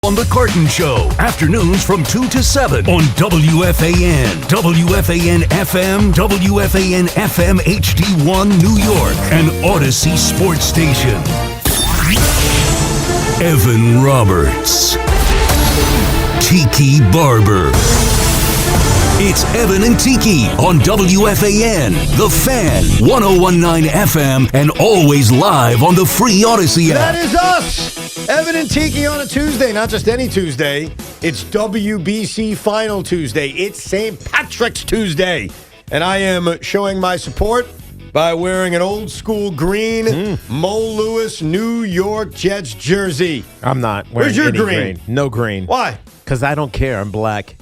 on The Carton Show. Afternoons from 2 to 7 on WFAN, WFAN FM, WFAN FM HD1 New York, and Odyssey Sports Station. Evan Roberts. Tiki Barber. It's Evan and Tiki on WFAN, The Fan, 101.9 FM, and always live on the free Odyssey app. That is us, Evan and Tiki on a Tuesday. Not just any Tuesday. It's WBC Final Tuesday. It's St. Patrick's Tuesday. And I am showing my support by wearing an old school green Mo Lewis New York Jets jersey. I'm not wearing Where's your any green? No green. Why? Because I don't care. I'm black.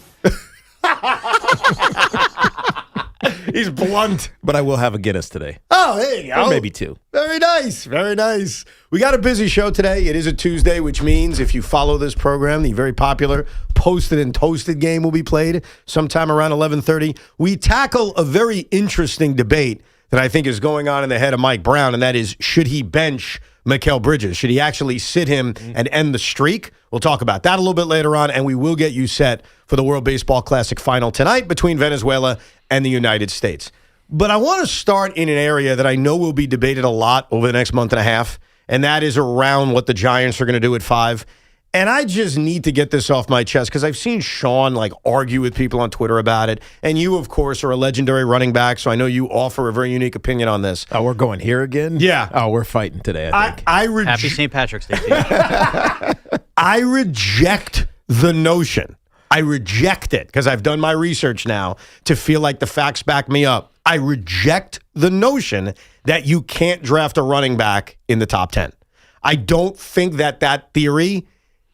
He's blunt. But I will have a Guinness today. Oh, there you go. Or maybe two. Very nice. Very nice. We got a busy show today. It is a Tuesday, which means if you follow this program, the very popular Posted and Toasted game will be played sometime around 11:30. We tackle a very interesting debate that I think is going on in the head of Mike Brown, and that is, should he bench Mikal Bridges? Should he actually sit him and end the streak? We'll talk about that a little bit later on, and we will get you set for the World Baseball Classic final tonight between Venezuela and the United States. But I want to start in an area that I know will be debated a lot over the next month and a half, and that is around what the Giants are going to do at 5. And I just need to get this off my chest because I've seen Sean argue with people on Twitter about it. And you, of course, are a legendary running back, so I know you offer a very unique opinion on this. Oh, we're going here again? Yeah. Oh, we're fighting today, I think. Happy St. Patrick's Day. I reject the notion. I reject it because I've done my research now to feel like the facts back me up. I reject the notion that you can't draft a running back in the top 10. I don't think that theory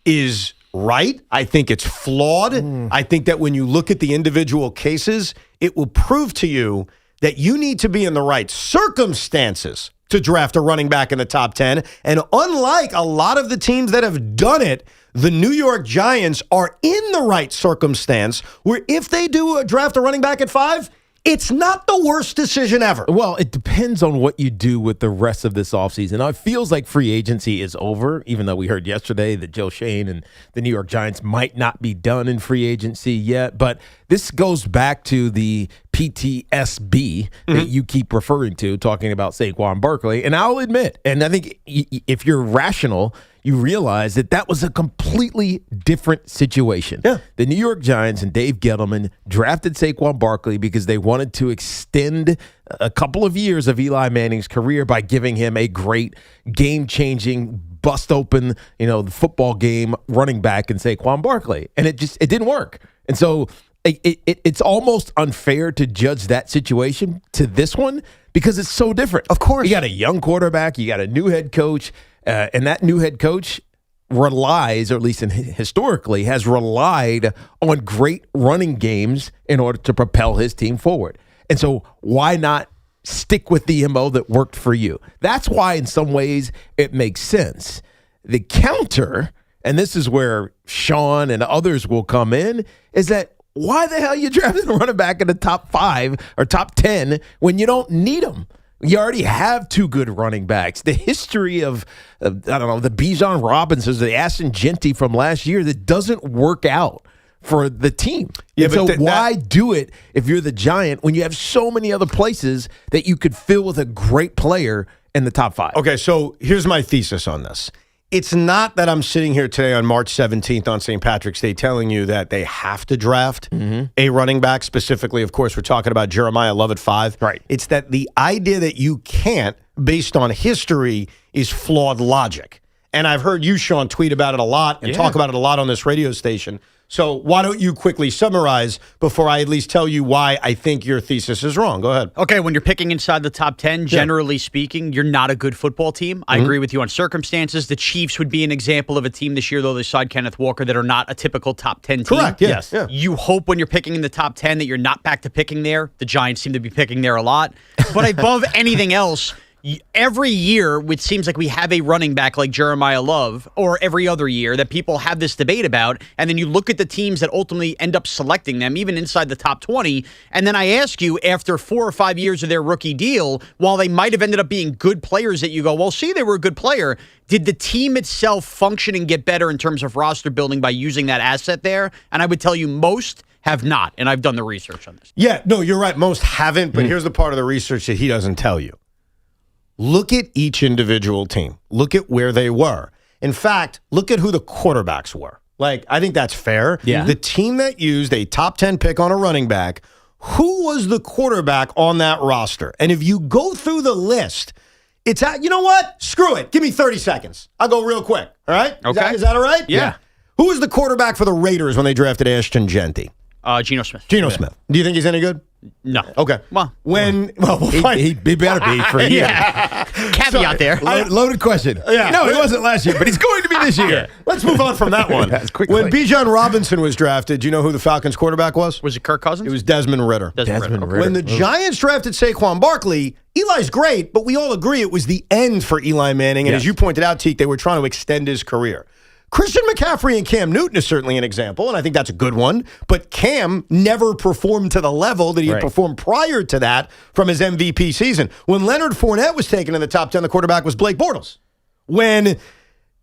is right. I think it's flawed. I think that when you look at the individual cases, it will prove to you that you need to be in the right circumstances to draft a running back in the top 10. And unlike a lot of the teams that have done it, the New York Giants are in the right circumstance where if they do draft a running back at 5, it's not the worst decision ever. Well, it depends on what you do with the rest of this offseason. Now, it feels like free agency is over, even though we heard yesterday that Joe Shane and the New York Giants might not be done in free agency yet. But this goes back to the PTSB that you keep referring to, talking about Saquon Barkley. And I'll admit, and I think if you're rational, you realize that was a completely different situation. Yeah. The New York Giants and Dave Gettleman drafted Saquon Barkley because they wanted to extend a couple of years of Eli Manning's career by giving him a great game-changing, bust-open, the football game running back in Saquon Barkley. And it didn't work. And so it's almost unfair to judge that situation to this one because it's so different. Of course. You got a young quarterback, you got a new head coach, and that new head coach relies, or at least historically, has relied on great running games in order to propel his team forward. And so why not stick with the MO that worked for you? That's why in some ways it makes sense. The counter, and this is where Sean and others will come in, is that why the hell are you drafting a running back in the top 5 or top 10 when you don't need them? You already have 2 good running backs. The history of the Bijan Robinsons, the Ashton Genty from last year, that doesn't work out for the team. Yeah, and so why do it if you're the Giant when you have so many other places that you could fill with a great player in the top 5? Okay, so here's my thesis on this. It's not that I'm sitting here today on March 17th on St. Patrick's Day telling you that they have to draft a running back. Specifically, of course, we're talking about Jeremiah Love at 5. Right. It's that the idea that you can't, based on history, is flawed logic. And I've heard you, Sean, tweet about it a lot and talk about it a lot on this radio station. So why don't you quickly summarize before I at least tell you why I think your thesis is wrong? Go ahead. Okay, when you're picking inside the top 10, generally speaking, you're not a good football team. I agree with you on circumstances. The Chiefs would be an example of a team this year, though they signed Kenneth Walker, that are not a typical top 10 team. Correct, yes. Yeah. You hope when you're picking in the top 10 that you're not back to picking there. The Giants seem to be picking there a lot. But above anything else, Every year, it seems like we have a running back like Jeremiah Love, or every other year that people have this debate about, and then you look at the teams that ultimately end up selecting them, even inside the top 20, and then I ask you, after 4 or 5 years of their rookie deal, while they might have ended up being good players that you go, well, see, they were a good player, did the team itself function and get better in terms of roster building by using that asset there? And I would tell you most have not, and I've done the research on this. Yeah, no, you're right. Most haven't, but here's the part of the research that he doesn't tell you. Look at each individual team. Look at where they were. In fact, look at who the quarterbacks were. Like, I think that's fair. Yeah. The team that used a top 10 pick on a running back, who was the quarterback on that roster? And if you go through the list, it's you know what? Screw it. Give me 30 seconds. I'll go real quick. All right? Okay. Is that all right? Yeah. Who was the quarterback for the Raiders when they drafted Ashton Genty? Geno Smith. Geno Smith. Do you think he's any good? No. Okay. Well, we'll find. He better be for a year. Caveat there. Loaded question. Yeah. No, he wasn't last year, but he's going to be this year. Let's move on from that one. Yes, quickly. When Bijan Robinson was drafted, do you know who the Falcons quarterback was? Was it Kirk Cousins? It was Desmond Ridder. Desmond Ridder. When the Giants drafted Saquon Barkley, Eli's great, but we all agree it was the end for Eli Manning. And as you pointed out, Tiki, they were trying to extend his career. Christian McCaffrey and Cam Newton is certainly an example, and I think that's a good one. But Cam never performed to the level that he had performed prior to that from his MVP season. When Leonard Fournette was taken in the top 10, the quarterback was Blake Bortles. When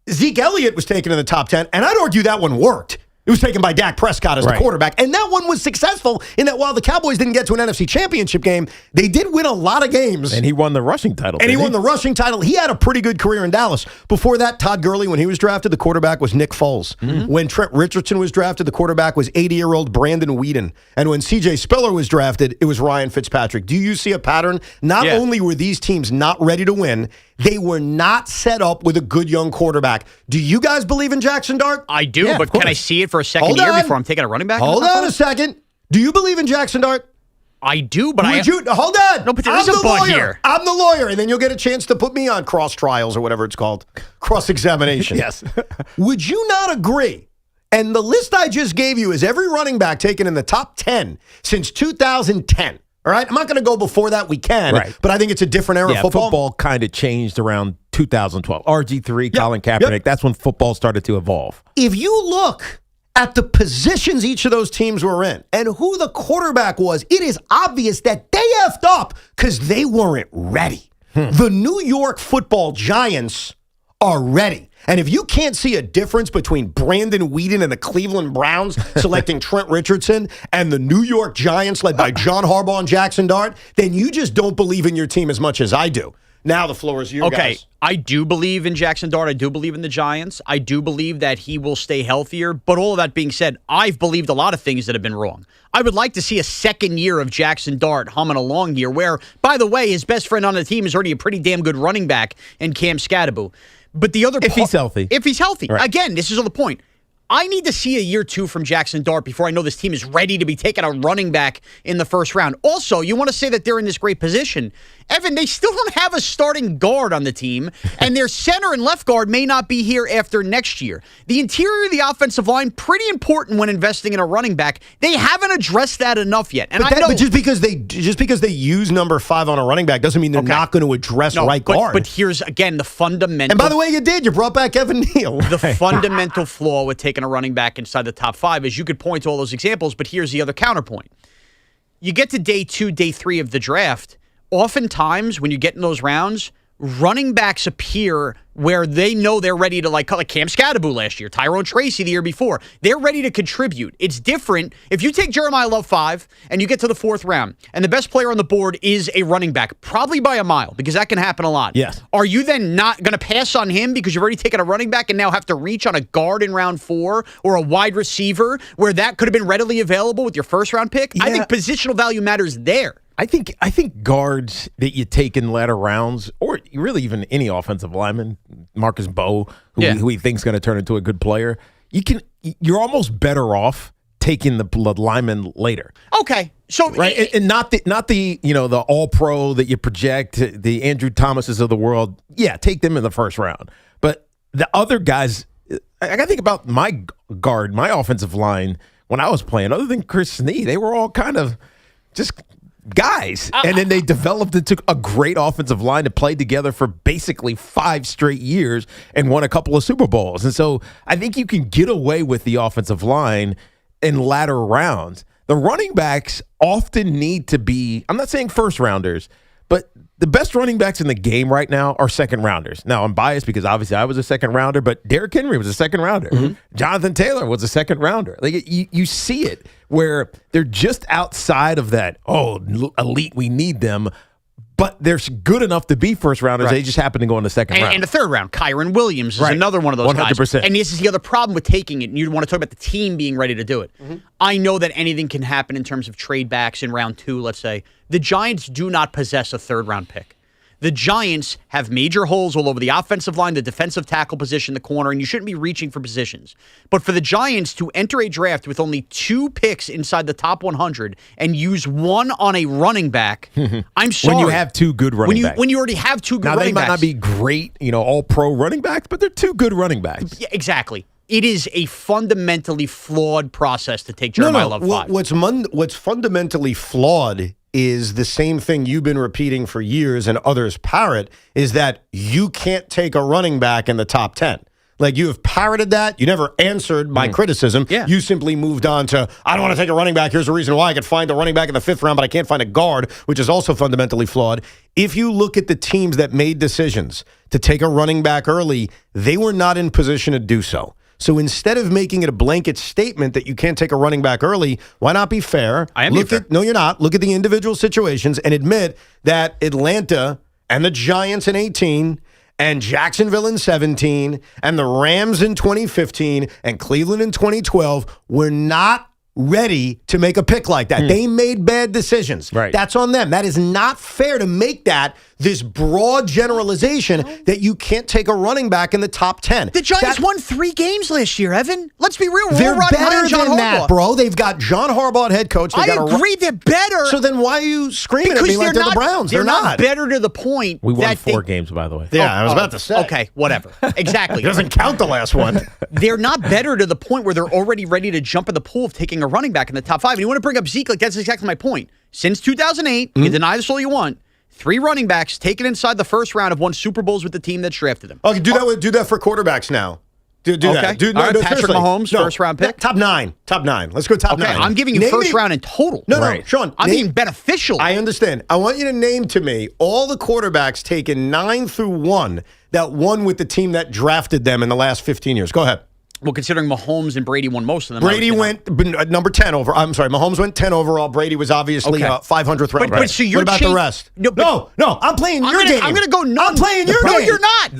Zeke Elliott was taken in the top 10, and I'd argue that one worked. It was taken by Dak Prescott as the quarterback. And that one was successful in that while the Cowboys didn't get to an NFC championship game, they did win a lot of games. And he won the rushing title. And he won the rushing title. He had a pretty good career in Dallas. Before that, Todd Gurley, when he was drafted, the quarterback was Nick Foles. When Trent Richardson was drafted, the quarterback was 80-year-old Brandon Weeden. And when C.J. Spiller was drafted, it was Ryan Fitzpatrick. Do you see a pattern? Not only were these teams not ready to win, they were not set up with a good young quarterback. Do you guys believe in Jackson Dart? I do, but can I see it for a second year before I'm taking a running back? Hold on a second. Do you believe in Jackson Dart? I do, but hold on. No, but there is a bug here. I'm the lawyer, and then you'll get a chance to put me on cross trials or whatever it's called, cross-examination. Yes. Would you not agree? And the list I just gave you is every running back taken in the top 10 since 2010. All right? I'm not going to go before that. We can. Right. But I think it's a different era of football. Football kind of changed around 2012. RG3, Colin Kaepernick. That's when football started to evolve. If you look at the positions each of those teams were in and who the quarterback was, it is obvious that they effed up because they weren't ready. The New York Football Giants are ready. And if you can't see a difference between Brandon Weeden and the Cleveland Browns selecting Trent Richardson and the New York Giants led by John Harbaugh and Jackson Dart, then you just don't believe in your team as much as I do. Now the floor is yours, guys. I do believe in Jackson Dart. I do believe in the Giants. I do believe that he will stay healthier. But all of that being said, I've believed a lot of things that have been wrong. I would like to see a second year of Jackson Dart humming along here where, by the way, his best friend on the team is already a pretty damn good running back in Cam Skadaboo. But the other If he's healthy. If he's healthy. Right. Again, this is on the point. I need to see a year 2 from Jackson Dart before I know this team is ready to be taking a running back in the first round. Also, you want to say that they're in this great position. Evan, they still don't have a starting guard on the team, and their center and left guard may not be here after next year. The interior of the offensive line, pretty important when investing in a running back. They haven't addressed that enough yet. And but just because they use number 5 on a running back doesn't mean they're not going to address right guard. But here's, again, the fundamental... And by the way, you did. You brought back Evan Neal. The fundamental flaw with taking a running back inside the top 5 is you could point to all those examples, but here's the other counterpoint. You get to day 2, day 3 of the draft, oftentimes when you get in those rounds, running backs appear where they know they're ready to, like Cam Skadaboo last year, Tyrone Tracy the year before. They're ready to contribute. It's different. If you take Jeremiah Love 5 and you get to the 4th round and the best player on the board is a running back, probably by a mile, because that can happen a lot. Yes. Are you then not going to pass on him because you've already taken a running back and now have to reach on a guard in round 4 or a wide receiver where that could have been readily available with your first round pick? Yeah. I think positional value matters there. I think guards that you take in latter rounds, or really even any offensive lineman, Marcus Bowe, who he thinks is going to turn into a good player, you're almost better off taking the lineman later. Okay, so right, and not the the All Pro that you project, the Andrew Thomases of the world. Yeah, take them in the first round, but the other guys, I got to think about my offensive line when I was playing. Other than Chris Snee, they were all kind of just guys. And then they developed into a great offensive line that played together for basically 5 straight years and won a couple of Super Bowls. And so I think you can get away with the offensive line in latter rounds. The running backs often need to be, I'm not saying first rounders, but the best running backs in the game right now are second rounders. Now, I'm biased because obviously I was a second rounder, but Derrick Henry was a second rounder. Mm-hmm. Jonathan Taylor was a second rounder. Like you see it where they're just outside of that, elite, we need them, but they're good enough to be first rounders. Right. They just happen to go in the second round. And the third round, Kyron Williams is another one of those 100%. guys. And this is the other problem with taking it, and you want to talk about the team being ready to do it. Mm-hmm. I know that anything can happen in terms of trade backs in round 2, let's say. The Giants do not possess a third-round pick. The Giants have major holes all over the offensive line, the defensive tackle position, the corner, and you shouldn't be reaching for positions. But for the Giants to enter a draft with only 2 picks inside the top 100 and use 1 on a running back, I'm sorry. When you have 2 good running backs. When you already have 2 good running backs. Now, they might not be great, all-pro running backs, but they're 2 good running backs. Yeah, exactly. It is a fundamentally flawed process to take Jeremiah Love 5. What's fundamentally flawed is the same thing you've been repeating for years and others parrot, is that you can't take a running back in the top 10. Like, you have parroted that. You never answered my criticism. Yeah. You simply moved on to, I don't want to take a running back. Here's a reason why. I could find a running back in the 5th round, but I can't find a guard, which is also fundamentally flawed. If you look at the teams that made decisions to take a running back early, they were not in position to do so. So instead of making it a blanket statement that you can't take a running back early, why not be fair? I am being fair. No, you're not. Look at the individual situations and admit that Atlanta and the Giants in 18 and Jacksonville in 17 and the Rams in 2015 and Cleveland in 2012 were not ready to make a pick like that. They made bad decisions. Right. That's on them. That is not fair to make that this broad generalization that you can't take a running back in the top 10. The Giants won 3 games last year, Evan. Let's be real. They're We're better John than Harbaugh. that, bro. They've got John Harbaugh head coach. I agree they're better. So then why are you screaming at me like they're the Browns? They're not better to the point We won that 4 games, by the way. Yeah, I was about to say. Okay, whatever. Exactly. It doesn't count the last one. They're not better to the point where they're already ready to jump in the pool of taking a running back in the top 5. And you want to bring up Zeke, like that's exactly my point. Since 2008, you deny this all you want, 3 running backs taken inside the 1st round have won Super Bowls with the team that drafted them. Okay, do that for quarterbacks now. Do Okay. that. All right, Patrick Mahomes, first-round pick? Top 9. Let's go top 9. I'm giving you first round in total. No, Sean. I'm being beneficial. I understand. I want you to name to me all the quarterbacks taken 9 through 1 that won with the team that drafted them in the last 15 years. Go ahead. Well, considering Mahomes and Brady won most of them. Brady went number 10 over. I'm sorry, Mahomes went 10 overall. Brady was obviously 500th round. But so you're what about the rest? No, I'm playing your game. I'm going to go nuts. I'm playing your game. No, you're not.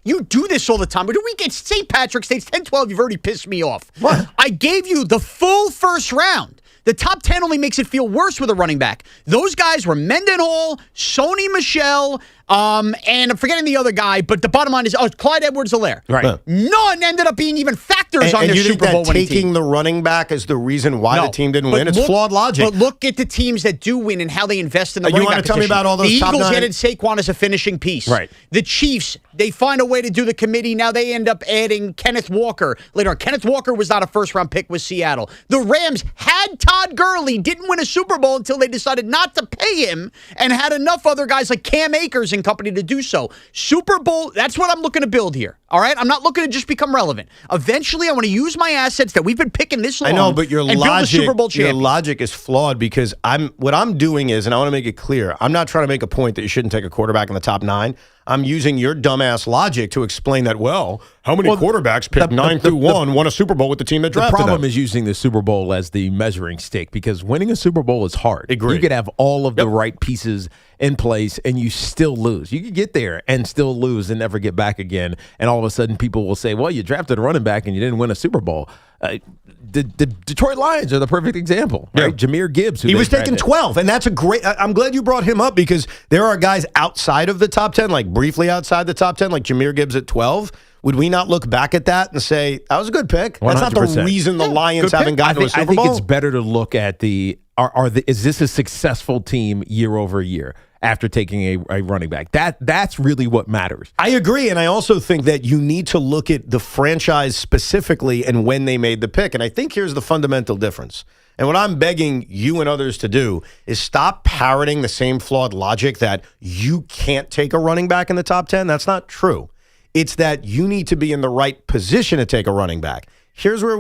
You do this all the time. But when we get St. Patrick's Day 10-12, you've already pissed me off. What? I gave you the full first round. The top 10 only makes it feel worse with a running back. Those guys were Mendenhall, Sony Michel, and I'm forgetting the other guy, but the bottom line is, Clyde Edwards-Helaire. Right. None ended up being even factors on their Super Bowl winning team. Taking the running back is the reason why the team didn't win? It's flawed logic. But look at the teams that do win and how they invest in the running back You want to tell me about all those top 9? The Eagles added Saquon as a finishing piece. Right. The Chiefs, they find a way to do the committee. Now they end up adding Kenneth Walker later on. Kenneth Walker was not a first-round pick with Seattle. The Rams had Todd Gurley, didn't win a Super Bowl until they decided not to pay him and had enough other guys like Cam Akers and company to do so. Super Bowl, that's what I'm looking to build here. All right? I'm not looking to just become relevant. Eventually, I want to use my assets that we've been picking this long. I know, but your build a Super Bowl champion. Your logic is flawed because what I'm doing is, and I want to make it clear, I'm not trying to make a point that you shouldn't take a quarterback in the top 9. I'm using your dumbass logic to explain that, how many quarterbacks picked 9 through 1 won a Super Bowl with the team that drafted them? The problem is using the Super Bowl as the measuring stick because winning a Super Bowl is hard. Agreed. You could have all of the right pieces in place and you still lose. You could get there and still lose and never get back again. And all of a sudden people will say, well, you drafted a running back and you didn't win a Super Bowl. The Detroit Lions are the perfect example, right? Yeah. Jahmyr Gibbs. He was taken 12, and that's a great. I'm glad you brought him up because there are guys outside of the top 10, like briefly outside the top 10, like Jahmyr Gibbs at 12. Would we not look back at that and say that was a good pick? 100%. That's not the reason the Lions haven't gotten to a Super Bowl. I think it's better to look at is this a successful team year over year? after taking a running back. That's really what matters. I agree, and I also think that you need to look at the franchise specifically and when they made the pick. And I think here's the fundamental difference. And what I'm begging you and others to do is stop parroting the same flawed logic that you can't take a running back in the top 10. That's not true. It's that you need to be in the right position to take a running back. Here's where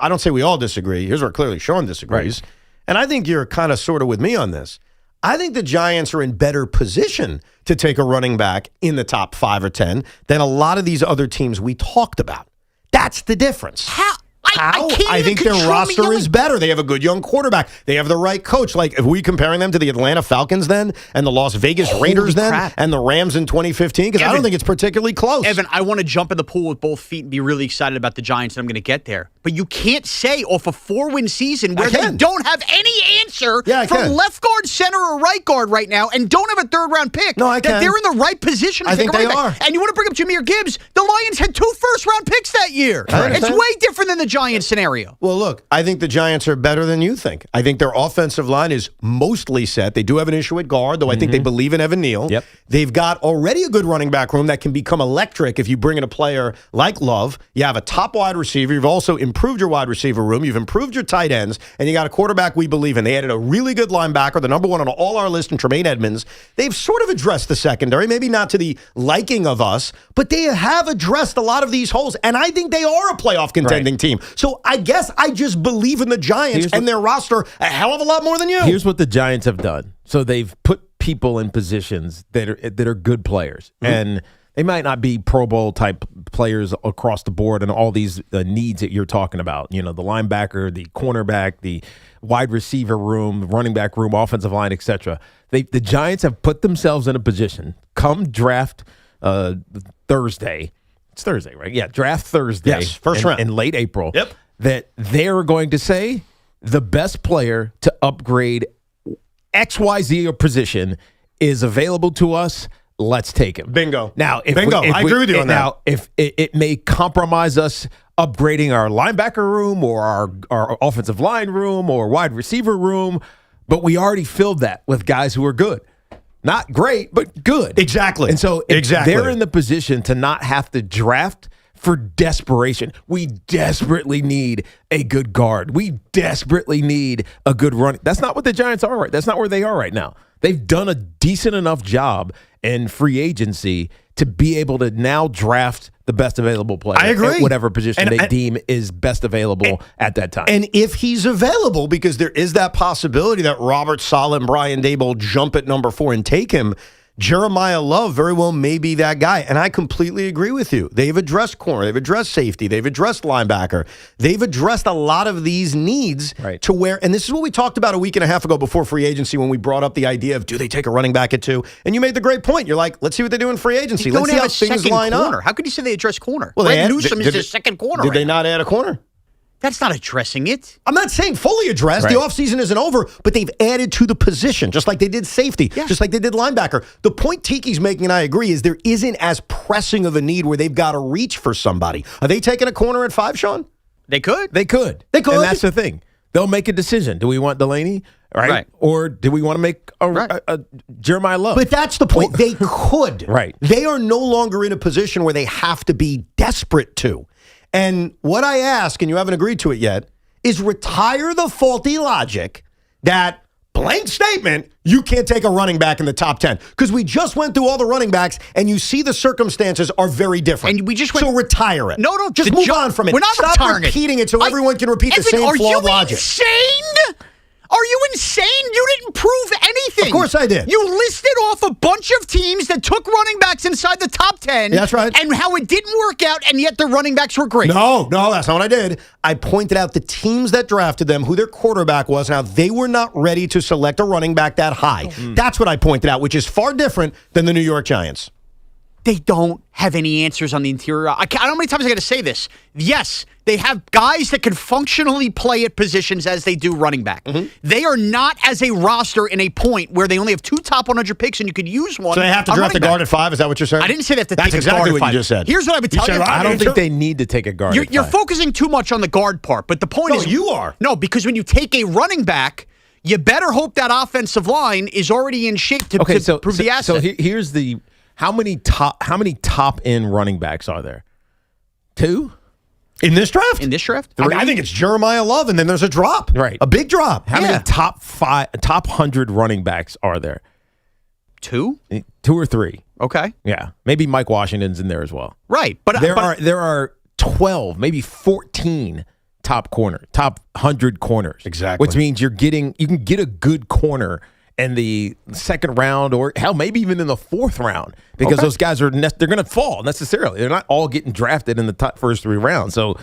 I don't say we all disagree. Here's where clearly Sean disagrees. Right. And I think you're kind of sort of with me on this. I think the Giants are in better position to take a running back in the top 5 or 10 than a lot of these other teams we talked about. That's the difference. How? I think their roster is better. They have a good young quarterback. They have the right coach. Like, if we comparing them to the Atlanta Falcons then and the Las Vegas Raiders then and the Rams in 2015? Because I don't think it's particularly close. Evan, I want to jump in the pool with both feet and be really excited about the Giants, and I'm going to get there. But you can't say off a 4-win season where they don't have any answer from left guard, center, or right guard right now and don't have a third-round pick that they're in the right position to take a running back. And you want to bring up Jahmyr Gibbs? The Lions had 2 first-round picks that year. It's way different than the Giants scenario. Well, look, I think the Giants are better than you think. I think their offensive line is mostly set. They do have an issue at guard, though I think they believe in Evan Neal. Yep. They've got already a good running back room that can become electric if you bring in a player like Love. You have a top wide receiver. You've also improved your wide receiver room. You've improved your tight ends, and you got a quarterback we believe in. They added a really good linebacker, the number 1 on all our list in Tremaine Edmonds. They've sort of addressed the secondary, maybe not to the liking of us, but they have addressed a lot of these holes, and I think they are a playoff contending team. So I guess I just believe in the Giants and their roster a hell of a lot more than you. Here's what the Giants have done. So they've put people in positions that are good players, and they might not be Pro Bowl type players across the board and all these needs that you're talking about. You know, the linebacker, the cornerback, the wide receiver room, running back room, offensive line, etc. The Giants have put themselves in a position come draft Thursday. It's Thursday, right? Yeah, draft Thursday. Yes, first round. In late April. Yep. That they're going to say the best player to upgrade XYZ position is available to us. Let's take him. Bingo. Now, I agree with you on that. Now, if it may compromise us upgrading our linebacker room or our offensive line room or wide receiver room, but we already filled that with guys who are good. Not great, but good. Exactly. And so they're in the position to not have to draft for desperation. We desperately need a good guard. We desperately need a good run. That's not what the Giants are right. That's not where they are right now. They've done a decent enough job in free agency to be able to now draft the best available player. I agree. At whatever position they deem is best available at that time. And if he's available, because there is that possibility that Robert Saleh and Brian Daboll jump at number 4 and take him, Jeremiah Love very well may be that guy. And I completely agree with you. They've addressed corner. They've addressed safety. They've addressed linebacker. They've addressed a lot of these needs to where, and this is what we talked about a week and a half ago before free agency when we brought up the idea of, do they take a running back at 2? And you made the great point. You're like, let's see what they do in free agency. Let's see how things line up. How could you say they address corner? Well, Newsome is their second corner. Did they not add a corner? That's not addressing it. I'm not saying fully addressed. Right. The offseason isn't over, but they've added to the position, just like they did safety, just like they did linebacker. The point Tiki's making, and I agree, is there isn't as pressing of a need where they've got to reach for somebody. Are they taking a corner at 5, Sean? They could. They could. And that's the thing. They'll make a decision. Do we want Delaney? Right. Or do we want to make a Jeremiah Love? But that's the point. They could. Right. They are no longer in a position where they have to be desperate to. And what I ask, and you haven't agreed to it yet, is retire the faulty logic that blank statement, you can't take a running back in the top 10. Because we just went through all the running backs, and you see the circumstances are very different. And we just went, so retire it. No, just move on from it. We're not Stop retiring repeating it so everyone can repeat the same flawed logic. Insane? Are you insane? You didn't prove anything. Of course I did. You listed off a bunch of teams that took running backs inside the top 10. Yeah, that's right. And how it didn't work out, and yet the running backs were great. No, that's not what I did. I pointed out the teams that drafted them, who their quarterback was, and how they were not ready to select a running back that high. That's what I pointed out, which is far different than the New York Giants. They don't have any answers on the interior. I don't know how many times I got to say this. Yes, they have guys that can functionally play at positions as they do running back. They are not as a roster in a point where they only have 2 top 100 picks and you could use one. So they have to draft a guard at 5? Is that what you're saying? I didn't say they have to That's take exactly a guard what at 5. You just said. Here's what I would tell you. I don't think they need to take a guard at 5. You're focusing too much on the guard part, but the point is... you are. No, because when you take a running back... You better hope that offensive line is already in shape to prove the asset. So here's the how many top end running backs are there? 2 in this draft. In this draft, I think it's Jeremiah Love, and then there's a drop, right? A big drop. How many top 100 running backs are there? 2 or 3. Okay. Yeah, maybe Mike Washington's in there as well. Right, but there are 12, maybe 14 top 100 corners. Exactly. Which means you can get a good corner in the second round, or hell, maybe even in the 4th round, because those guys they're going to fall necessarily. They're not all getting drafted in the first 3 rounds. So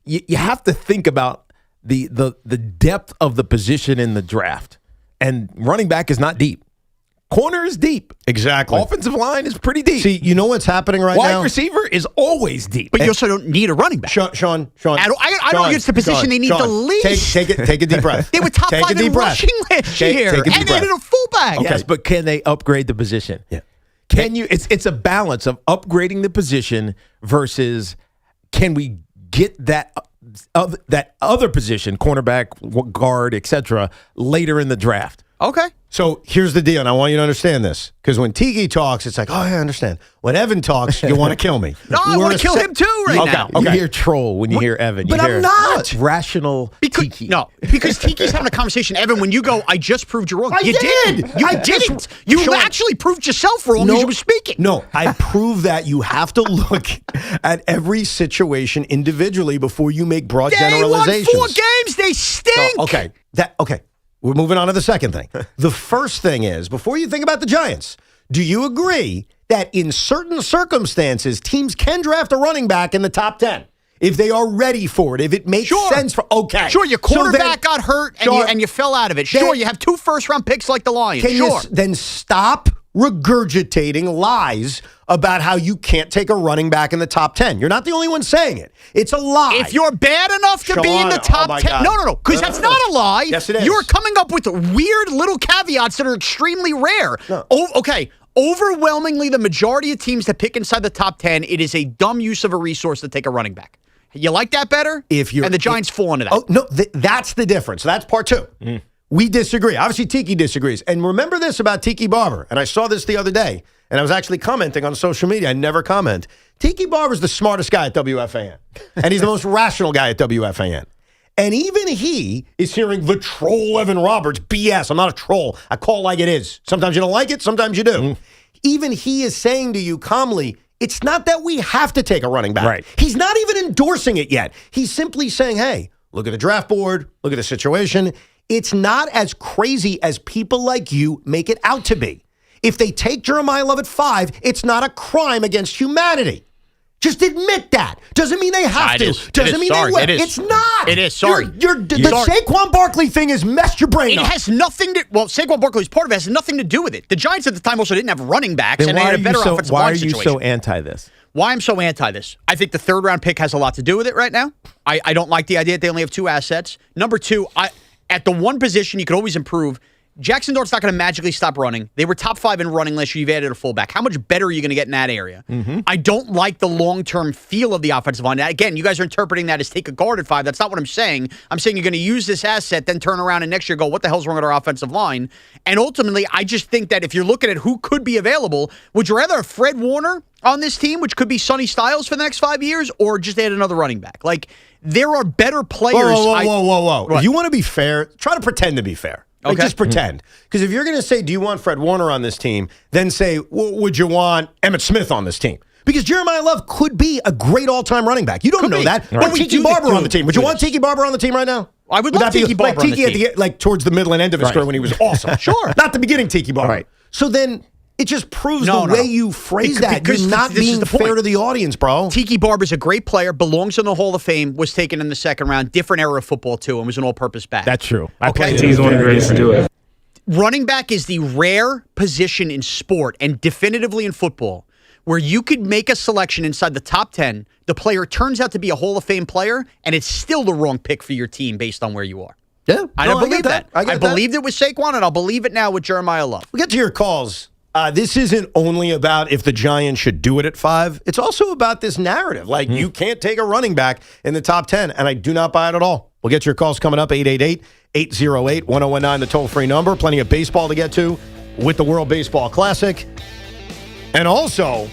you have to think about the depth of the position in the draft, and running back is not deep. Corner is deep. Exactly. Offensive line is pretty deep. See, you know what's happening right now? Wide receiver is always deep. But you also don't need a running back. Sean. I don't think it's the position they need the least. Take a deep breath. They were top 5 in rushing last year, and they needed a fullback. Yes, but can they upgrade the position? Yeah. Can you? It's a balance of upgrading the position versus can we get that other position, cornerback, guard, etc., later in the draft? Okay. So here's the deal, and I want you to understand this, because when Tiki talks, it's like, oh, yeah, I understand. When Evan talks, you want to kill me. No, I want to kill him too now. You hear troll when you hear Evan. But I'm not. Rational Tiki. No, because Tiki's having a conversation. Evan, when you go, I just proved you wrong. You didn't. You didn't. You actually proved yourself wrong as you were speaking. No, I proved that you have to look at every situation individually before you make broad generalizations. They won 4 games. They stink. Okay. We're moving on to the second thing. The first thing is, before you think about the Giants, do you agree that in certain circumstances, teams can draft a running back in the top 10 if they are ready for it, if it makes sense for Sure, your quarterback got hurt and you fell out of it. Sure, you have 2 first-round picks like the Lions. Then stop regurgitating lies about how you can't take a running back in the top 10. You're not the only one saying it. It's a lie. If you're bad enough to be in the top 10. No, because that's not a lie. Yes, it is. You're coming up with weird little caveats that are extremely rare. No. Okay. Overwhelmingly, the majority of teams that pick inside the top 10, it is a dumb use of a resource to take a running back. You like that better? And the Giants fall into that. Oh, no, that's the difference. So that's part 2. We disagree. Obviously, Tiki disagrees. And remember this about Tiki Barber, and I saw this the other day, and I was actually commenting on social media. I never comment. Tiki Barber's the smartest guy at WFAN, and he's the most rational guy at WFAN. And even he is hearing the troll Evan Roberts BS. I'm not a troll. I call like it is. Sometimes you don't like it. Sometimes you do. Even he is saying to you calmly, it's not that we have to take a running back. Right. He's not even endorsing it yet. He's simply saying, hey, look at the draft board. Look at the situation. It's not as crazy as people like you make it out to be. If they take Jeremiah Love at 5, it's not a crime against humanity. Just admit that. Doesn't mean they have to. Doesn't mean they will. It's not. It is. Sorry. The Saquon Barkley thing has messed your brain up. It has nothing to. Well, Saquon Barkley's part of it has nothing to do with it. The Giants at the time also didn't have running backs, and they had a better offensive line situation. Why are you so anti this? Why I'm so anti this? I think the 3rd-round pick has a lot to do with it right now. I don't like the idea that they only have 2 assets. Number 2, at the one position you could always improve. Jackson Dart's not going to magically stop running. They were top 5 in running last year. You've added a fullback. How much better are you going to get in that area? I don't like the long-term feel of the offensive line. Again, you guys are interpreting that as take a guard at 5. That's not what I'm saying. I'm saying you're going to use this asset, then turn around and next year go, what the hell's wrong with our offensive line? And ultimately, I just think that if you're looking at who could be available, would you rather have Fred Warner on this team, which could be Sonny Styles for the next 5 years, or just add another running back? Like, there are better players. Whoa. If you want to be fair, try to pretend to be fair. Like, just pretend. Because if you're going to say, do you want Fred Warner on this team, then say, would you want Emmitt Smith on this team? Because Jeremiah Love could be a great all-time running back. You don't know that. But Tiki Barber on the team. Would you want Tiki Barber on the team right now? I would love Tiki Barber on the team. Like towards the middle and end of his career when he was awesome. Sure. Not the beginning Tiki Barber. Right. So then it just proves the way you phrase that. You're not being fair to the audience, bro. Tiki Barber's a great player, belongs in the Hall of Fame, was taken in the 2nd round, different era of football too, and was an all-purpose back. That's true. He's one of the greatest to do it. Running back is the rare position in sport and definitively in football where you could make a selection inside the top 10, the player turns out to be a Hall of Fame player, and it's still the wrong pick for your team based on where you are. Yeah. I don't believe that. I believed it with Saquon, and I'll believe it now with Jeremiah Love. We'll get to your calls. This isn't only about if the Giants should do it at 5. It's also about this narrative. Like, you can't take a running back in the top 10, and I do not buy it at all. We'll get your calls coming up, 888-808-1019, the toll-free number. Plenty of baseball to get to with the World Baseball Classic. And also,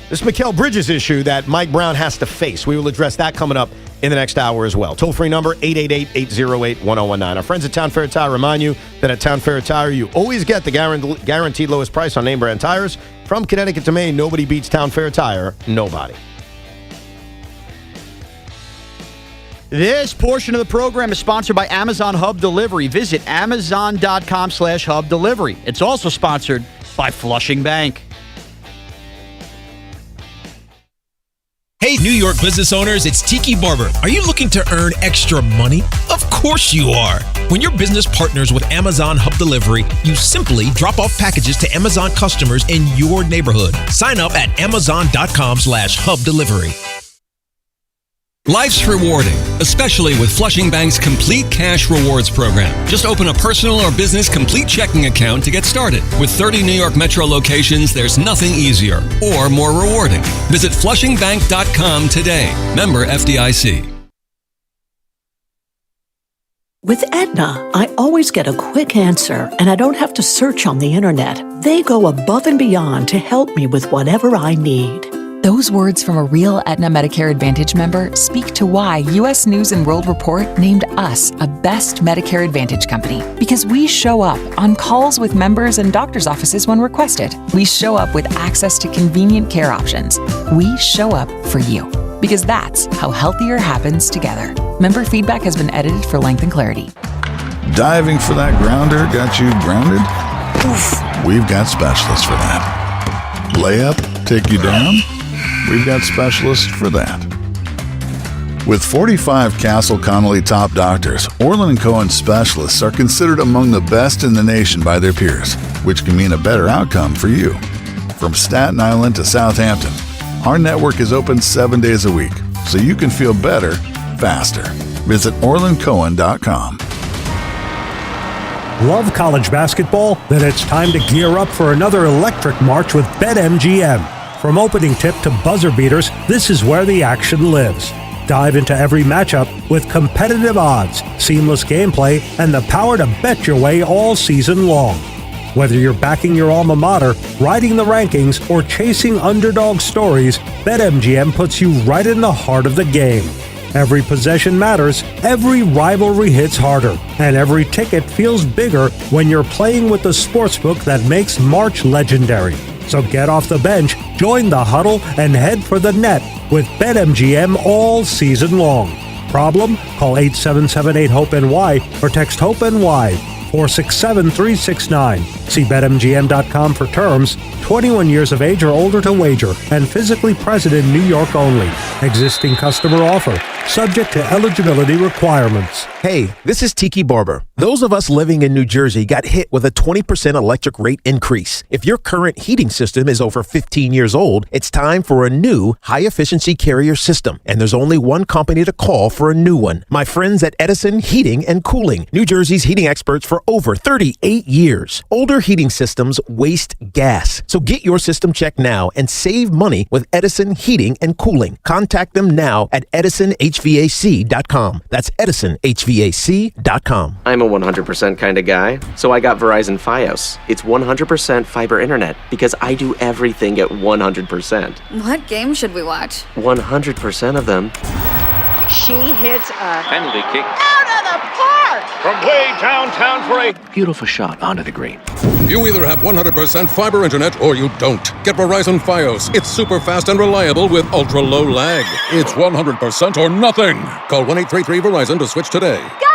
this Mikal Bridges issue that Mike Brown has to face. We will address that coming up in the next hour as well. Toll-free number, 888-808-1019. Our friends at Town Fair Tire remind you that at Town Fair Tire, you always get the guaranteed lowest price on name brand tires. From Connecticut to Maine, nobody beats Town Fair Tire. Nobody. This portion of the program is sponsored by Amazon Hub Delivery. Visit Amazon.com/Hub Delivery. It's also sponsored by Flushing Bank. Hey, New York business owners, it's Tiki Barber. Are you looking to earn extra money? Of course you are. When your business partners with Amazon Hub Delivery, you simply drop off packages to Amazon customers in your neighborhood. Sign up at Amazon.com/Hub Delivery. Life's rewarding, especially with Flushing Bank's Complete Cash Rewards program. Just open a personal or business complete checking account to get started. With 30 New York Metro locations, there's nothing easier or more rewarding. Visit flushingbank.com today. Member FDIC. With Aetna, I always get a quick answer, and I don't have to search on the internet. They go above and beyond to help me with whatever I need. Those words from a real Aetna Medicare Advantage member speak to why U.S. News & World Report named us a Best Medicare Advantage company. Because we show up on calls with members and doctor's offices when requested. We show up with access to convenient care options. We show up for you. Because that's how healthier happens together. Member feedback has been edited for length and clarity. Diving for that grounder got you grounded? Oof. We've got specialists for that. Layup, take you down? We've got specialists for that. With 45 Castle Connolly top doctors, Orland & Cohen specialists are considered among the best in the nation by their peers, which can mean a better outcome for you. From Staten Island to Southampton, our network is open 7 days a week, so you can feel better, faster. Visit OrlandCohen.com. Love college basketball? Then it's time to gear up for another electric march with BetMGM. From opening tip to buzzer beaters, this is where the action lives. Dive into every matchup with competitive odds, seamless gameplay, and the power to bet your way all season long. Whether you're backing your alma mater, riding the rankings, or chasing underdog stories, BetMGM puts you right in the heart of the game. Every possession matters, every rivalry hits harder, and every ticket feels bigger when you're playing with the sportsbook that makes March legendary. So get off the bench, join the huddle, and head for the net with BetMGM all season long. Problem? Call 877-8-HOPE-NY or text HOPE-NY 467-369. See BetMGM.com for terms. 21 years of age or older to wager and physically present in New York only. Existing customer offer. Subject to eligibility requirements. Hey, this is Tiki Barber. Those of us living in New Jersey got hit with a 20% electric rate increase. If your current heating system is over 15 years old, it's time for a new high-efficiency Carrier system. And there's only one company to call for a new one. My friends at Edison Heating and Cooling, New Jersey's heating experts for over 38 years. Older heating systems waste gas. So get your system checked now and save money with Edison Heating and Cooling. Contact them now at EdisonHVAC.com. That's EdisonHVAC.com. I'm a 100% kind of guy, so I got Verizon Fios. It's 100% fiber internet because I do everything at 100%. What game should we watch? 100% of them. She hits a penalty kick out of the park from way downtown for a beautiful shot onto the green. You either have 100% fiber internet or you don't. Get Verizon Fios. It's super fast and reliable with ultra low lag. It's 100% or nothing. Call 1-833-VERIZON to switch today. Go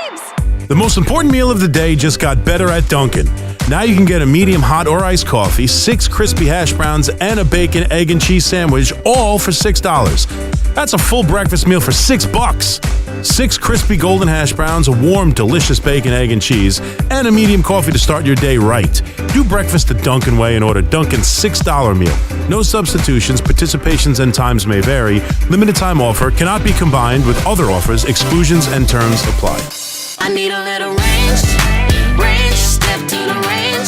Teams! The most important meal of the day just got better at Dunkin'. Now you can get a medium hot or iced coffee, 6 crispy hash browns, and a bacon, egg, and cheese sandwich, all for $6. That's a full breakfast meal for $6. 6 crispy golden hash browns, a warm, delicious bacon, egg, and cheese, and a medium coffee to start your day right. Do breakfast the Dunkin' way and order Dunkin's $6 meal. No substitutions, participations, and times may vary. Limited time offer cannot be combined with other offers. Exclusions and terms apply. I need a little range, step to the range.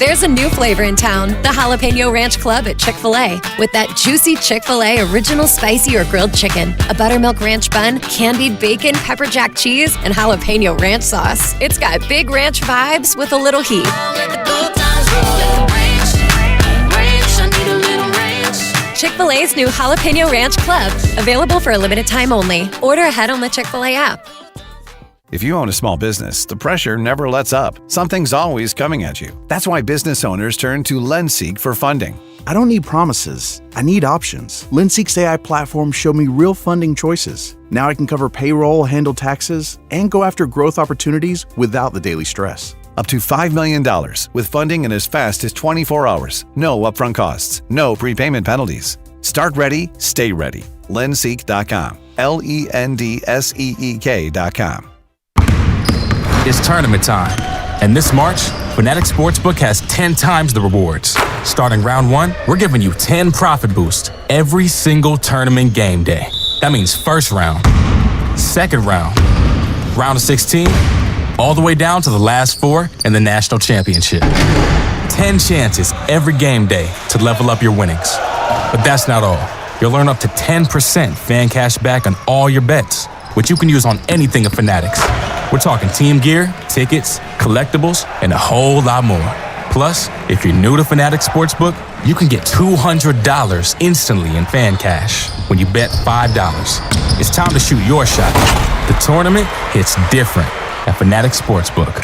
There's a new flavor in town, the Jalapeno Ranch Club at Chick-fil-A. With that juicy Chick-fil-A original spicy or grilled chicken, a buttermilk ranch bun, candied bacon, pepper jack cheese, and jalapeno ranch sauce. It's got big ranch vibes with a little heat. Chick-fil-A's new Jalapeno Ranch Club. Available for a limited time only. Order ahead on the Chick-fil-A app. If you own a small business, the pressure never lets up. Something's always coming at you. That's why business owners turn to LendSeek for funding. I don't need promises. I need options. LendSeek's AI platform showed me real funding choices. Now I can cover payroll, handle taxes, and go after growth opportunities without the daily stress. Up to $5 million with funding in as fast as 24 hours. No upfront costs. No prepayment penalties. Start ready, stay ready. LendSeek.com. LENDSEEK.com. It's tournament time. And this March, Fanatics Sportsbook has 10 times the rewards. Starting round 1, we're giving you 10 profit boosts every single tournament game day. That means first round, second round, round of 16, all the way down to the last 4 in the national championship. 10 chances every game day to level up your winnings. But that's not all. You'll earn up to 10% fan cash back on all your bets, which you can use on anything at Fanatics. We're talking team gear, tickets, collectibles, and a whole lot more. Plus, if you're new to Fanatics Sportsbook, you can get $200 instantly in fan cash when you bet $5. It's time to shoot your shot. The tournament hits different at Fanatics Sportsbook.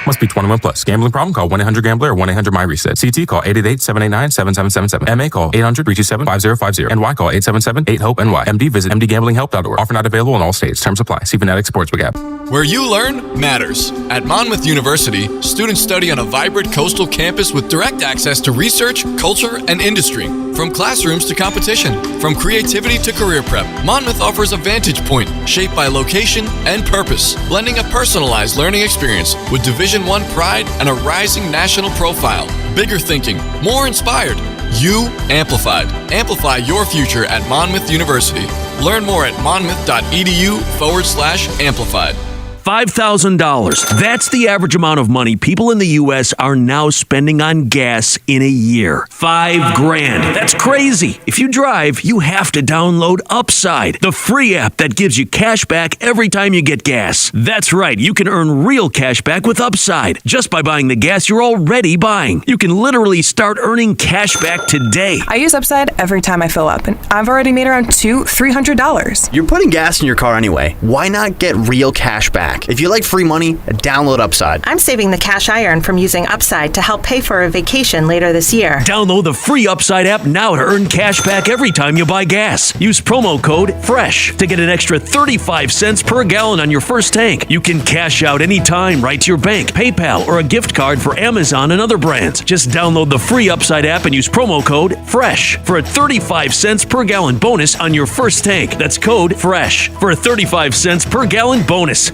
Must be 21 plus. Gambling problem? Call 1-800-GAMBLER or 1-800-MY-RESET. CT call 888-789-7777. MA call 800-327-5050. NY call 877-8-HOPE-NY. MD visit mdgamblinghelp.org. Offer not available in all states. Terms apply. See Fanatics Sportsbook app. Where you learn matters. At Monmouth University, students study on a vibrant coastal campus with direct access to research, culture, and industry. From classrooms to competition, from creativity to career prep, Monmouth offers a vantage point shaped by location and purpose, blending a personalized learning experience with Division I pride and a rising national profile. Bigger thinking, more inspired. You amplified. Amplify your future at Monmouth University. Learn more at monmouth.edu/amplified. $5,000. That's the average amount of money people in the U.S. are now spending on gas in a year. $5,000. That's crazy. If you drive, you have to download Upside, the free app that gives you cash back every time you get gas. That's right. You can earn real cash back with Upside just by buying the gas you're already buying. You can literally start earning cash back today. I use Upside every time I fill up, and I've already made around $200-$300. You're putting gas in your car anyway. Why not get real cash back? If you like free money, download Upside. I'm saving the cash I earn from using Upside to help pay for a vacation later this year. Download the free Upside app now to earn cash back every time you buy gas. Use promo code FRESH to get an extra 35 cents per gallon on your first tank. You can cash out anytime right to your bank, PayPal, or a gift card for Amazon and other brands. Just download the free Upside app and use promo code FRESH for a 35 cents per gallon bonus on your first tank. That's code FRESH for a 35 cents per gallon bonus.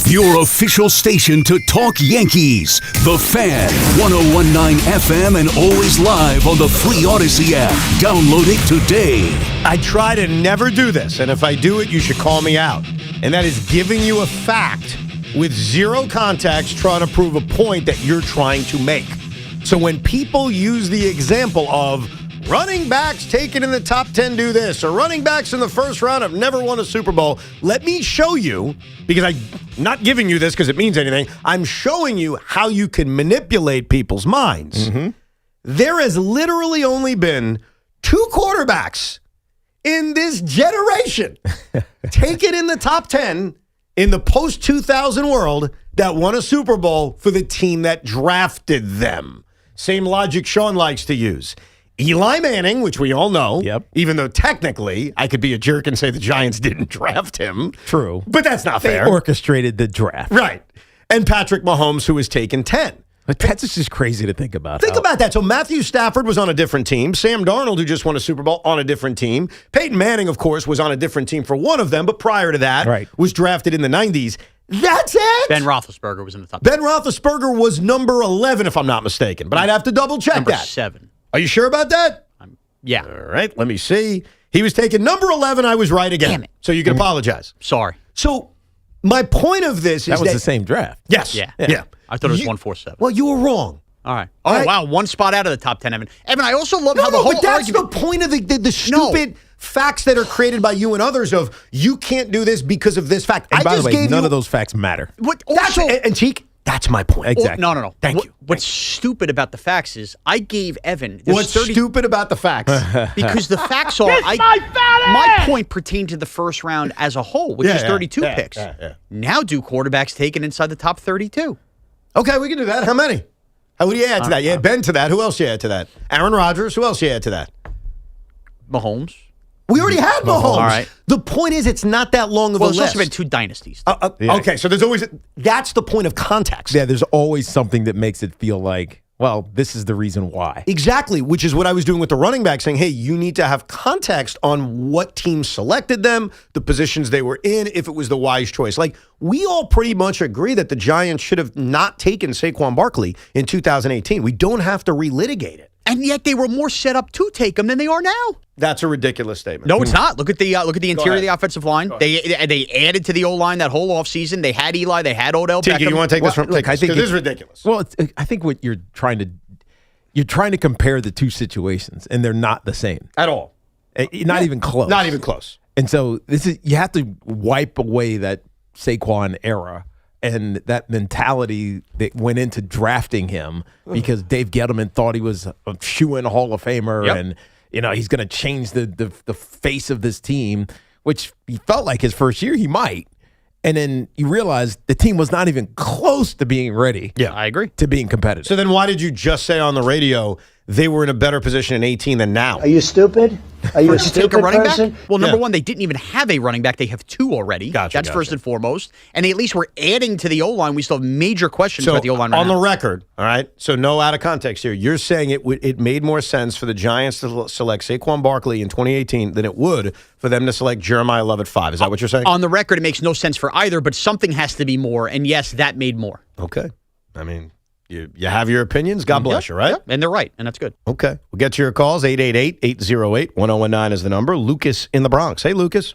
Your official station to talk Yankees. The Fan, 101.9 FM and always live on the free Odyssey app. Download it today. I try to never do this, and if I do it, you should call me out. And that is giving you a fact with zero context trying to prove a point that you're trying to make. So when people use the example of running backs taken in the top 10 do this, or running backs in the first round have never won a Super Bowl, let me show you, because I'm not giving you this because it means anything, I'm showing you how you can manipulate people's minds. Mm-hmm. There has literally only been 2 quarterbacks in this generation taken in the top 10 in the post-2000 world that won a Super Bowl for the team that drafted them. Same logic Sean likes to use. Eli Manning, which we all know, even though technically I could be a jerk and say the Giants didn't draft him. True. But that's not fair. They orchestrated the draft. Right. And Patrick Mahomes, who was taken 10. But that's just crazy to think about. Think about that. So Matthew Stafford was on a different team. Sam Darnold, who just won a Super Bowl, on a different team. Peyton Manning, of course, was on a different team for one of them, but prior to that, was drafted in the 90s. That's it? Ben Roethlisberger was in the top 10. Ben Roethlisberger was number 11, if I'm not mistaken. But I'd have to double check number that. 7. Are you sure about that? Yeah. All right, let me see. He was taken number 11. I was right again. Damn it. So you can apologize. Sorry. So my point of this is that was the same draft. Yes. Yeah. I thought it was 147. Well, you were wrong. All right. Wow. One spot out of the top 10, Evan. Evan, I also love how the whole but that's argument... the point of the stupid facts that are created by you and others of you can't do this because of this fact. And by the way, none of those facts matter. And Cheek, that's my point. Exactly. No. Thank you. What's stupid about the facts is I gave Evan... What's stupid about the facts? Because the facts are... my point pertained to the first round as a whole, which is 32 picks. Now do quarterbacks taken inside the top 32? Okay, we can do that. How many? How would you add to that? You add Ben to that. Who else you add to that? Aaron Rodgers. Who else you add to that? Mahomes. We already had Mahomes. All right. The point is, it's not that long of a list. Well, it's also been 2 dynasties. Okay, so there's always... That's the point of context. Yeah, there's always something that makes it feel like, well, this is the reason why. Exactly, which is what I was doing with the running back, saying, hey, you need to have context on what teams selected them, the positions they were in, if it was the wise choice. Like, we all pretty much agree that the Giants should have not taken Saquon Barkley in 2018. We don't have to relitigate it. And yet they were more set up to take him than they are now. That's a ridiculous statement. No, it's not. Look at the interior of the offensive line. They added to the O-line that whole offseason. They had Eli. They had Odell Beckham. Tiki, you want to take this from? Look, I think this is ridiculous. Well, I think what you're trying to compare the two situations, and they're not the same at all. Not even close. Not even close. And so you have to wipe away that Saquon era and that mentality that went into drafting him because Dave Gettleman thought he was a shoo-in Hall of Famer and he's going to change the face of this team, which he felt like his first year he might. And then you realize the team was not even close to being ready. Yeah, I agree. To being competitive. So then why did you just say on the radio they were in a better position in 18 than now? Are you stupid? Are you a stupid running person? back? Well, number one, they didn't even have a running back. They have 2 already. That's first and foremost. And they at least were adding to the O-line. We still have major questions about the O-line right on now. the record, all right? So no out of context here. You're saying it made more sense for the Giants to select Saquon Barkley in 2018 than it would for them to select Jeremiah Love at 5. Is that what you're saying? On the record, it makes no sense for either, but something has to be more. And yes, that made more. Okay. I mean... You have your opinions. God bless you, right? Yep. And they're right, and that's good. Okay. We'll get to your calls. 888-808-1019 is the number. Lucas in the Bronx. Hey, Lucas.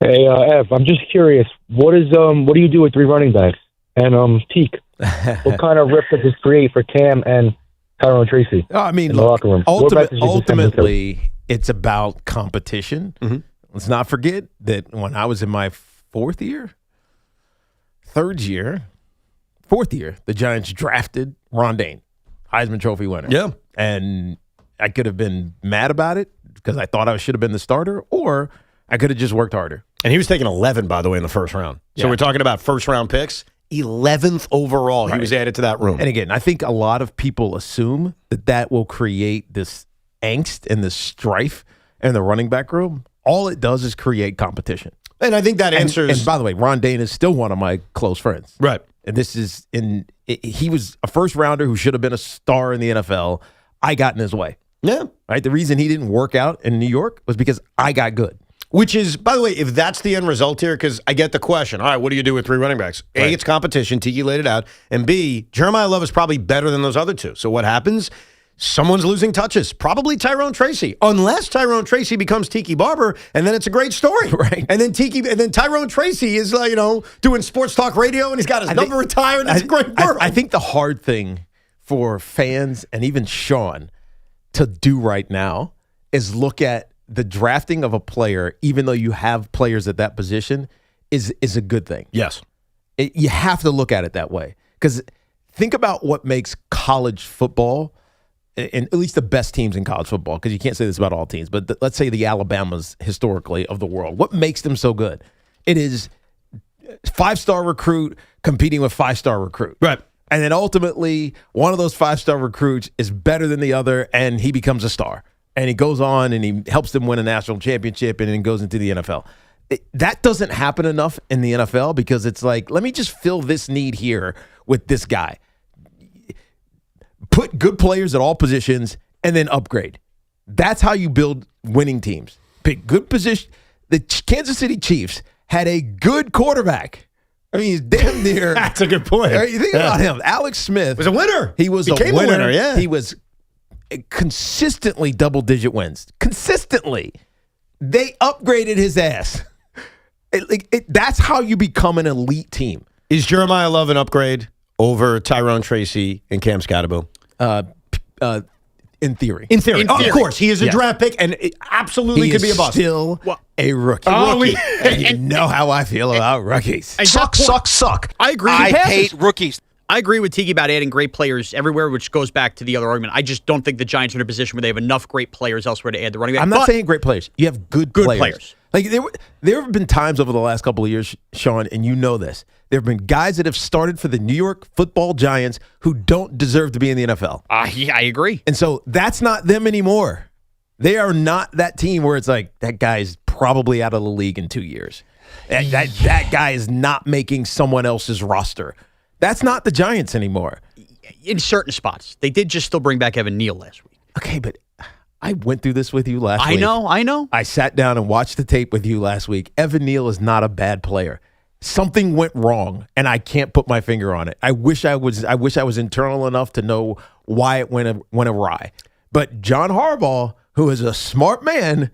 Hey, Ev, I'm just curious. What do you do with 3 running backs? And Tiki, what kind of rift does this create for Cam and Tyrone Tracy I mean, in the locker room? Ultimately, it's about competition. Mm-hmm. Let's not forget that when I was in my fourth year, the Giants drafted Rondane, Heisman Trophy winner. Yeah. And I could have been mad about it because I thought I should have been the starter, or I could have just worked harder. And he was taking 11, by the way, in the first round. So we're talking about first-round picks. 11th overall, he was added to that room. And again, I think a lot of people assume that will create this angst and this strife in the running back room. All it does is create competition. And I think that answers... And by the way, Rondane is still one of my close friends. Right. And he was a first rounder who should have been a star in the NFL. I got in his way. Yeah. Right. The reason he didn't work out in New York was because I got good. Which is, by the way, if that's the end result here, because I get the question, all right, what do you do with 3 running backs? A, it's competition. Tiki laid it out. And B, Jeremiah Love is probably better than those other 2. So what happens? Someone's losing touches. Probably Tyrone Tracy. Unless Tyrone Tracy becomes Tiki Barber, and then it's a great story. Right. And then Tyrone Tracy is doing sports talk radio, and he's got his number retired, and it's a great world. I think the hard thing for fans and even Sean to do right now is look at the drafting of a player, even though you have players at that position, is a good thing. Yes. You have to look at it that way. Because think about what makes college football, and at least the best teams in college football, because you can't say this about all teams, but let's say the Alabamas historically of the world. What makes them so good? It is 5-star recruit competing with 5-star recruit. Right. And then ultimately, one of those 5-star recruits is better than the other, and he becomes a star. And he goes on and he helps them win a national championship and then goes into the NFL. That doesn't happen enough in the NFL because it's like, let me just fill this need here with this guy. Put good players at all positions and then upgrade. That's how you build winning teams. Pick good position. The Kansas City Chiefs had a good quarterback. I mean, he's damn near. That's a good point. Right? You think about him. Alex Smith was a winner. He was Became a winner. Yeah. He was consistently double-digit wins. Consistently. They upgraded his ass. That's how you become an elite team. Is Jeremiah Love an upgrade? over Tyrone Tracy and Cam Scatterbo? In theory. In theory. In Of theory. course. He is a draft pick and it absolutely could be a bust. Still a rookie. And you know how I feel about rookies. Suck. I agree. I hate rookies. I agree with Tiki about adding great players everywhere, which goes back to the other argument. I just don't think the Giants are in a position where they have enough great players elsewhere to add the running back. I'm not saying great players. You have good players. Like there have been times over the last couple of years, Sean, and you know this. There have been guys that have started for the New York Football Giants who don't deserve to be in the NFL. Yeah, I agree. And so that's not them anymore. They are not that team where it's like that guy's probably out of the league in 2 years. That guy is not making someone else's roster. That's not the Giants anymore. In certain spots. They did just still bring back Evan Neal last week. Okay, but I went through this with you last week. I know. I sat down and watched the tape with you last week. Evan Neal is not a bad player. Something went wrong, and I can't put my finger on it. I wish I was internal enough to know why it went awry. But John Harbaugh, who is a smart man,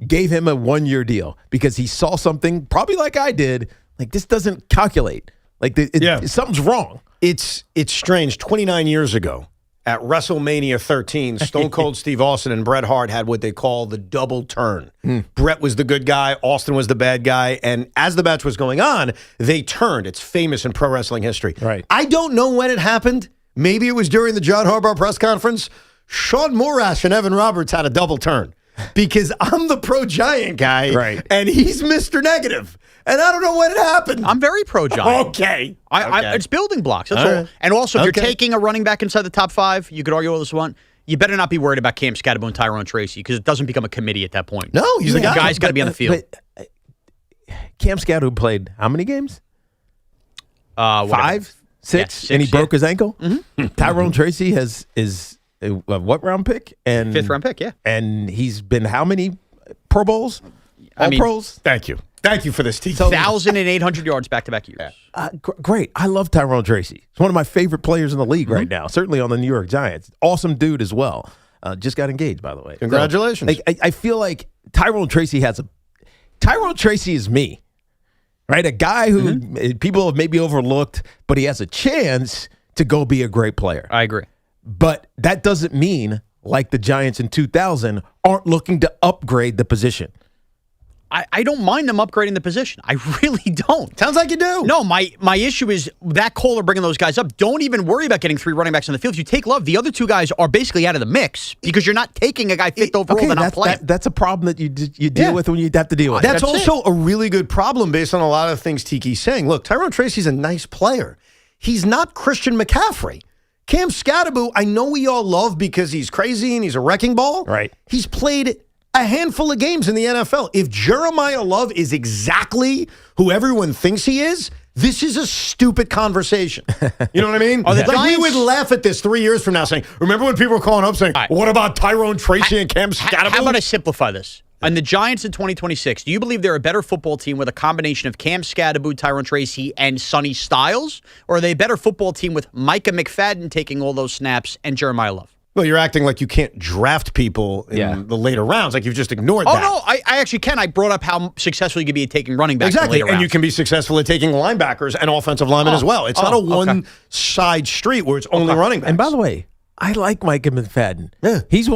gave him a 1-year deal because he saw something, probably like I did, like this doesn't calculate. Like something's wrong. It's strange. 29 years ago at WrestleMania 13, Stone Cold Steve Austin and Bret Hart had what they call the double turn. Bret was the good guy, Austin was the bad guy, and as the match was going on, they turned. It's famous in pro wrestling history. Right. I don't know when it happened. Maybe it was during the John Harbaugh press conference. Sean Morash and Evan Roberts had a double turn because I'm the pro-Giant guy, right, and he's Mr. Negative. And I don't know when it happened. I'm very pro-Giant. Okay. It's building blocks. That's all. Right. And also, if you're taking a running back inside the top 5, you could argue all this one. You better not be worried about Cam Scatterbo and Tyrone Tracy because it doesn't become a committee at that point. No, he's the guy. The guy's got to be on the field. But Cam Scatterbo played how many games? 5, 6, and he broke his ankle. Mm-hmm. Tyrone Tracy is a what round pick? And 5th round pick, yeah. And he's been how many Pro Bowls? All pros? Thank you. Thank you for this, Tiki. 1,800 yards back-to-back years. Great. I love Tyrone Tracy. He's one of my favorite players in the league right now, certainly on the New York Giants. Awesome dude as well. Just got engaged, by the way. Congratulations. So, I feel like Tyrone Tracy is me, right? A guy who people have maybe overlooked, but he has a chance to go be a great player. I agree. But that doesn't mean, like the Giants in 2000, aren't looking to upgrade the position. I don't mind them upgrading the position. I really don't. Sounds like you do. No, my issue is that Kohler bringing those guys up. Don't even worry about getting 3 running backs on the field. If you take Love, the other 2 guys are basically out of the mix because you're not taking a guy 5th overall and not playing. That's a problem that you deal with when you have to deal with. That's also a really good problem based on a lot of things Tiki's saying. Look, Tyrone Tracy's a nice player. He's not Christian McCaffrey. Cam Scatterbo, I know we all love because he's crazy and he's a wrecking ball. Right. He's played a handful of games in the NFL. If Jeremiah Love is exactly who everyone thinks he is, this is a stupid conversation. You know what I mean? We would laugh at this 3 years from now saying, remember when people were calling up saying, what about Tyrone Tracy and Cam Scatterbo? How about I simplify this? And the Giants in 2026, do you believe they're a better football team with a combination of Cam Scatterbo, Tyrone Tracy, and Sonny Styles? Or are they a better football team with Micah McFadden taking all those snaps and Jeremiah Love? Well, you're acting like you can't draft people in the later rounds. Like you've just ignored that. Oh, no, I actually can. I brought up how successful you could be at taking running backs exactly. in the later rounds. And you can be successful at taking linebackers and offensive linemen as well. It's not a one-side street where it's only running backs. And by the way, I like Micah McFadden. Yeah. He's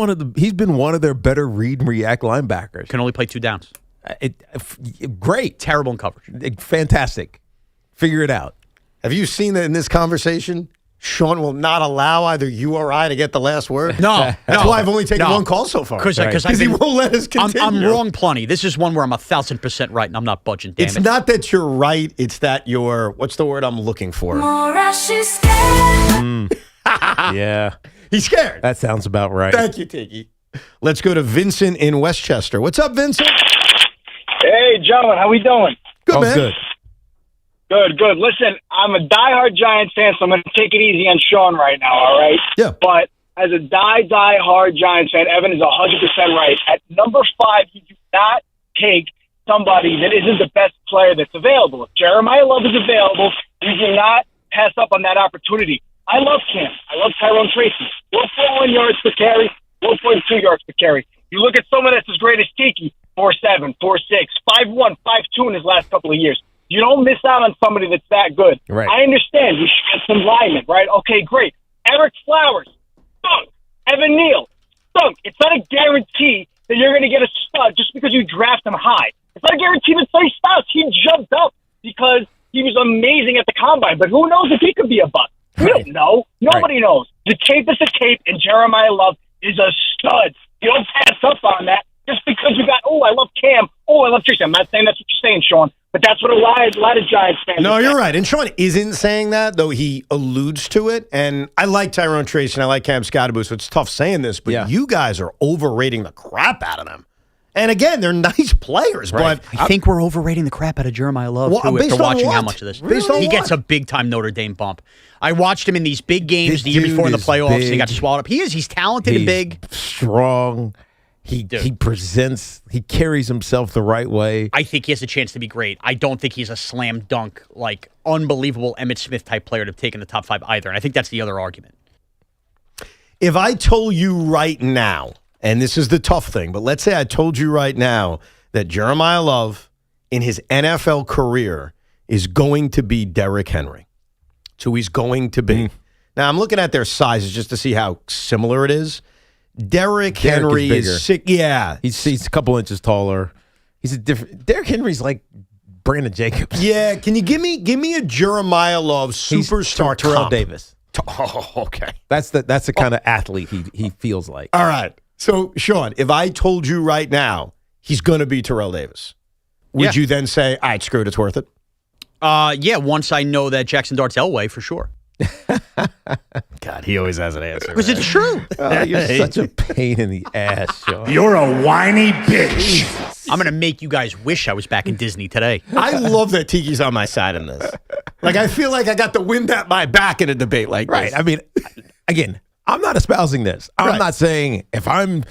been one of their better read and react linebackers. Can only play 2 downs. Great. Terrible in coverage. Fantastic. Figure it out. Have you seen that in this conversation? Sean will not allow either you or I to get the last word. No. That's why I've only taken 1 call so far. Because he won't let us continue. I'm wrong plenty. This is one where I'm 1,000% right and I'm not budging. Damn it's not that you're right. It's that you're, what's the word I'm looking for? Yeah. He's scared. That sounds about right. Thank you, Tiki. Let's go to Vincent in Westchester. What's up, Vincent? Hey, gentlemen. How we doing? Good, man. Good. Good. Listen, I'm a diehard Giants fan, so I'm going to take it easy on Sean right now, all right? Yeah. But as a diehard Giants fan, Evan is 100% right. At number 5, you do not take somebody that isn't the best player that's available. If Jeremiah Love is available, you do not pass up on that opportunity. I love Cam. I love Tyrone Tracy. 4.1 yards per carry, 4.2 yards per carry. You look at someone that's as great as Tiki, 4.7, 4.6, 5.1, 5.2 in his last couple of years. You don't miss out on somebody that's that good. Right. I understand. You should get some linemen, right? Okay, great. Eric Flowers, stunk. Evan Neal, stunk. It's not a guarantee that you're going to get a stud just because you draft him high. It's not a guarantee that Trey Styles, he jumped up because he was amazing at the combine. But who knows if he could be a bust? We don't know. Nobody knows. The tape is a tape, and Jeremiah Love is a stud. You don't pass up on that just because you got, I love Cam. I love Tracy. I'm not saying that's what you're saying, Sean, but that's what a lot of Giants fans No, are you're saying. right. And Sean isn't saying that, though he alludes to it. And I like Tyrone Tracy and I like Cam Scottaboo, so it's tough saying this, but you guys are overrating the crap out of them. And again, they're nice players, but I think we're overrating the crap out of Jeremiah Love Well, too, based after on watching what? how much of this. Based on he what? gets a big-time Notre Dame bump. I watched him in these big games This the year before in the dude is playoffs. He big. got swallowed up. He's talented and big. Strong. He presents, he carries himself the right way. I think he has a chance to be great. I don't think he's a slam dunk, like unbelievable Emmitt Smith type player to have taken the top 5 either. And I think that's the other argument. if I told you right now, and this is the tough thing, but let's say I told you right now that Jeremiah Love in his NFL career is going to be Derrick Henry. It's who he's going to be. Now, I'm looking at their sizes just to see how similar it is. Derrick Henry is sick. Yeah. He's a couple inches taller. He's a different. Derrick Henry's like Brandon Jacobs. Yeah. Can you give me a Jeremiah Love superstar Terrell comp? Davis. Oh, okay. That's the kind of athlete he feels like. All right. So, Sean, if I told you right now he's going to be Terrell Davis, would you then say, all right, screw it, it's worth it? Yeah, once I know that Jackson Dart's Elway, for sure. God, he always has an answer. Because it's true. Oh, you're such a pain in the ass, Sean. You're a whiny bitch. I'm going to make you guys wish I was back in Disney today. I love that Tiki's on my side in this. Like, I feel like I got the wind at my back in a debate like Right. this. I mean, again, I'm not espousing this. I'm not saying if I'm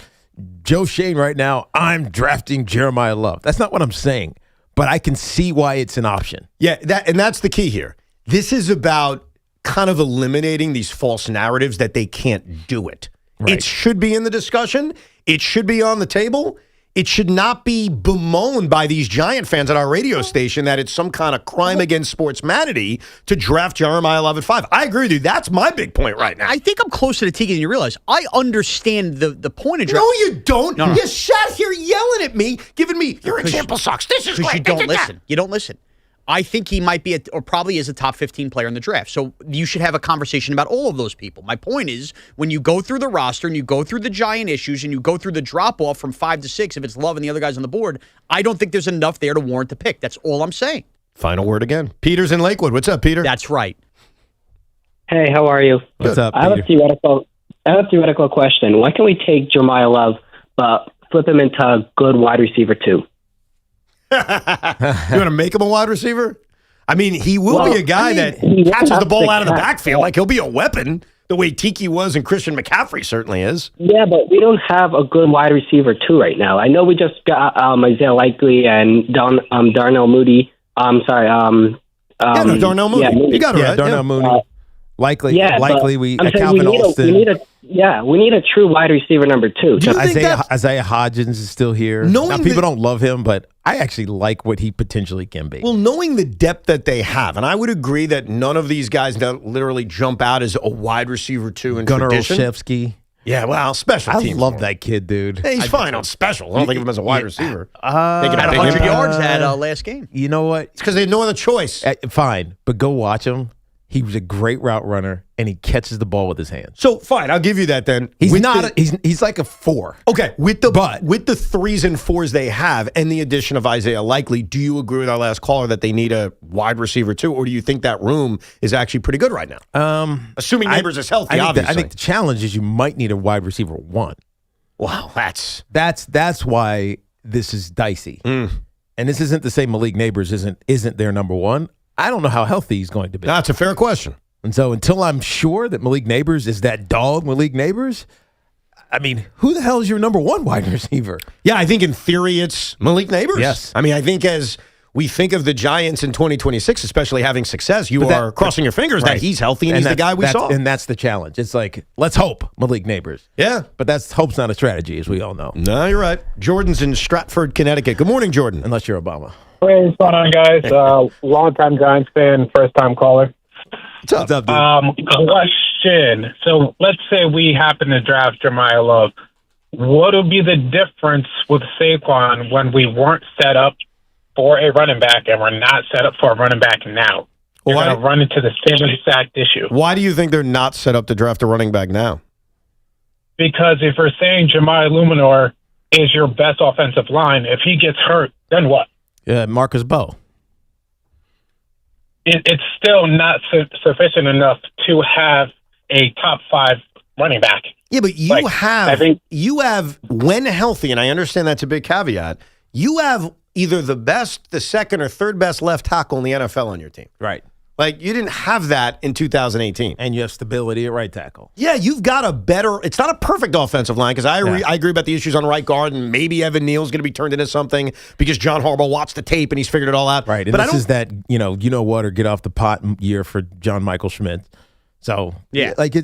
Joe Shane right now, I'm drafting Jeremiah Love. That's not what I'm saying. But I can see why it's an option. Yeah, that's the key here. This is about kind of eliminating these false narratives that they can't do it. Right. It should be in the discussion. It should be on the table. It should not be bemoaned by these Giant fans at our radio station that it's some kind of crime against sportsmanity to draft Jeremiah Love at 5. I agree with you. That's my big point right now. I think I'm closer to Tiki than you realize. I understand the point of draft. No, you don't. No. You sat here yelling at me, giving me, your example sucks. This is Because great. you don't listen. You don't listen. I think he might be, or probably is a top 15 player in the draft. So you should have a conversation about all of those people. My point is, when you go through the roster and you go through the Giant issues and you go through the drop-off from 5 to 6, if it's Love and the other guys on the board, I don't think there's enough there to warrant the pick. That's all I'm saying. Final word again. Peter's in Lakewood. What's up, Peter? That's right. Hey, how are you? What's up, I have a theoretical question. Why can't we take Jeremiah Love, but flip him into a good wide receiver too? You want to make him a wide receiver? I mean, he will be a guy that he catches has the ball to out of the catch. backfield. Like, he'll be a weapon the way Tiki was and Christian McCaffrey certainly is. Yeah, but we don't have a good wide receiver too right now. I know we just got Isaiah Likely and Darnell Mooney. Darnell Mooney. Yeah, You got it right. Darnell Mooney. Likely, we I'm saying Calvin Austin. we need a true wide receiver number 2. Do you think Isaiah Hodgins is still here. Knowing Now, people that- don't love him, but I actually like what he potentially can be. Well, knowing the depth that they have, and I would agree that none of these guys don't literally jump out as a wide receiver 2 in Gunnar tradition. Olszewski. Yeah, well, special I teams. love that kid, dude. Hey, he's fine on special. I don't think of him as a wide receiver. Had 100 yards that last game. You know what? It's because they had no other choice. Fine, but go watch him. He was a great route runner, and he catches the ball with his hands. So fine, I'll give you that then. He's With not. He's like a 4. Okay, with the 3s and 4s they have, and the addition of Isaiah Likely, do you agree with our last caller that they need a wide receiver too, or do you think that room is actually pretty good right now? Assuming Neighbors is healthy, obviously. I think the challenge is you might need a wide receiver 1. Wow, that's why this is dicey. And this isn't to say Malik Neighbors isn't their number 1. I don't know how healthy he's going to be. That's a fair question. And so until I'm sure that Malik Neighbors is that dog Malik Neighbors, I mean, who the hell is your number 1 wide receiver? Yeah, I think in theory it's Malik Neighbors. Yes. I mean, I think as we think of the Giants in 2026, especially having success, you are crossing your fingers that he's healthy and he's the guy we saw. And that's the challenge. It's like, let's hope Malik Neighbors. Yeah. But hope's not a strategy, as we all know. No, you're right. Jordan's in Stratford, Connecticut. Good morning, Jordan. Unless you're Obama. Hey, what's going on, guys? Long-time Giants fan, first-time caller. What's up, dude? Question. So let's say we happen to draft Jamal Love. What would be the difference with Saquon when we weren't set up for a running back and we're not set up for a running back now? We're going to run into the same exact issue. Why do you think they're not set up to draft a running back now? Because if we're saying Jamal Luminor is your best offensive line, if he gets hurt, then what? Marcus Bowe. It's still not sufficient enough to have a top 5 running back. Yeah, but you have, when healthy, and I understand that's a big caveat, you have either the best, the second, or third best left tackle in the NFL on your team. Right. Like, you didn't have that in 2018. And you have stability at right tackle. Yeah, you've got a better – it's not a perfect offensive line because I agree about the issues on right guard, and maybe Evan Neal's going to be turned into something because John Harbaugh watched the tape and he's figured it all out. Right, and but this is that, you know what, or get off the pot year for John Michael Schmidt. So, yeah. Like,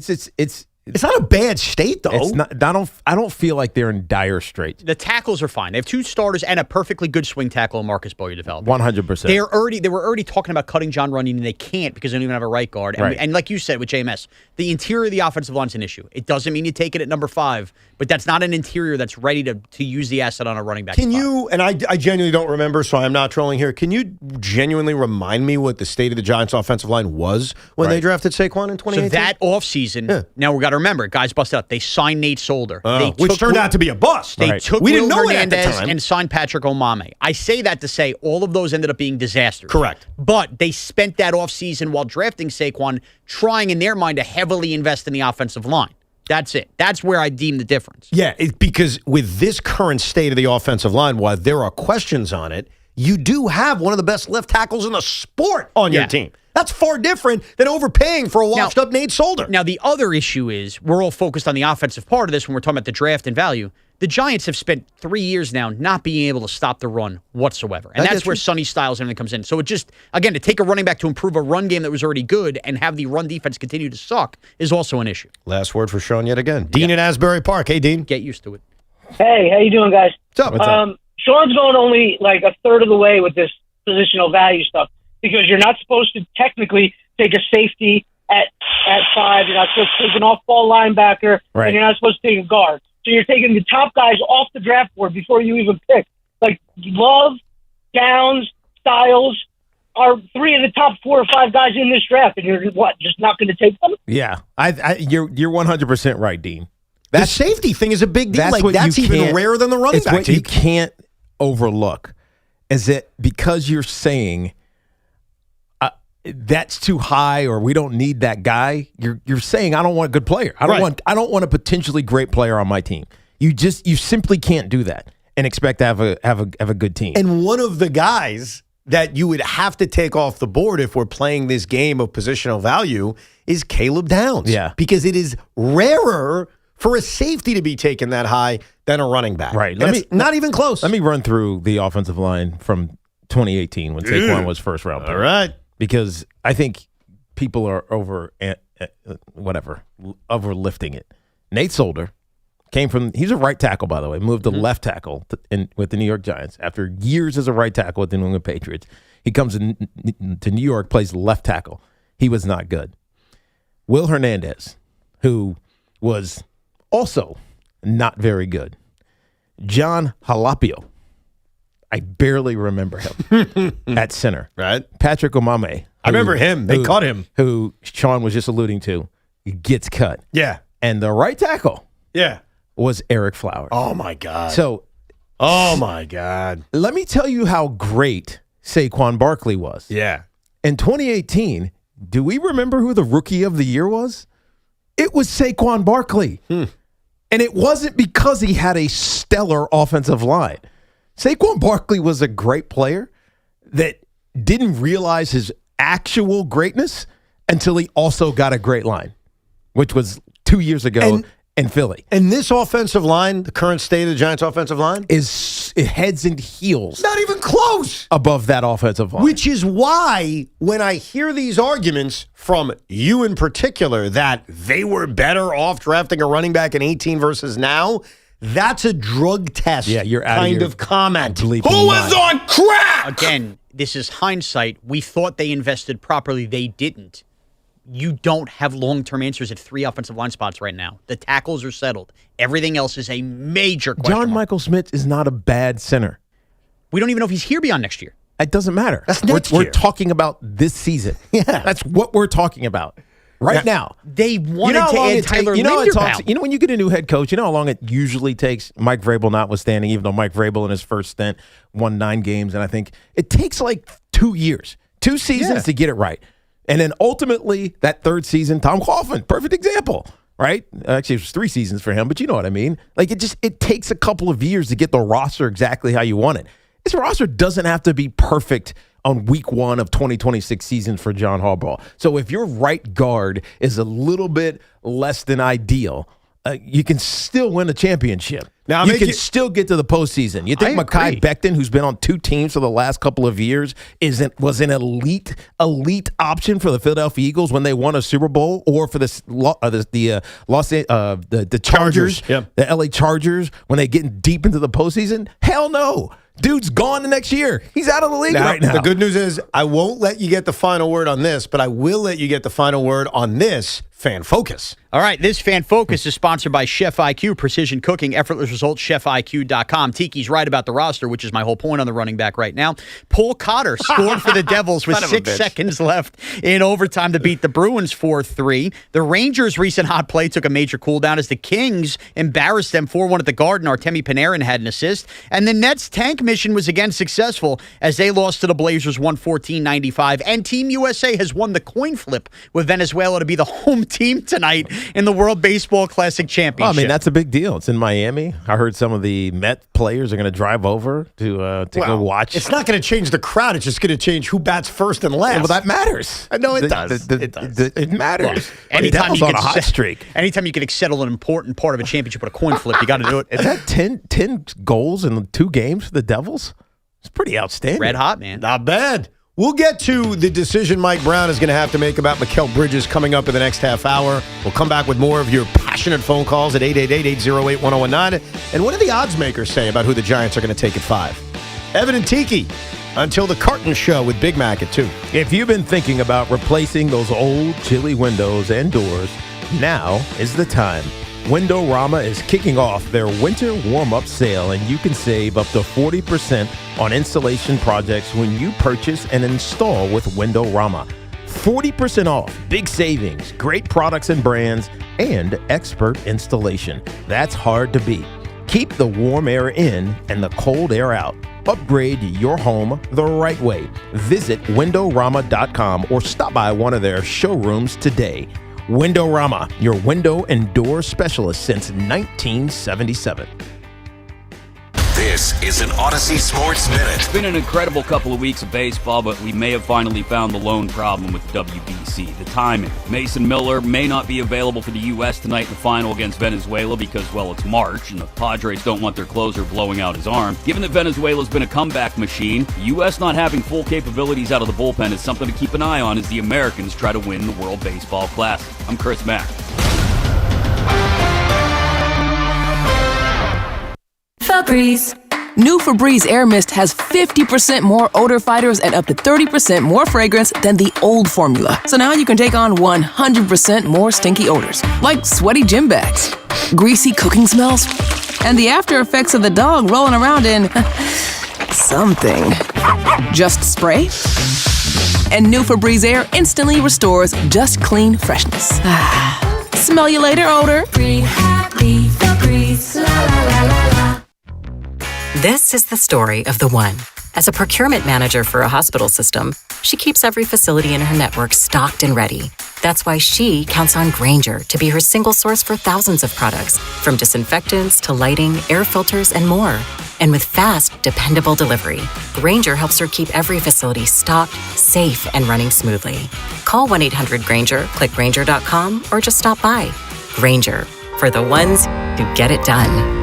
it's not a bad state, though. It's not. I don't feel like they're in dire straits. The tackles are fine. They have 2 starters and a perfectly good swing tackle in Marcus Bowe developed. 100%. They were already talking about cutting John Runyon, and they can't because they don't even have a right guard. And, Right. and like you said with JMS, the interior of the offensive line is an issue. It doesn't mean you take it at number 5, but that's not an interior that's ready to use the asset on a running back. Can you, and I genuinely don't remember, so I'm not trolling here, can you genuinely remind me what the state of the Giants' offensive line was when they drafted Saquon in 2018? So that offseason, now we got to remember, guys busted up. They signed Nate Solder. Which turned out to be a bust. They took we didn't Will know it at the Hernandez time. and signed Patrick Omameh. I say that to say all of those ended up being disasters. Correct. But they spent that offseason while drafting Saquon trying in their mind to heavily invest in the offensive line. That's it. That's where I deem the difference. Yeah, because with this current state of the offensive line, while there are questions on it, you do have one of the best left tackles in the sport on your team. That's far different than overpaying for a washed-up Nate Solder. Now, the other issue is we're all focused on the offensive part of this when we're talking about the draft and value. The Giants have spent 3 years now not being able to stop the run whatsoever. And that's where Sonny Styles and everything comes in. So it just, again, to take a running back to improve a run game that was already good and have the run defense continue to suck is also an issue. Last word for Sean yet again. Dean in Asbury Park. Hey, Dean. Get used to it. Hey, how you doing, guys? What's up? Sean's going only like a third of the way with this positional value stuff because you're not supposed to technically take a safety at 5. You're not supposed to take an off-ball linebacker, and you're not supposed to take a guard. So you're taking the top guys off the draft board before you even pick. Like Love, Downs, Styles are 3 of the top 4 or 5 guys in this draft, and you're just not going to take them? Yeah, you're 100% right, Dean. The safety thing is a big deal. That's That's even rarer than the running it's back. what you can't overlook is that because you're saying that's too high or we don't need that guy, you're saying I don't want a good player. I don't want a potentially great player on my team. You simply can't do that and expect to have a good team. And one of the guys that you would have to take off the board if we're playing this game of positional value is Caleb Downs. Yeah. Because it is rarer for a safety to be taken that high than a running back. Right. Not even close. Let me run through the offensive line from 2018 when Saquon was first round pick. All right. Because I think people are overlifting it. Nate Solder he's a right tackle, by the way, moved to left tackle with the New York Giants after years as a right tackle with the New England Patriots. He comes to New York, plays left tackle. He was not good. Will Hernandez, who was also not very good. John Jalapio. I barely remember him at center. Right. Patrick Omameh. I remember him. They cut him. Who Sean was just alluding to. Gets cut. Yeah. And the right tackle. Yeah. Was Eric Flowers. Oh, my God. Oh, my God. Let me tell you how great Saquon Barkley was. Yeah. In 2018, do we remember who the rookie of the year was? It was Saquon Barkley. And it wasn't because he had a stellar offensive line. Saquon Barkley was a great player that didn't realize his actual greatness until he also got a great line, which was 2 years ago in Philly. And this offensive line, the current state of the Giants' offensive line, is heads and heels. Not even close. Above that offensive line. Which is why when I hear these arguments from you in particular that they were better off drafting a running back in 18 versus now, That's a drug test you're out kind of, of comment. Who is on crack? Again, this is hindsight. We thought they invested properly. They didn't. You don't have long-term answers at 3 offensive line spots right now. The tackles are settled. Everything else is a major question John mark. Michael Smith is not a bad center. We don't even know if he's here beyond next year. It doesn't matter. That's next we're year. talking about this season. Yeah. That's what we're talking about right now. They wanted to add Tyler Linderbaum. You know when you get a new head coach, you know how long it usually takes, Mike Vrabel notwithstanding, even though Mike Vrabel in his first stint won 9 games, and I think it takes like 2 years, 2 seasons to get it right. And then ultimately, that third season, Tom Coughlin, perfect example, right? Actually, it was 3 seasons for him, but you know what I mean. Like, it takes a couple of years to get the roster exactly how you want it. This roster doesn't have to be perfect on week 1 of 2026 season for John Harbaugh. So if your right guard is a little bit less than ideal, you can still win a championship. Now you can still get to the postseason. You think Mekhi Becton, who's been on 2 teams for the last couple of years, was an elite option for the Philadelphia Eagles when they won a Super Bowl, or for the Chargers, the LA Chargers when they get deep into the postseason? Hell no. Dude's gone the next year. He's out of the league right now. The good news is I won't let you get the final word on this, but I will let you get the final word on this Fan Focus. All right, this Fan Focus is sponsored by Chef IQ, precision cooking, effortless results, chefiq.com. Tiki's right about the roster, which is my whole point on the running back right now. Paul Cotter scored for the Devils with 6 seconds left in overtime to beat the Bruins 4-3. The Rangers' recent hot play took a major cool down as the Kings embarrassed them 4-1 at the Garden. Artemi Panarin had an assist. And the Nets' tank mission was again successful as they lost to the Blazers 114-95. And Team USA has won the coin flip with Venezuela to be the home team tonight in the World Baseball Classic Championship. Well, I mean, that's a big deal. It's in Miami. I heard some of the Met players are going to drive over to go watch. It's not going to change the crowd. It's just going to change who bats first and last. Well, that matters. No, it does. It matters. Look, anytime you on a hot streak. Anytime you can settle an important part of a championship with a coin flip, you got to do it. Is that 10 goals in 2 games for the Devils? It's pretty outstanding. Red hot, man. Not bad. We'll get to the decision Mike Brown is going to have to make about Mikal Bridges coming up in the next half hour. We'll come back with more of your passionate phone calls at 888-808-1019. And what do the odds makers say about who the Giants are going to take at 5? Evan and Tiki until the Carton Show with Big Mac at 2. If you've been thinking about replacing those old chilly windows and doors, now is the time. Windorama is kicking off their winter warm-up sale, and you can save up to 40% on installation projects when you purchase and install with Windorama. 40% off, big savings, great products and brands, and expert installation. That's hard to beat. Keep the warm air in and the cold air out. Upgrade your home the right way. Visit Windorama.com or stop by one of their showrooms today. Windorama, your window and door specialist since 1977. This is an Odyssey Sports Minute. It's been an incredible couple of weeks of baseball, but we may have finally found the lone problem with the WBC, the timing. Mason Miller may not be available for the U.S. tonight in the final against Venezuela because, well, it's March, and the Padres don't want their closer blowing out his arm. Given that Venezuela's been a comeback machine, the U.S. not having full capabilities out of the bullpen is something to keep an eye on as the Americans try to win the World Baseball Classic. I'm Chris Mack. Febreze. New Febreze Air Mist has 50% more odor fighters and up to 30% more fragrance than the old formula. So now you can take on 100% more stinky odors, like sweaty gym bags, greasy cooking smells, and the after effects of the dog rolling around in something. Just spray, and new Febreze Air instantly restores just clean freshness. Smell you later, odor. Breathe happy, Febreze, la la la la la. This is the story of the one. As a procurement manager for a hospital system, she keeps every facility in her network stocked and ready. That's why she counts on Grainger to be her single source for thousands of products, from disinfectants to lighting, air filters, and more. And with fast, dependable delivery, Grainger helps her keep every facility stocked, safe, and running smoothly. Call 1-800-GRAINGER, click Grainger.com, or just stop by. Grainger, for the ones who get it done.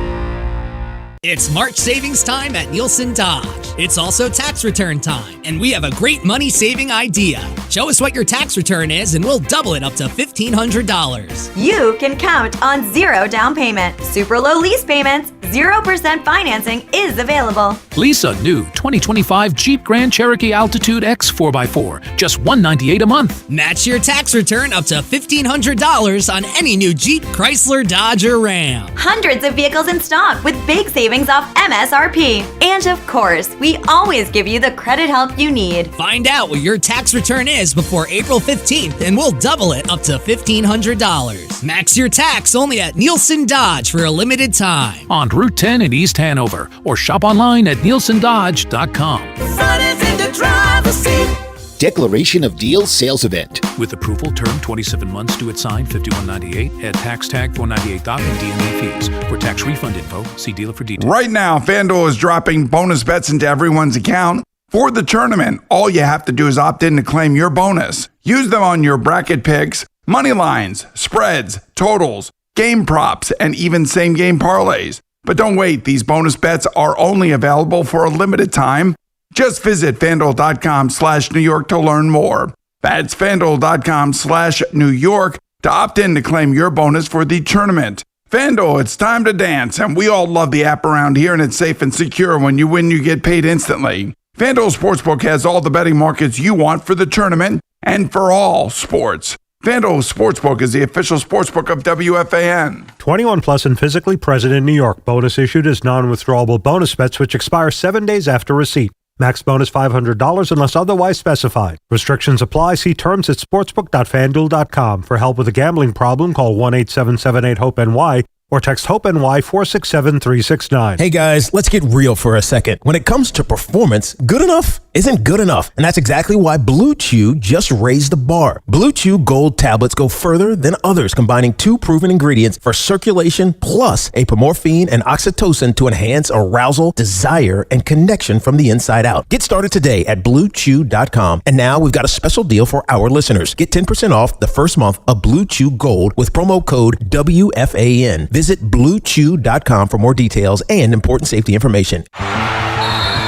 It's March savings time at Nielsen Dodge. It's also tax return time, and we have a great money-saving idea. Show us what your tax return is and we'll double it up to $1,500. You can count on zero down payment, super low lease payments, 0% financing is available. Lease a new 2025 Jeep Grand Cherokee Altitude X 4x4, just $198 a month. Match your tax return up to $1,500 on any new Jeep, Chrysler, Dodge, or Ram. Hundreds of vehicles in stock with big savings off MSRP. And of course, we always give you the credit help you need. Find out what your tax return is before April 15th and we'll double it up to $1,500. Max your tax only at Nielsen Dodge for a limited time. On Route 10 in East Hanover, or shop online at nielsendodge.com. Front is in the driver's seat. Declaration of Deal sales event. With approval, term 27 months, due at sign, $51.98. Add tax tag $498 and DMA fees. For tax refund info, see dealer for details. Right now, FanDuel is dropping bonus bets into everyone's account. For the tournament, all you have to do is opt in to claim your bonus. Use them on your bracket picks, money lines, spreads, totals, game props, and even same-game parlays. But don't wait, these bonus bets are only available for a limited time. Just visit FanDuel.com/New York to learn more. That's FanDuel.com/New York to opt in to claim your bonus for the tournament. FanDuel, it's time to dance, and we all love the app around here, and it's safe and secure. When you win, you get paid instantly. FanDuel Sportsbook has all the betting markets you want for the tournament and for all sports. FanDuel Sportsbook is the official sportsbook of WFAN. 21 plus and physically present in New York. Bonus issued as non-withdrawable bonus bets which expire 7 days after receipt. Max bonus $500 unless otherwise specified. Restrictions apply. See terms at sportsbook.fanduel.com. For help with a gambling problem, call 1-877-8-HOPE-NY or text HOPE-NY 467-369. Hey guys, let's get real for a second. When it comes to performance, good enough isn't good enough. And that's exactly why Blue Chew just raised the bar. Blue Chew Gold tablets go further than others, combining 2 proven ingredients for circulation plus apomorphine and oxytocin to enhance arousal, desire, and connection from the inside out. Get started today at BlueChew.com. And now we've got a special deal for our listeners. Get 10% off the first month of Blue Chew Gold with promo code WFAN. Visit BlueChew.com for more details and important safety information.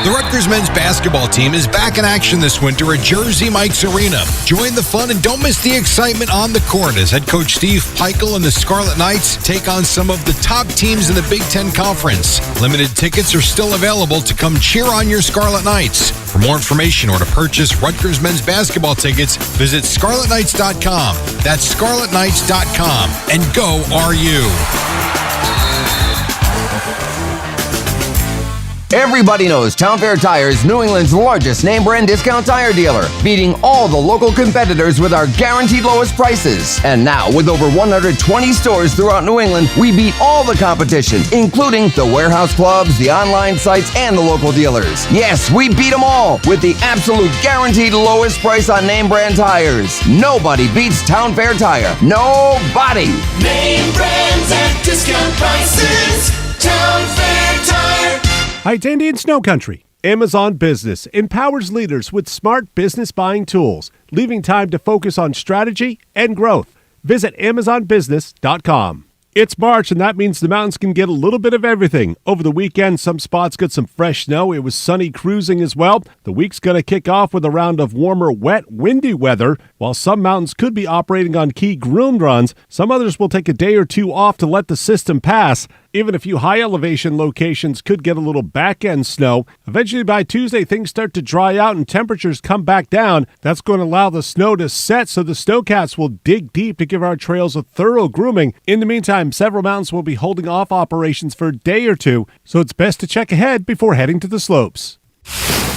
The Rutgers men's basketball team is back in action this winter at Jersey Mike's Arena. Join the fun and don't miss the excitement on the court as head coach Steve Pikiell and the Scarlet Knights take on some of the top teams in the Big Ten Conference. Limited tickets are still available to come cheer on your Scarlet Knights. For more information or to purchase Rutgers men's basketball tickets, visit scarletknights.com. That's scarletknights.com. And go RU. Everybody knows Town Fair Tire is New England's largest name brand discount tire dealer, beating all the local competitors with our guaranteed lowest prices. And now, with over 120 stores throughout New England, we beat all the competition, including the warehouse clubs, the online sites, and the local dealers. Yes, we beat them all with the absolute guaranteed lowest price on name brand tires. Nobody beats Town Fair Tire. Nobody! Name brands at discount prices. Town Fair Tire. Hi, it's Andy in Snow Country. Amazon Business empowers leaders with smart business buying tools, leaving time to focus on strategy and growth. Visit AmazonBusiness.com. It's March, and that means the mountains can get a little bit of everything. Over the weekend, some spots got some fresh snow. It was sunny cruising as well. The week's going to kick off with a round of warmer, wet, windy weather. While some mountains could be operating on key groomed runs, some others will take a day or two off to let the system pass. Even a few high-elevation locations could get a little back-end snow. Eventually, by Tuesday, things start to dry out and temperatures come back down. That's going to allow the snow to set, so the snowcats will dig deep to give our trails a thorough grooming. In the meantime, several mountains will be holding off operations for a day or two, so it's best to check ahead before heading to the slopes.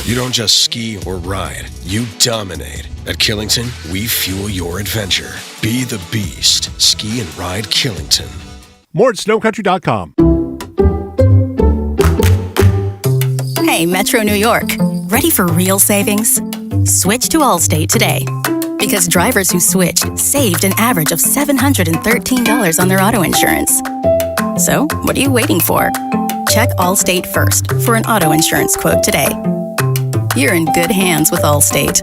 You don't just ski or ride, you dominate. At Killington, we fuel your adventure. Be the beast. Ski and ride Killington. More at snowcountry.com. Hey, Metro New York. Ready for real savings? Switch to Allstate today. Because drivers who switched saved an average of $713 on their auto insurance. So, what are you waiting for? Check Allstate first for an auto insurance quote today. You're in good hands with Allstate.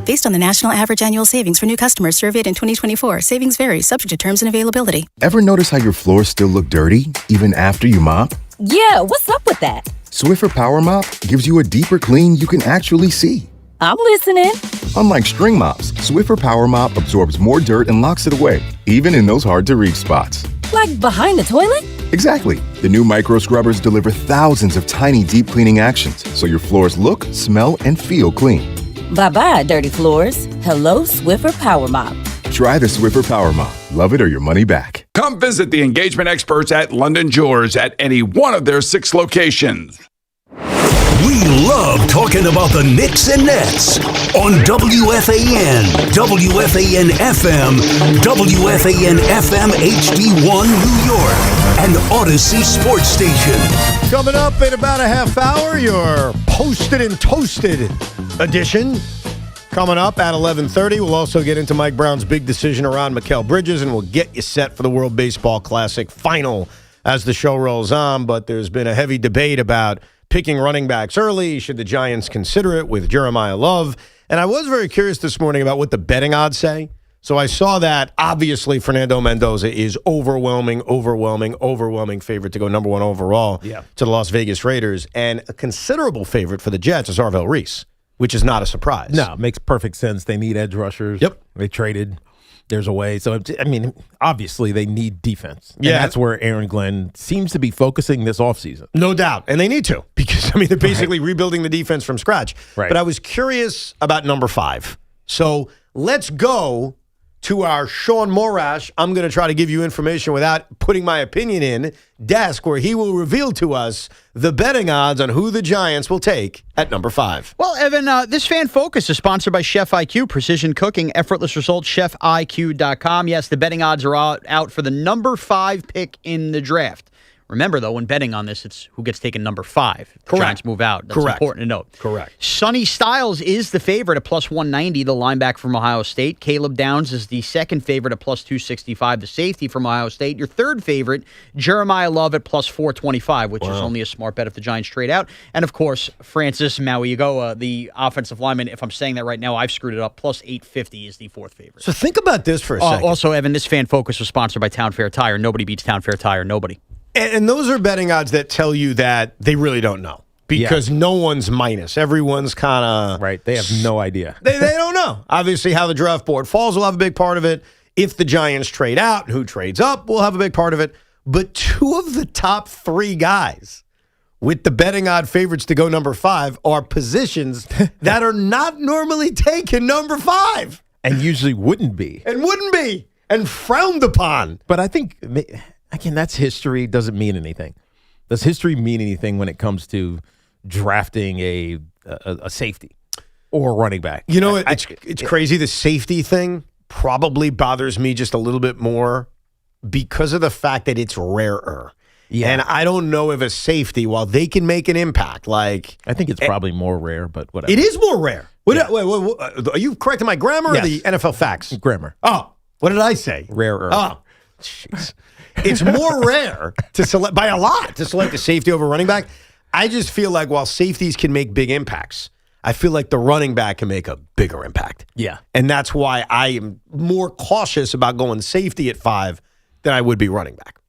Based on the national average annual savings for new customers surveyed in 2024, savings vary, subject to terms and availability. Ever notice how your floors still look dirty, even after you mop? Yeah, what's up with that? Swiffer Power Mop gives you a deeper clean you can actually see. I'm listening. Unlike string mops, Swiffer Power Mop absorbs more dirt and locks it away, even in those hard-to-reach spots. Like behind the toilet? Exactly. The new micro scrubbers deliver thousands of tiny deep cleaning actions, so your floors look, smell, and feel clean. Bye-bye, dirty floors. Hello, Swiffer Power Mop. Try the Swiffer Power Mop. Love it or your money back. Come visit the engagement experts at London Jewelers at any one of their 6 locations. We love talking about the Knicks and Nets on WFAN, WFAN FM, WFAN FM HD1 New York, and Odyssey Sports Station. Coming up in about a half hour, your Posted and Toasted edition. Coming up at 11:30, we'll also get into Mike Brown's big decision around Mikal Bridges, and we'll get you set for the World Baseball Classic final as the show rolls on. But there's been a heavy debate about picking running backs early. Should the Giants consider it with Jeremiah Love? And I was very curious this morning about what the betting odds say. So I saw that, obviously, Fernando Mendoza is overwhelming favorite to go number 1 overall to the Las Vegas Raiders. And a considerable favorite for the Jets is Arvell Reese, which is not a surprise. No, it makes perfect sense. They need edge rushers. Yep. They traded. There's a way. So, I mean, obviously they need defense. Yeah. And that's where Aaron Glenn seems to be focusing this offseason. No doubt. And they need to because, I mean, they're basically rebuilding the defense from scratch. Right. But I was curious about number 5. So let's go to our Sean Morash. I'm going to try to give you information without putting my opinion in desk where he will reveal to us the betting odds on who the Giants will take at number 5. Well, Evan, this Fan Focus is sponsored by Chef IQ, Precision Cooking, Effortless Results, ChefIQ.com. Yes, the betting odds are out for the number 5 pick in the draft. Remember, though, when betting on this, it's who gets taken number 5. The Giants move out. That's important to note. Correct. Sonny Styles is the favorite at plus 190, the linebacker from Ohio State. Caleb Downs is the second favorite at plus 265, the safety from Ohio State. Your third favorite, Jeremiah Love at plus 425, which is only a smart bet if the Giants trade out. And, of course, Francis Mauigoa, the offensive lineman, if I'm saying that right now, I've screwed it up, plus 850 is the fourth favorite. So think about this for a second. Also, Evan, this Fan Focus was sponsored by Town Fair Tire. Nobody beats Town Fair Tire. Nobody. And those are betting odds that tell you that they really don't know because no one's minus. Everyone's kind of... Right. They have no idea. They don't know. Obviously, how the draft board falls will have a big part of it. If the Giants trade out, who trades up will have a big part of it. But 2 of the top 3 guys with the betting odd favorites to go number 5 are positions that are not normally taken number 5. And usually wouldn't be. And frowned upon. But I think... Again, that's history. Doesn't mean anything. Does history mean anything when it comes to drafting a safety or a running back? You know, it's crazy. The safety thing probably bothers me just a little bit more because of the fact that it's rarer. Yeah. And I don't know if a safety, while they can make an impact, like... I think it's probably more rare, but whatever. It is more rare. Wait, are you correcting my grammar or the NFL facts? Grammar. Oh, what did I say? Rarer. Oh, jeez. It's more rare to select by a lot to select a safety over running back. I just feel like while safeties can make big impacts, I feel like the running back can make a bigger impact. Yeah. And that's why I am more cautious about going safety at 5 than I would be running back.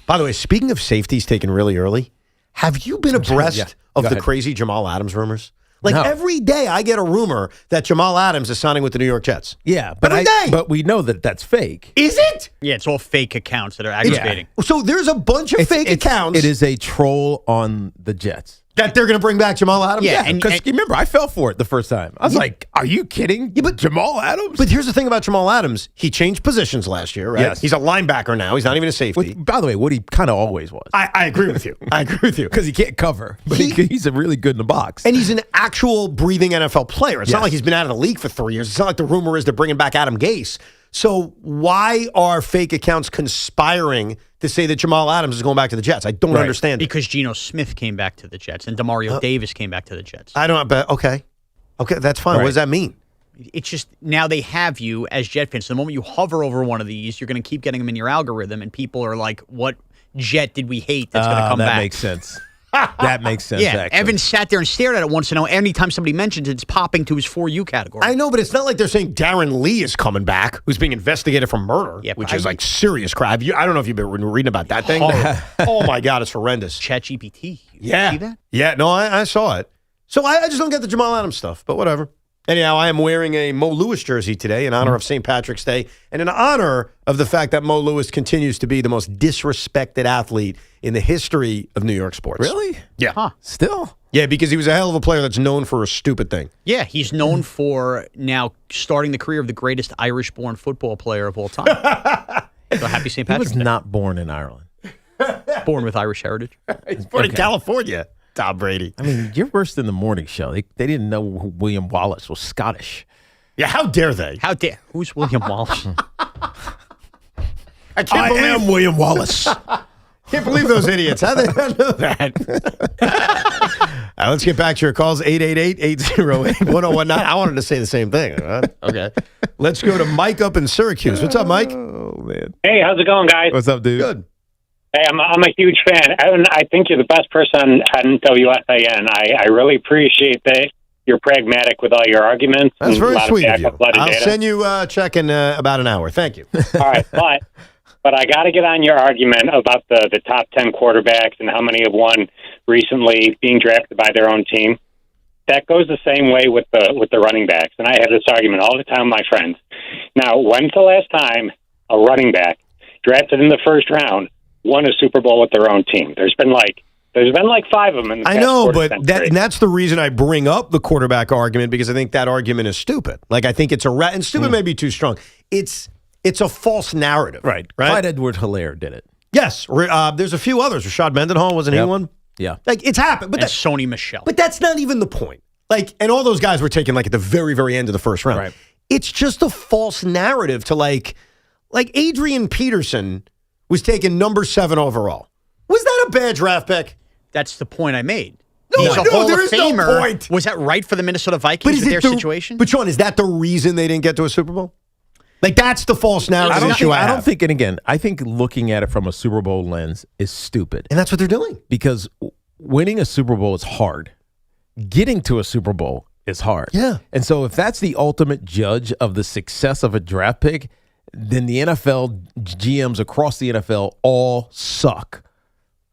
By the way, speaking of safeties taken really early, have you been abreast of the crazy Jamal Adams rumors? Like every day I get a rumor that Jamal Adams is signing with the New York Jets. Yeah, but every day. But we know that that's fake. Is it? Yeah, it's all fake accounts that are activating. So there's a bunch of fake accounts. It is a troll on the Jets. That they're going to bring back Jamal Adams? Yeah, because remember, I fell for it the first time. I was like, are you kidding? Yeah, but Jamal Adams? But here's the thing about Jamal Adams. He changed positions last year, right? Yes. He's a linebacker now. He's not even a safety. By the way, what he kind of always was. I agree with you. Because he can't cover. But he's a really good in the box. And he's an actual breathing NFL player. It's not like he's been out of the league for 3 years. It's not like the rumor is they're bringing back Adam Gase. So why are fake accounts conspiring to say that Jamal Adams is going back to the Jets? I don't understand it. Because Geno Smith came back to the Jets and DeMario Davis came back to the Jets. I don't, but okay, that's fine. What does that mean? It's just now they have you as Jet fans. So the moment you hover over one of these, you're going to keep getting them in your algorithm, and people are like, what Jet did we hate that's going to come back? That makes sense. That makes sense, yeah, actually. Evan sat there and stared at it once, and anytime somebody mentions it, it's popping to his For You category. I know, but it's not like they're saying Darren Lee is coming back, who's being investigated for murder, which is like serious crime. I don't know if you've been reading about that thing. Oh, my God, it's horrendous. ChatGPT. Yeah. See that? Yeah, no, I saw it. So I just don't get the Jamal Adams stuff, but whatever. Anyhow, I am wearing a Mo Lewis jersey today in honor of St. Patrick's Day and in honor of the fact that Mo Lewis continues to be the most disrespected athlete in the history of New York sports. Really? Yeah. Huh. Still? Yeah, because he was a hell of a player that's known for a stupid thing. Yeah, he's known for now starting the career of the greatest Irish-born football player of all time. So happy St. He Patrick's was Day. not born in Ireland. Born with Irish heritage. He's born in California, Tom Brady. I mean, you're worse than the morning show. They didn't know William Wallace was Scottish. Yeah, how dare they? How dare? Who's William Wallace? I am William Wallace. Can't believe those idiots. How they don't know that? Let's get back to your calls. 888-808-1019. I wanted to say the same thing. Okay. Let's go to Mike up in Syracuse. What's up, Mike? Oh, man. Hey, how's it going, guys? What's up, dude? Good. Hey, I'm a huge fan. I think you're the best person on WFAN. I really appreciate that you're pragmatic with all your arguments. That's and a very lot sweet of you. backup, a lot of I'll data. send you a check in about an hour. Thank you. All right, but I got to get on your argument about the top 10 quarterbacks and how many have won recently being drafted by their own team. That goes the same way with the running backs, and I have this argument all the time with my friends. Now, when's the last time a running back drafted in the first round won a Super Bowl with their own team? There's been like 5 of them in the past I know, quarter but century. that's the reason I bring up the quarterback argument, because I think that argument is stupid. Like, I think it's and stupid may be too strong. It's a false narrative. Right. Clyde Edwards-Helaire did it. Yes. There's a few others. Rashad Mendenhall, wasn't he one? Yeah. Like, it's happened. But And Sony Michel. But that's not even the point. Like, and all those guys were taken like at the very, very end of the first round. Right. It's just a false narrative to like Adrian Peterson was taken number 7 overall. Was that a bad draft pick? That's the point I made. No, He's a Hall there of is no Famer. point. Was that right for the Minnesota Vikings with their situation? But Sean, is that the reason they didn't get to a Super Bowl? Like, that's the false narrative issue I don't think, and again, I think looking at it from a Super Bowl lens is stupid. And that's what they're doing. Because winning a Super Bowl is hard. Getting to a Super Bowl is hard. Yeah. And so if that's the ultimate judge of the success of a draft pick, then the NFL GMs across the NFL all suck.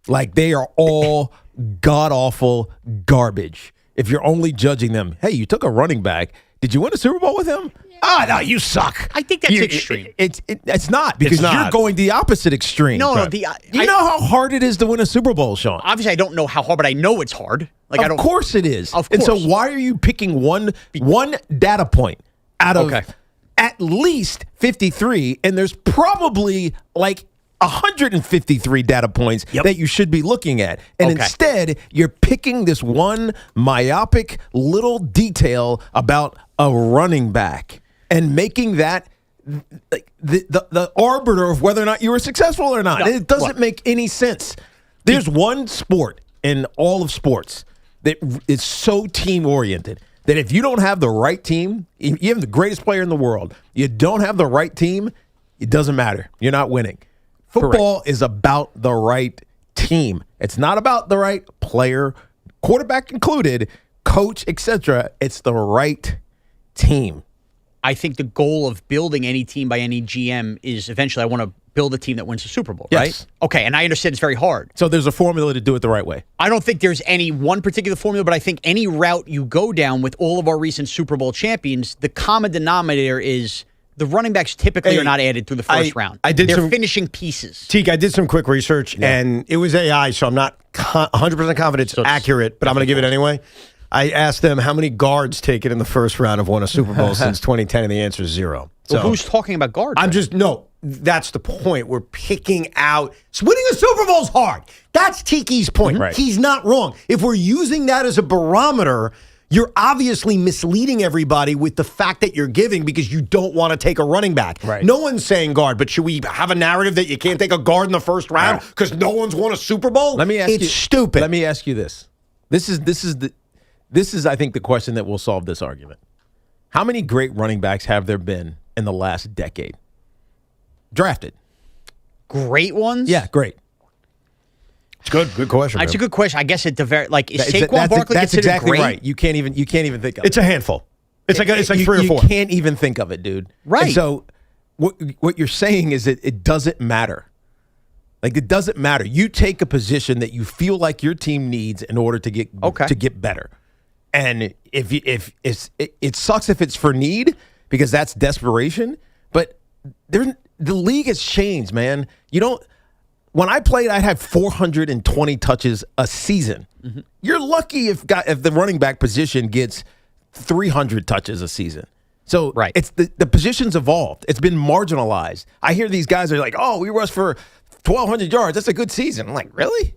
Like, they are all god-awful garbage. If you're only judging them, hey, you took a running back. Did you win a Super Bowl with him? No, you suck. I think that's extreme. It's not, because you're going the opposite extreme. No, Do you know how hard it is to win a Super Bowl, Sean? Obviously, I don't know how hard, but I know it's hard. Like, Of course it is. Of And so course. why are you picking one data point out of at least 53, and there's probably like 153 data points that you should be looking at. And instead, you're picking this one myopic little detail about a running back and making that the arbiter of whether or not you were successful or not. It doesn't make any sense. There's one sport in all of sports that is so team-oriented that if you don't have the right team, even the greatest player in the world, you don't have the right team, it doesn't matter. You're not winning. Football is about the right team. It's not about the right player, quarterback included, coach, etc. It's the right team. I think the goal of building any team by any GM is eventually I want to build a team that wins the Super Bowl, Yes. right? Okay, and I understand it's very hard. So there's a formula to do it the right way. I don't think there's any one particular formula, but I think any route you go down with all of our recent Super Bowl champions, the common denominator is the running backs typically are not added through the first round. They're finishing pieces. Tiki, I did some quick research, and it was AI, so I'm not 100% confident it's accurate, but I'm going to give it anyway. I asked them how many guards taken in the first round have won a Super Bowl since 2010, and the answer is 0. Well, who's talking about guards? That's the point. We're picking out. So winning a Super Bowl is hard. That's Tiki's point. Right. He's not wrong. If we're using that as a barometer, you're obviously misleading everybody with the fact that you're giving because you don't want to take a running back. Right. No one's saying guard, but should we have a narrative that you can't take a guard in the first round because no one's won a Super Bowl? Let me ask it's you, stupid. Let me ask you this. This is I think the question that will solve this argument. How many great running backs have there been in the last decade? Drafted. Great ones? Yeah, great. It's good. Good question. It's a good question. I guess is Saquon That's Barkley that's considered exactly great? right. You can't even think of it. It's a handful. It's like 3 or 4. You can't even think of it, dude. Right. And so what you're saying is that it doesn't matter. Like, it doesn't matter. You take a position that you feel like your team needs in order to get better. And it sucks if it's for need because that's desperation. But the league has changed, man. When I played, I'd have 420 touches a season. Mm-hmm. You're lucky if the running back position gets 300 touches a season. So it's the position's evolved. It's been marginalized. I hear these guys are like, "Oh, we rushed for 1,200 yards. That's a good season." I'm like, really?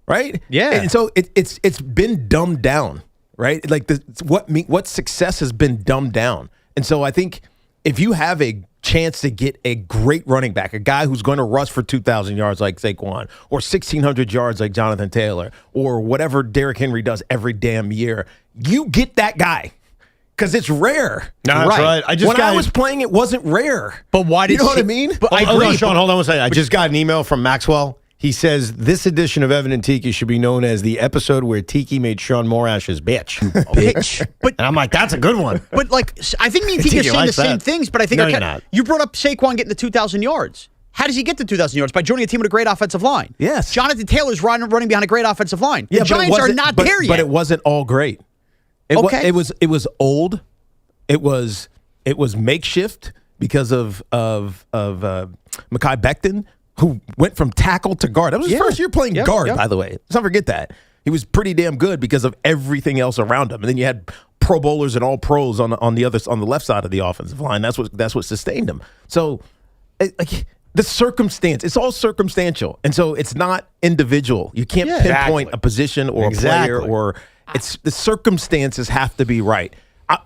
Right? Yeah. And so it's been dumbed down, right? Like what success has been dumbed down. And so I think if you have a chance to get a great running back, a guy who's going to rush for 2,000 yards like Saquon, or 1,600 yards like Jonathan Taylor, or whatever Derrick Henry does every damn year, you get that guy. Because it's rare. No, that's right. I was playing, it wasn't rare. But why did you know what I mean? But I agree. Hold on, Sean. Hold on one second. I just got an email from Maxwell. He says this edition of Evan and Tiki should be known as the episode where Tiki made Sean Morash his bitch. Bitch. And I'm like, that's a good one. But like, I think me and Tiki are saying the same things. But I think you're not. You brought up Saquon getting the 2,000 yards. How does he get to 2,000 yards? By joining a team with a great offensive line. Yes. Jonathan Taylor's running behind a great offensive line. The Giants are not there yet. But it wasn't all great. It was old. It was makeshift because of Mekhi Becton, who went from tackle to guard. That was his first year playing guard, by the way. Let's not forget that. He was pretty damn good because of everything else around him. And then you had Pro Bowlers and All Pros on the left side of the offensive line. That's what sustained him. So, the circumstance, it's all circumstantial, and so it's not individual. You can't pinpoint a position or a player, or it's the circumstances have to be right.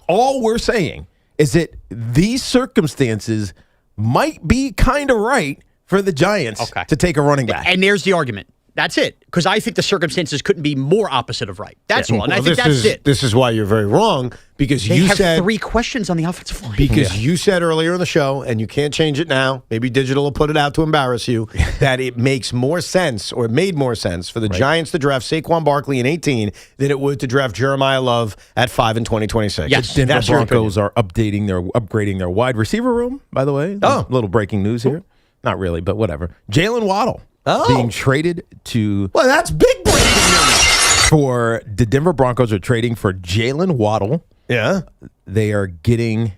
All we're saying is that these circumstances might be kind of right for the Giants to take a running back. And there's the argument. That's it. Because I think the circumstances couldn't be more opposite of right. That's all. And I think that's it. This is why you're very wrong, because they you have said 3 questions on the offensive line. Because you said earlier in the show, and you can't change it now, maybe digital will put it out to embarrass you, that it makes more sense, or it made more sense for the Giants to draft Saquon Barkley in 18 than it would to draft Jeremiah Love at 5 in 2026. Yes. The Denver Broncos are upgrading their wide receiver room, by the way. A little breaking news here. Not really, but whatever. Jaylen Waddle being traded to... Well, that's big breaking news. For the Denver Broncos are trading for Jaylen Waddle. Yeah. They are getting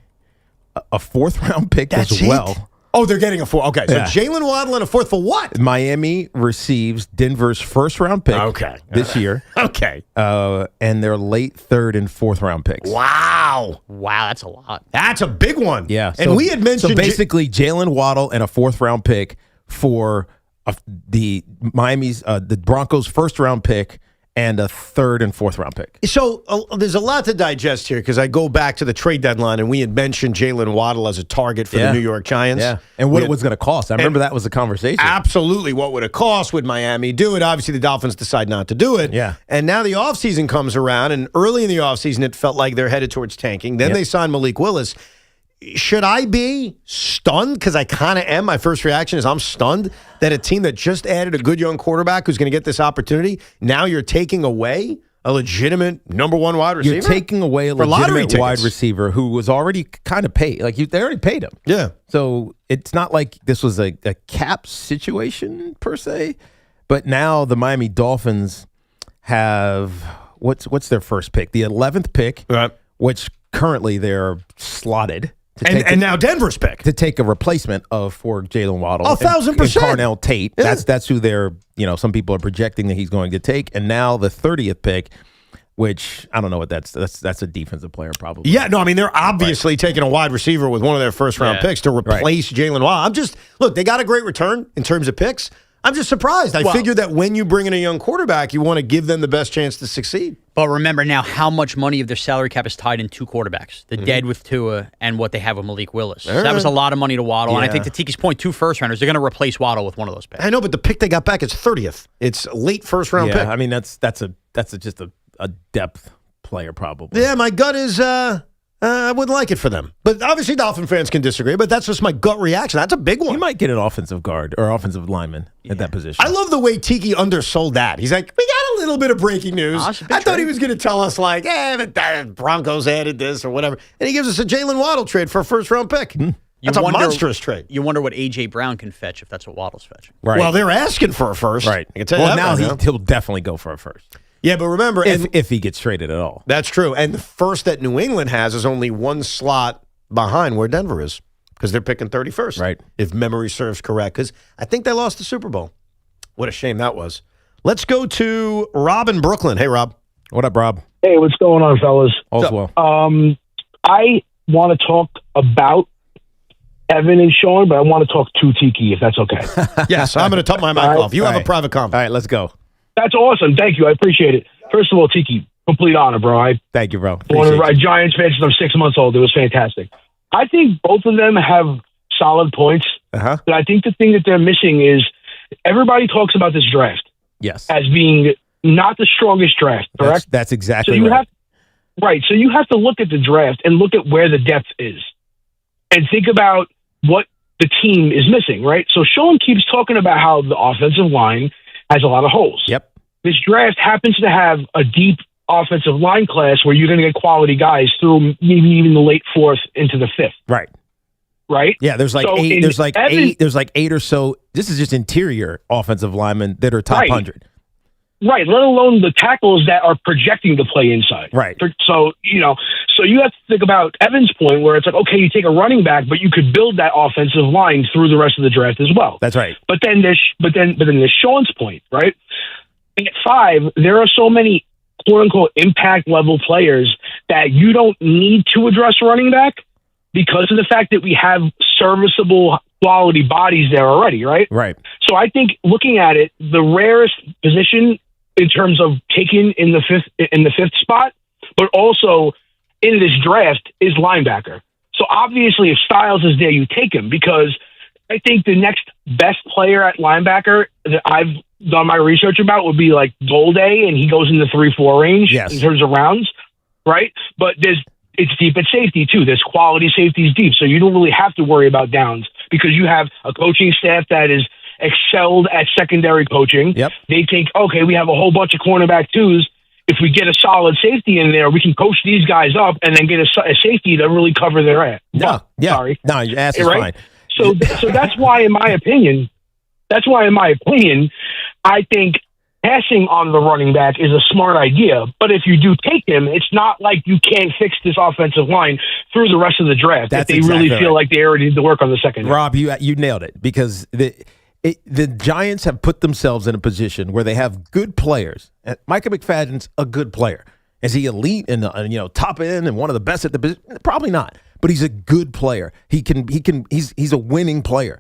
a 4th-round pick as well. Oh, they're getting a 4th. Okay, so Jaylen Waddle and a 4th for what? Miami receives Denver's 1st-round pick this year. Okay. And their late 3rd and 4th-round picks. Wow. Wow, that's a lot. That's a big one. Yeah. And we had mentioned... So basically, Jaylen Waddle and a 4th-round pick for the Broncos' 1st-round pick and a 3rd and 4th-round pick. So there's a lot to digest here, because I go back to the trade deadline, and we had mentioned Jaylen Waddle as a target for the New York Giants. Yeah, and what it was going to cost. I remember that was the conversation. Absolutely. What would it cost? Would Miami do it? Obviously, the Dolphins decide not to do it. Yeah. And now the offseason comes around, and early in the offseason, it felt like they're headed towards tanking. Then they signed Malik Willis. Should I be stunned? Because I kind of am. My first reaction is I'm stunned that a team that just added a good young quarterback who's going to get this opportunity, now you're taking away a legitimate number 1 wide receiver? You're taking away a legitimate wide receiver who was already kind of paid. Like, they already paid him. Yeah. So it's not like this was a cap situation per se. But now the Miami Dolphins have, what's their first pick? The 11th pick, which currently they're slotted. And now Denver's pick. To take a replacement for Jaylen Waddle. 1,000%. Carnell Tate. Yeah. That's who they're, some people are projecting that he's going to take. And now the 30th pick, which I don't know what that's a defensive player probably. Yeah, no, I mean, they're obviously taking a wide receiver with one of their first-round picks to replace Jaylen Waddle. Look, they got a great return in terms of picks. I'm just surprised. I figured that when you bring in a young quarterback, you want to give them the best chance to succeed. But remember now how much money of their salary cap is tied in 2 quarterbacks. The dead with Tua and what they have with Malik Willis. So that was a lot of money to Waddle. And I think to Tiki's point, 2 first-rounders, they're going to replace Waddle with one of those picks. I know, but the pick they got back is 30th. It's a late first-round pick. I mean, that's just a depth player probably. Yeah, my gut is I wouldn't like it for them. But obviously Dolphin fans can disagree, but that's just my gut reaction. That's a big one. You might get an offensive guard or offensive lineman at that position. I love the way Tiki undersold that. He's like, we got a little bit of breaking news. I thought he was going to tell us like, the Broncos added this or whatever. And he gives us a Jaylen Waddle trade for a first-round pick. That's a monstrous trade. You wonder what A.J. Brown can fetch if that's what Waddle's fetching. Right. Well, they're asking for a first. Right. I can tell you now he'll definitely go for a first. Yeah, but remember, if he gets traded at all. That's true. And the first that New England has is only one slot behind where Denver is because they're picking 31st. Right. If memory serves correct. Because I think they lost the Super Bowl. What a shame that was. Let's go to Rob in Brooklyn. Hey, Rob. What up, Rob? Hey, what's going on, fellas? All's well. I want to talk about Evan and Sean, but I want to talk to Tiki, if that's okay. Yes, I'm going to top my mic off. You have a private convo. All right, let's go. That's awesome. Thank you. I appreciate it. First of all, Tiki, complete honor, bro. Thank you, bro. One of a Giants fan since I'm 6 months old. It was fantastic. I think both of them have solid points. But I think the thing that they're missing is everybody talks about this draft. Yes. As being not the strongest draft, correct? That's exactly so you right. Right. So you have to look at the draft and look at where the depth is and think about what the team is missing, right? So Sean keeps talking about how the offensive line has a lot of holes. Yep. This draft happens to have a deep offensive line class where you're going to get quality guys through maybe even the late fourth into the fifth. Right. Right? Yeah, there's like So eight. in There's like Evan- eight or so. This is just interior offensive linemen that are top Right. 100. Right, let alone the tackles that are projecting to play inside. Right. So, so you have to think about Evan's point where it's like, okay, you take a running back, but you could build that offensive line through the rest of the draft as well. That's right. But then there's Sean's point, right? At 5, there are so many quote unquote impact level players that you don't need to address running back because of the fact that we have serviceable quality bodies there already, right? Right. So I think looking at it, the rarest position in terms of taking in the fifth spot, but also in this draft is linebacker. So obviously if Styles is there, you take him because I think the next best player at linebacker that I've done my research about would be like Golday, and he goes in the 3-4 range in terms of rounds, right? But it's deep at safety too. There's quality safeties deep, so you don't really have to worry about downs because you have a coaching staff that is excelled at secondary coaching. Yep. They think, okay, we have a whole bunch of cornerback twos. If we get a solid safety in there, we can coach these guys up and then get a safety to really cover their ass. No, yeah. Sorry. No, your ass is Right? fine. So that's why, in my opinion, I think passing on the running back is a smart idea. But if you do take him, it's not like you can't fix this offensive line through the rest of the draft. That's if they exactly really feel right. like they already need to work on the second. Rob, you nailed it because the Giants have put themselves in a position where they have good players. Micah McFadden's a good player. Is he elite and top end and one of the best at the position? Probably not, but he's a good player. He's a winning player.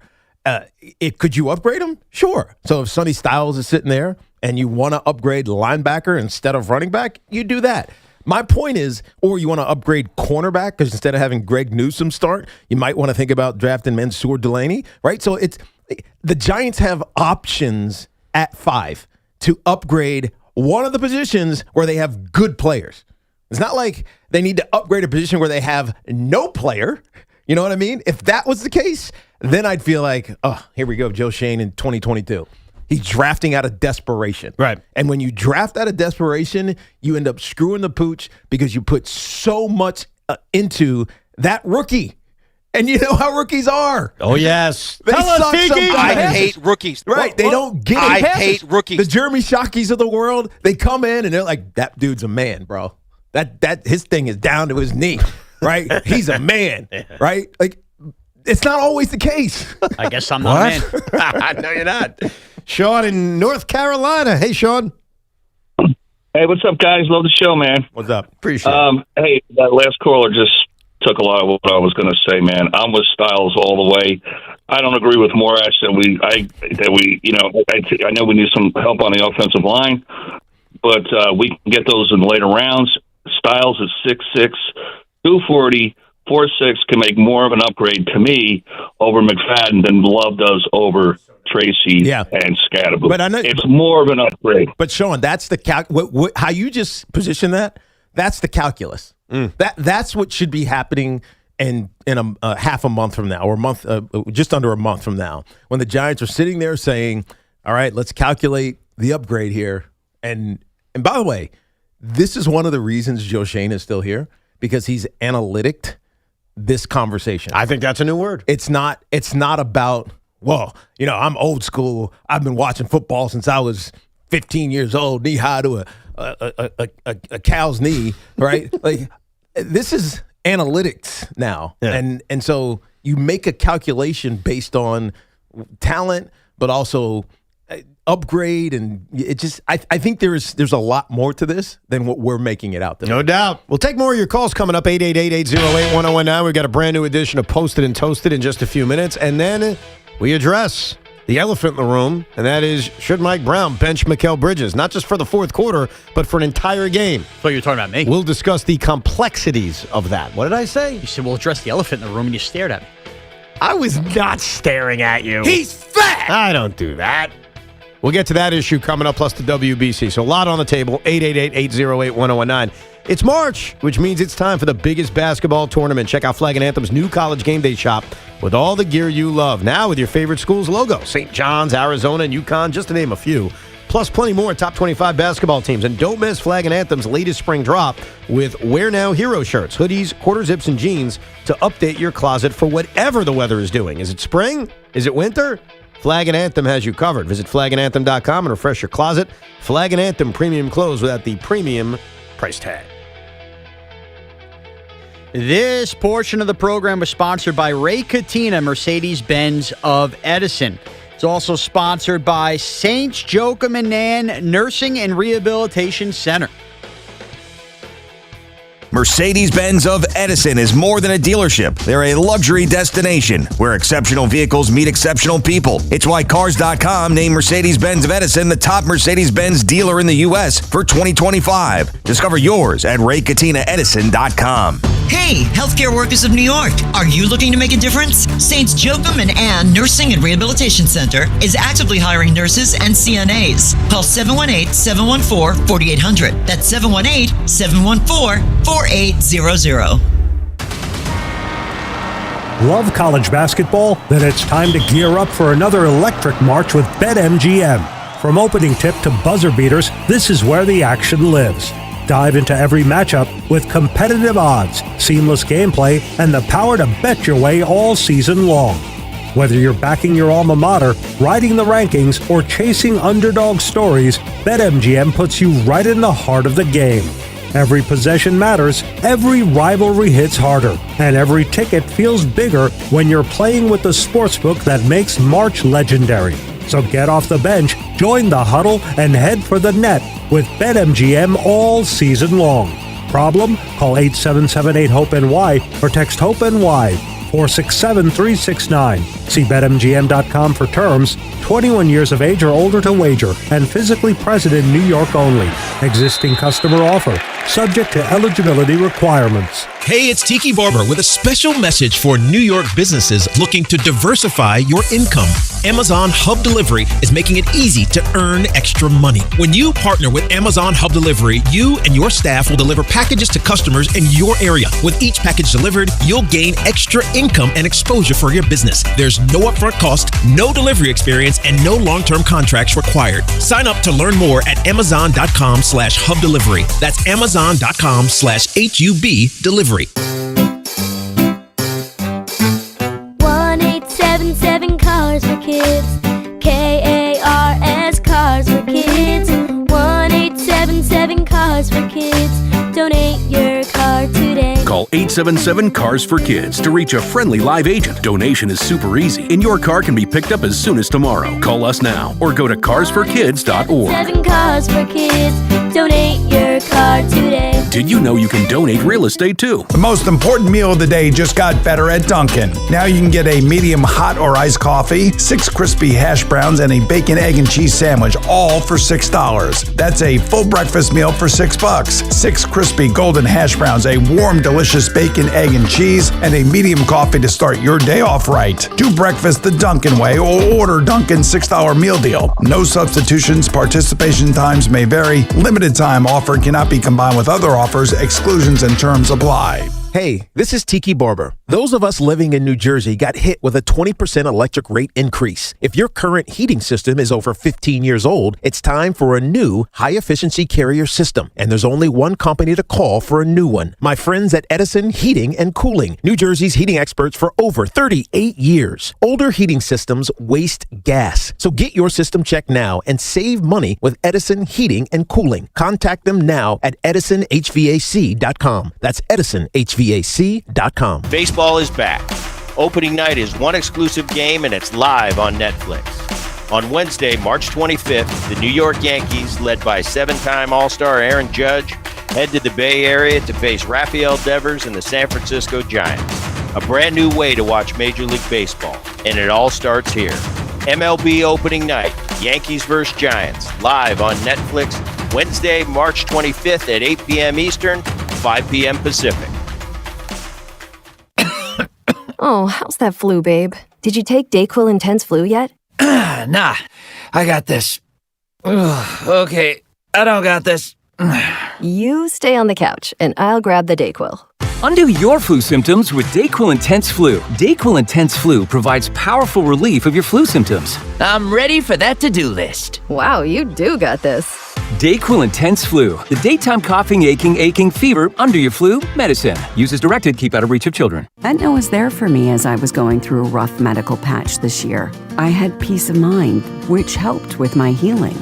Could you upgrade him? Sure. So if Sonny Styles is sitting there and you want to upgrade linebacker instead of running back, you do that. My point is, or you want to upgrade cornerback because instead of having Greg Newsome start, you might want to think about drafting Mansour Delaney, right? So the Giants have options at 5 to upgrade one of the positions where they have good players. It's not like they need to upgrade a position where they have no player. You know what I mean? If that was the case, then I'd feel like, oh, here we go, Joe Shane in 2022. He's drafting out of desperation. Right. And when you draft out of desperation, you end up screwing the pooch because you put so much into that rookie. And you know how rookies are. Oh, yes. They Tell us, suck Tiki. sometimes. I hate rookies. Right. They don't get I any passes. hate rookies. The Jeremy Shockeys of the world, they come in and they're like, that dude's a man, bro. That his thing is down to his knee, right? He's a man, right? Like, it's not always the case. I guess I'm not a man. No, you're not. Sean in North Carolina. Hey, Sean. Hey, what's up, guys? Love the show, man. What's up? Appreciate it. Hey, that last caller just took a lot of what I was going to say, man. I'm with Styles all the way. I don't agree with Morash I know we need some help on the offensive line, but we can get those in later rounds. Styles is 6'6", 240, 4'6", can make more of an upgrade to me over McFadden than Love does over Tracy and Scatterboot. But I know it's more of an upgrade. But Sean, that's the how you just position that. That's the calculus. That's what should be happening in a half a month from now, or just under a month from now, when the Giants are sitting there saying, "All right, let's calculate the upgrade here." And by the way, this is one of the reasons Joe Shane is still here, because he's analytic this conversation. I think that's a new word. It's not about, well, I'm old school. I've been watching football since I was 15 years old, knee high to a cow's knee, right? Like this is analytics now, and so you make a calculation based on talent, but also upgrade, and it just I think there's a lot more to this than what we're making it out. No doubt. We'll take more of your calls coming up. 888-808-1019. We've got a brand new edition of Posted and Toasted in just a few minutes, and then we address the elephant in the room, and that is, should Mike Brown bench Mikal Bridges, not just for the fourth quarter, but for an entire game? I thought you were talking about me. We'll discuss the complexities of that. What did I say? You said we'll address the elephant in the room, and you stared at me. I was not staring at you. He's fat! I don't do that. We'll get to that issue coming up, plus the WBC. So a lot on the table, 888-808-1019. It's March, which means it's time for the biggest basketball tournament. Check out Flag and Anthem's new College Game Day shop with all the gear you love. Now with your favorite school's logo, St. John's, Arizona, and UConn, just to name a few. Plus plenty more top 25 basketball teams. And don't miss Flag and Anthem's latest spring drop with Wear Now Hero shirts, hoodies, quarter zips, and jeans to update your closet for whatever the weather is doing. Is it spring? Is it winter? Flag and Anthem has you covered. Visit flagandanthem.com and refresh your closet. Flag and Anthem premium clothes without the premium price tag. This portion of the program was sponsored by Ray Katina, Mercedes-Benz of Edison. It's also sponsored by St. Joachim and Nan Nursing and Rehabilitation Center. Mercedes-Benz of Edison is more than a dealership. They're a luxury destination where exceptional vehicles meet exceptional people. It's why Cars.com named Mercedes-Benz of Edison the top Mercedes-Benz dealer in the U.S. for 2025. Discover yours at RayKatinaEdison.com. Hey, healthcare workers of New York. Are you looking to make a difference? St. Joachim and Ann Nursing and Rehabilitation Center is actively hiring nurses and CNAs. Call 718-714-4800. That's 718-714-4800. Love college basketball? Then it's time to gear up for another electric march with BetMGM. From opening tip to buzzer beaters, this is where the action lives. Dive into every matchup with competitive odds, seamless gameplay, and the power to bet your way all season long. Whether you're backing your alma mater, riding the rankings, or chasing underdog stories, BetMGM puts you right in the heart of the game. Every possession matters, every rivalry hits harder, and every ticket feels bigger when you're playing with the sportsbook that makes March legendary. So get off the bench, join the huddle, and head for the net with BetMGM all season long. Problem? Call 877-8-HOPE-NY or text HOPE-NY 467-369. See BetMGM.com for terms. 21 years of age or older to wager and physically present in New York only. Existing customer offer. Subject to eligibility requirements. Hey, it's Tiki Barber with a special message for New York businesses looking to diversify your income. Amazon Hub Delivery is making it easy to earn extra money. When you partner with Amazon Hub Delivery, you and your staff will deliver packages to customers in your area. With each package delivered, you'll gain extra income and exposure for your business. There's no upfront cost, no delivery experience, and no long-term contracts required. Sign up to learn more at Amazon.com/Hub Delivery. That's Amazon.com/HUB Delivery. 1-877 Cars for Kids. KARS Cars for Kids. 1-877 Cars for Kids. Donate your car today. Call 877-CARS-FOR-KIDS to reach a friendly live agent. Donation is super easy, and your car can be picked up as soon as tomorrow. Call us now or go to carsforkids.org. 7 Cars for Kids. Donate your car today. Did you know you can donate real estate too? The most important meal of the day just got better at Dunkin'. Now you can get a medium hot or iced coffee, 6 crispy hash browns, and a bacon, egg, and cheese sandwich, all for $6. That's a full breakfast meal for $6. 6 crispy golden hash browns, a warm, delicious bacon, egg, and cheese, and a medium coffee to start your day off right. Do breakfast the Dunkin' way or order Dunkin's $6 meal deal. No substitutions, participation times may vary. Limited time offer cannot be combined with other offers. Exclusions and terms apply. Hey, this is Tiki Barber, Those of us living in New Jersey got hit with a 20% electric rate increase. If your current heating system is over 15 years old, it's time for a new high-efficiency Carrier system. And there's only one company to call for a new one. My friends at Edison Heating and Cooling, New Jersey's heating experts for over 38 years. Older heating systems waste gas. So get your system checked now and save money with Edison Heating and Cooling. Contact them now at edisonhvac.com. That's edisonhvac.com. Baseball is back. Opening night is one exclusive game, and it's live on Netflix. On Wednesday, March 25th, the New York Yankees, led by seven-time All-Star Aaron Judge, head to the Bay Area to face Rafael Devers and the San Francisco Giants. A brand new way to watch Major League Baseball, and it all starts here. MLB Opening Night, Yankees vs. Giants, live on Netflix, Wednesday, March 25th at 8 p.m. Eastern, 5 p.m. Pacific. Oh, how's that flu, babe? Did you take Dayquil Intense Flu yet? Nah, I got this. Ugh, okay, I don't got this. You stay on the couch, and I'll grab the Dayquil. Undo your flu symptoms with Dayquil Intense Flu. Dayquil Intense Flu provides powerful relief of your flu symptoms. I'm ready for that to-do list. Wow, you do got this. Dayquil Intense Flu, the daytime coughing, aching, fever, under your flu medicine. Use as directed, keep out of reach of children. Aetna was there for me as I was going through a rough medical patch this year. I had peace of mind, which helped with my healing.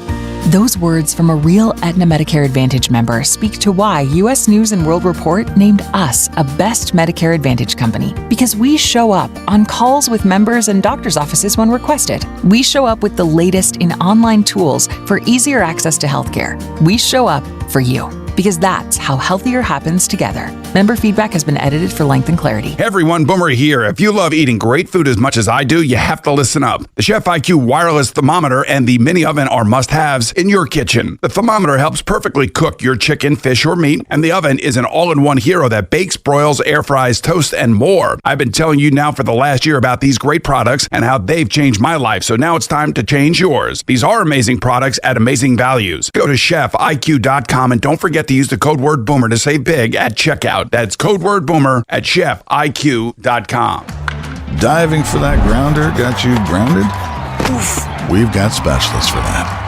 Those words from a real Aetna Medicare Advantage member speak to why U.S. News & World Report named us a best Medicare Advantage company. Because we show up on calls with members and doctors' offices when requested. We show up with the latest in online tools for easier access to healthcare. We show up for you. Because that's how healthier happens together. Member feedback has been edited for length and clarity. Hey everyone, Boomer here. If you love eating great food as much as I do, you have to listen up. The Chef IQ wireless thermometer and the mini oven are must-haves in your kitchen. The thermometer helps perfectly cook your chicken, fish, or meat, and the oven is an all-in-one hero that bakes, broils, air fries, toasts, and more. I've been telling you now for the last year about these great products and how they've changed my life, so now it's time to change yours. These are amazing products at amazing values. Go to chefiq.com and don't forget to use the code word BOOMER to save big at checkout. That's code word BOOMER at chefiq.com. Diving for that grounder got you grounded? Oof. We've got specialists for that.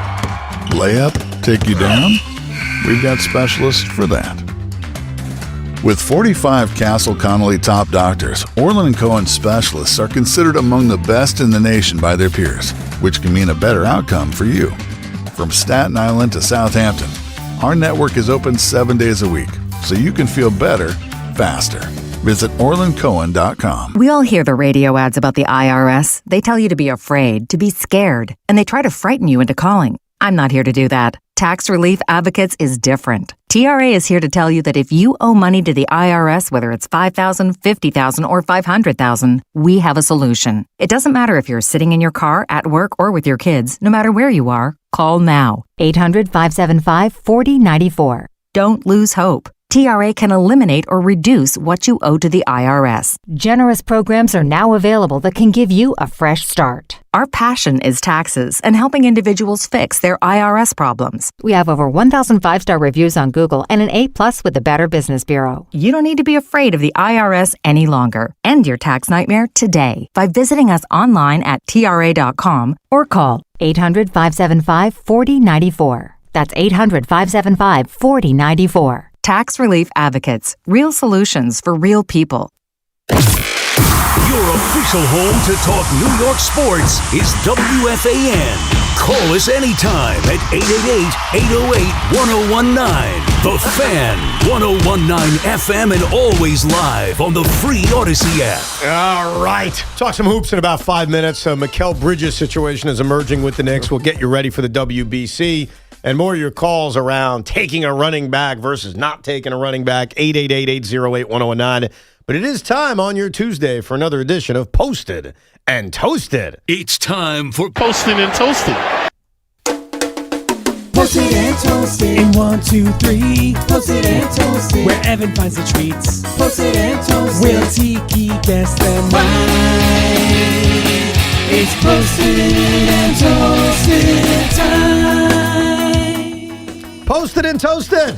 Layup, take you down? We've got specialists for that. With 45 Castle Connolly top doctors, Orland & Cohen specialists are considered among the best in the nation by their peers, which can mean a better outcome for you. From Staten Island to Southampton, our network is open 7 days a week, so you can feel better, faster. Visit OrlandCohen.com. We all hear the radio ads about the IRS. They tell you to be afraid, to be scared, and they try to frighten you into calling. I'm not here to do that. Tax Relief Advocates is different. TRA is here to tell you that if you owe money to the IRS, whether it's $5,000, $50,000, or $500,000, we have a solution. It doesn't matter if you're sitting in your car, at work, or with your kids. No matter where you are, call now. 800-575-4094. Don't lose hope. TRA can eliminate or reduce what you owe to the IRS. Generous programs are now available that can give you a fresh start. Our passion is taxes and helping individuals fix their IRS problems. We have over 1,000 5-star reviews on Google and an A+ with the Better Business Bureau. You don't need to be afraid of the IRS any longer. End your tax nightmare today by visiting us online at TRA.com or call 800-575-4094. That's 800-575-4094. Tax Relief Advocates. Real solutions for real people. Your official home to talk New York sports is WFAN. Call us anytime at 888-808-1019. The Fan, 1019 FM, and always live on the free Odyssey app. All right. Talk some hoops in about 5 minutes. Mikal Bridges' situation is emerging with the Knicks. We'll get you ready for the WBC. And more of your calls around taking a running back versus not taking a running back, 888-808-1019. But it is time on your Tuesday for another edition of Posted and Toasted. It's time for Posted and Toasted. Posted and Toasted. In 1, 2, 3. Posted and Toasted. Where Evan finds the treats. Posted and Toasted. Will Tiki guess them right? It's Posted and Toasted time. Posted and Toasted.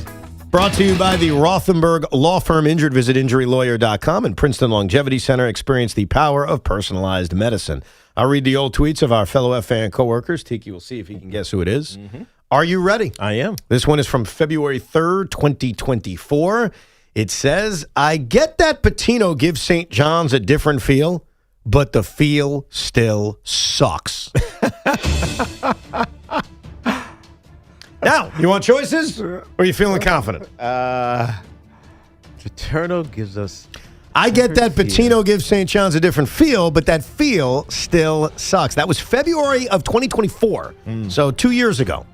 Brought to you by the Rothenberg Law Firm, Injured Visit InjuryLawyer.com, and Princeton Longevity Center. Experience the power of personalized medicine. I'll read the old tweets of our fellow FAN coworkers. Tiki will see if he can guess who it is. Mm-hmm. Are you ready? I am. This one is from February 3rd, 2024. It says, I get that Patino gives St. John's a different feel, but the feel still sucks. Now, you want choices, or are you feeling confident? Paterno gives us... I get that Patino gives St. John's a different feel, but that feel still sucks. That was February of 2024, so 2 years ago.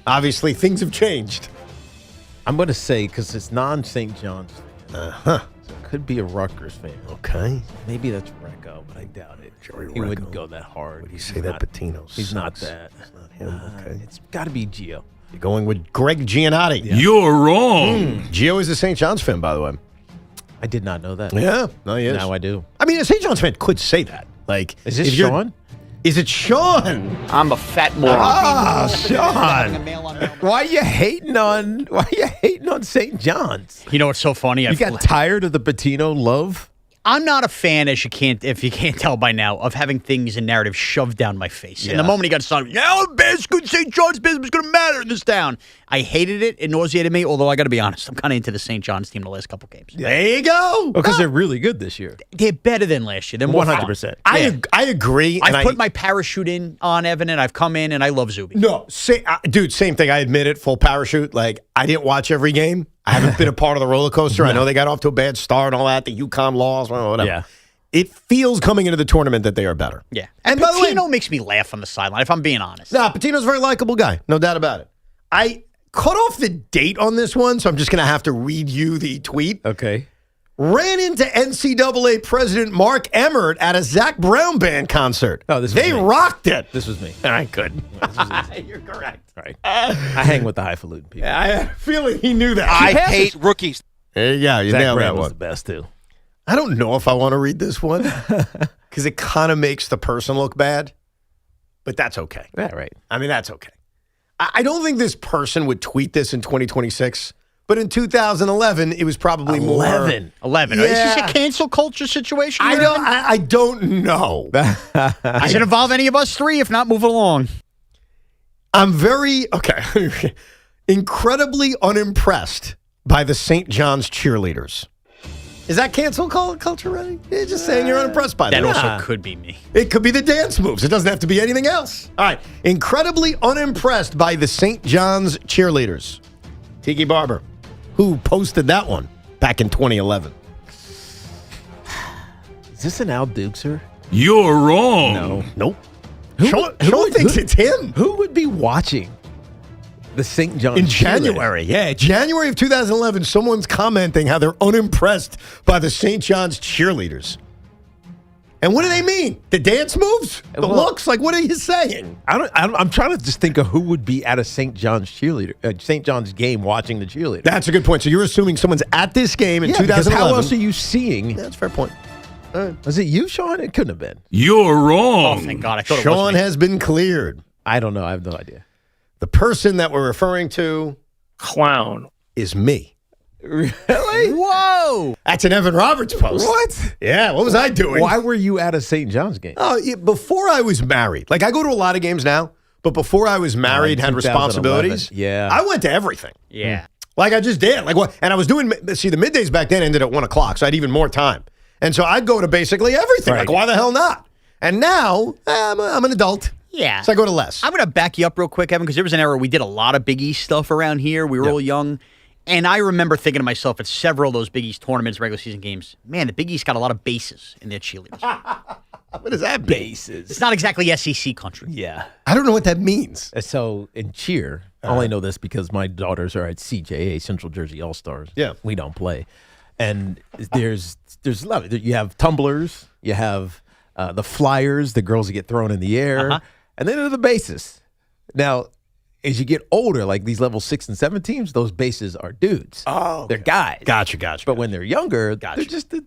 Obviously, things have changed. I'm going to say, because it's non-St. John's fan. So it could be a Rutgers fan. Okay. Maybe that's Recco, but I doubt it. He wouldn't go that hard. Would you say that Patino He's not sucks? that. It's not him, okay. It's got to be Gio. You're going with Greg Giannotti. Yeah. You're wrong. Gio is a St. John's fan, by the way. I did not know that. Yeah, no, he is. Now I do. I mean, a St. John's fan could say that. Like, is this if you're- Sean? Is it Sean? I'm a fat moron. Ah, Sean. Why are you hating on St. John's? You know what's so funny? You got tired of the Patino love? I'm not a fan, if you can't tell by now, of having things and narrative shoved down my face. And the moment he got started, basically St. John's business is going to matter in this town. I hated it. It nauseated me, although I got to be honest, I'm kind of into the St. John's team the last couple games. There you go. Because they're really good this year. They're better than last year. They're more 100%. I agree. I've put my parachute in on Evan, and I've come in, and I love Zuby. No, dude, same thing. I admit it, full parachute. Like, I didn't watch every game. I haven't been a part of the roller coaster. I know they got off to a bad start and all that, the UConn loss, whatever. Yeah. It feels coming into the tournament that they are better. Yeah. And And by the way- Patino makes me laugh on the sideline, if I'm being honest. Nah, Patino's a very likable guy. No doubt about it. I cut off the date on this one, so I'm just going to have to read you the tweet. Okay. Ran into NCAA President Mark Emmert at a Zach Brown Band concert. Oh, this was They me. rocked it. This was me. All right, good. You're correct. Right. I hang with the highfalutin people. I have a feeling he knew that. I hate rookies. Yeah, you Zach nailed Brown that was one. the best, too. I don't know if I want to read this one because it kind of makes the person look bad, but that's okay. Yeah, right. I mean, that's okay. I don't think this person would tweet this in 2026, but in 2011, it was probably 11. more. Is this a cancel culture situation? I don't know. Does it involve any of us three? If not, move along. I'm very, incredibly unimpressed by the St. John's cheerleaders. Is that cancel culture, really? You're just saying you're unimpressed by That them. also could be me. It could be the dance moves. It doesn't have to be anything else. All right. Incredibly unimpressed by the St. John's cheerleaders. Tiki Barber, who posted that one back in 2011. Is this an Al Dukser? You're wrong. No. Nope. Sean thinks it's him. Who would be watching the St. John's In January, January of 2011, someone's commenting how they're unimpressed by the St. John's cheerleaders. And what do they mean? The dance moves? The looks? Like, what are you saying? I'm trying to just think of who would be at a St. John's St. John's game watching the cheerleader. That's a good point. So you're assuming someone's at this game in because 2011. how else are you seeing? That's a fair point. All right. Was it you, Sean? It couldn't have been. You're wrong. Oh, thank God. I thought Sean it was me. has been cleared. I don't know. I have no idea. The person that we're referring to, Clown. is me. Really? Whoa! That's an Evan Roberts post. What? Yeah, what was I doing? Why were you at a St. John's game? Oh, before I was married. Like, I go to a lot of games now, but before I was married, had 2011. responsibilities. Yeah. I went to everything. Yeah. Like, I just did. Like, what? And I was doing, the middays back then ended at 1 o'clock, so I had even more time. And so I'd go to basically everything. Right. Like, why the hell not? And now, I'm an adult. Yeah. So I go to less. I'm going to back you up real quick, Evan, because there was an era we did a lot of Big East stuff around here. We were all young. And I remember thinking to myself at several of those Big East tournaments, regular season games, man, the Big East got a lot of bases in their cheerleaders. What is that? Bases. It's not exactly SEC country. Yeah. I don't know what that means. So in cheer, I only know this because my daughters are at CJA, Central Jersey All-Stars. Yeah. We don't play. And there's a lot. You have tumblers, you have the flyers, the girls that get thrown in the air, and then there are the bases. Now, as you get older, like these level 6 and 7 teams, those bases are dudes. Oh. They're guys. Gotcha. But when they're younger, they're just the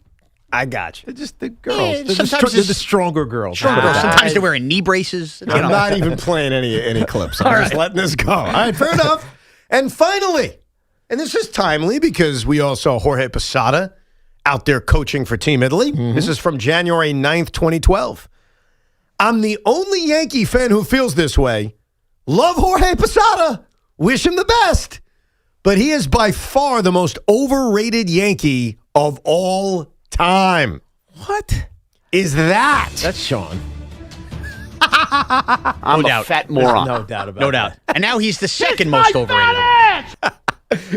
I got you. They're just the girls. Yeah, they're, sometimes they're the stronger girls. Stronger girls. Sometimes they're wearing knee braces. I'm not even playing any clips. I'm All just right. letting this go. All right, fair enough. And finally, And this is timely because we all saw Jorge Posada out there coaching for Team Italy. This is from January 9th, 2012. I'm the only Yankee fan who feels this way. Love Jorge Posada. Wish him the best. But he is by far the most overrated Yankee of all time. What is that? That's Sean. I'm a fat moron. No doubt about it. No doubt. And now he's the second most overrated.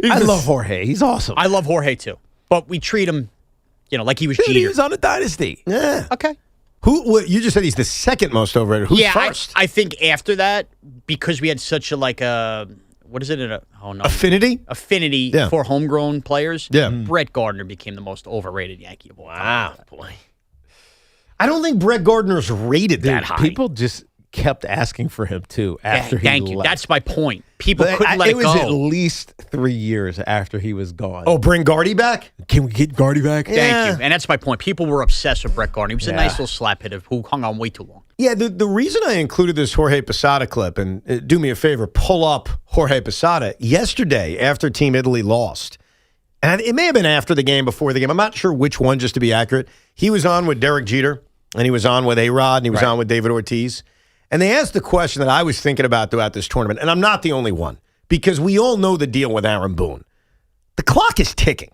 I love Jorge. He's awesome. I love Jorge too. But we treat him, like he was Dude, Jeter. he was on a dynasty. Yeah. Okay. You just said he's the second most overrated. Who's first? I think after that, because we had such a what is it? Affinity? Affinity for homegrown players. Yeah. Brett Gardner became the most overrated Yankee of all time. Wow, boy. I don't think Brett Gardner's rated that high. People just kept asking for him too after he Thank you. left. That's my point. People couldn't let it go. It was at least 3 years after he was gone. Oh, bring Gardy back? Can we get Gardy back? Thank you. And that's my point. People were obsessed with Brett Gardner. He was a nice little slap hitter who hung on way too long. Yeah, the reason I included this Jorge Posada clip, and do me a favor, pull up Jorge Posada, yesterday after Team Italy lost, and it may have been after the game, before the game, I'm not sure which one, just to be accurate. He was on with Derek Jeter, and he was on with A-Rod, and he was on with David Ortiz. And they asked the question that I was thinking about throughout this tournament, and I'm not the only one, because we all know the deal with Aaron Boone. The clock is ticking.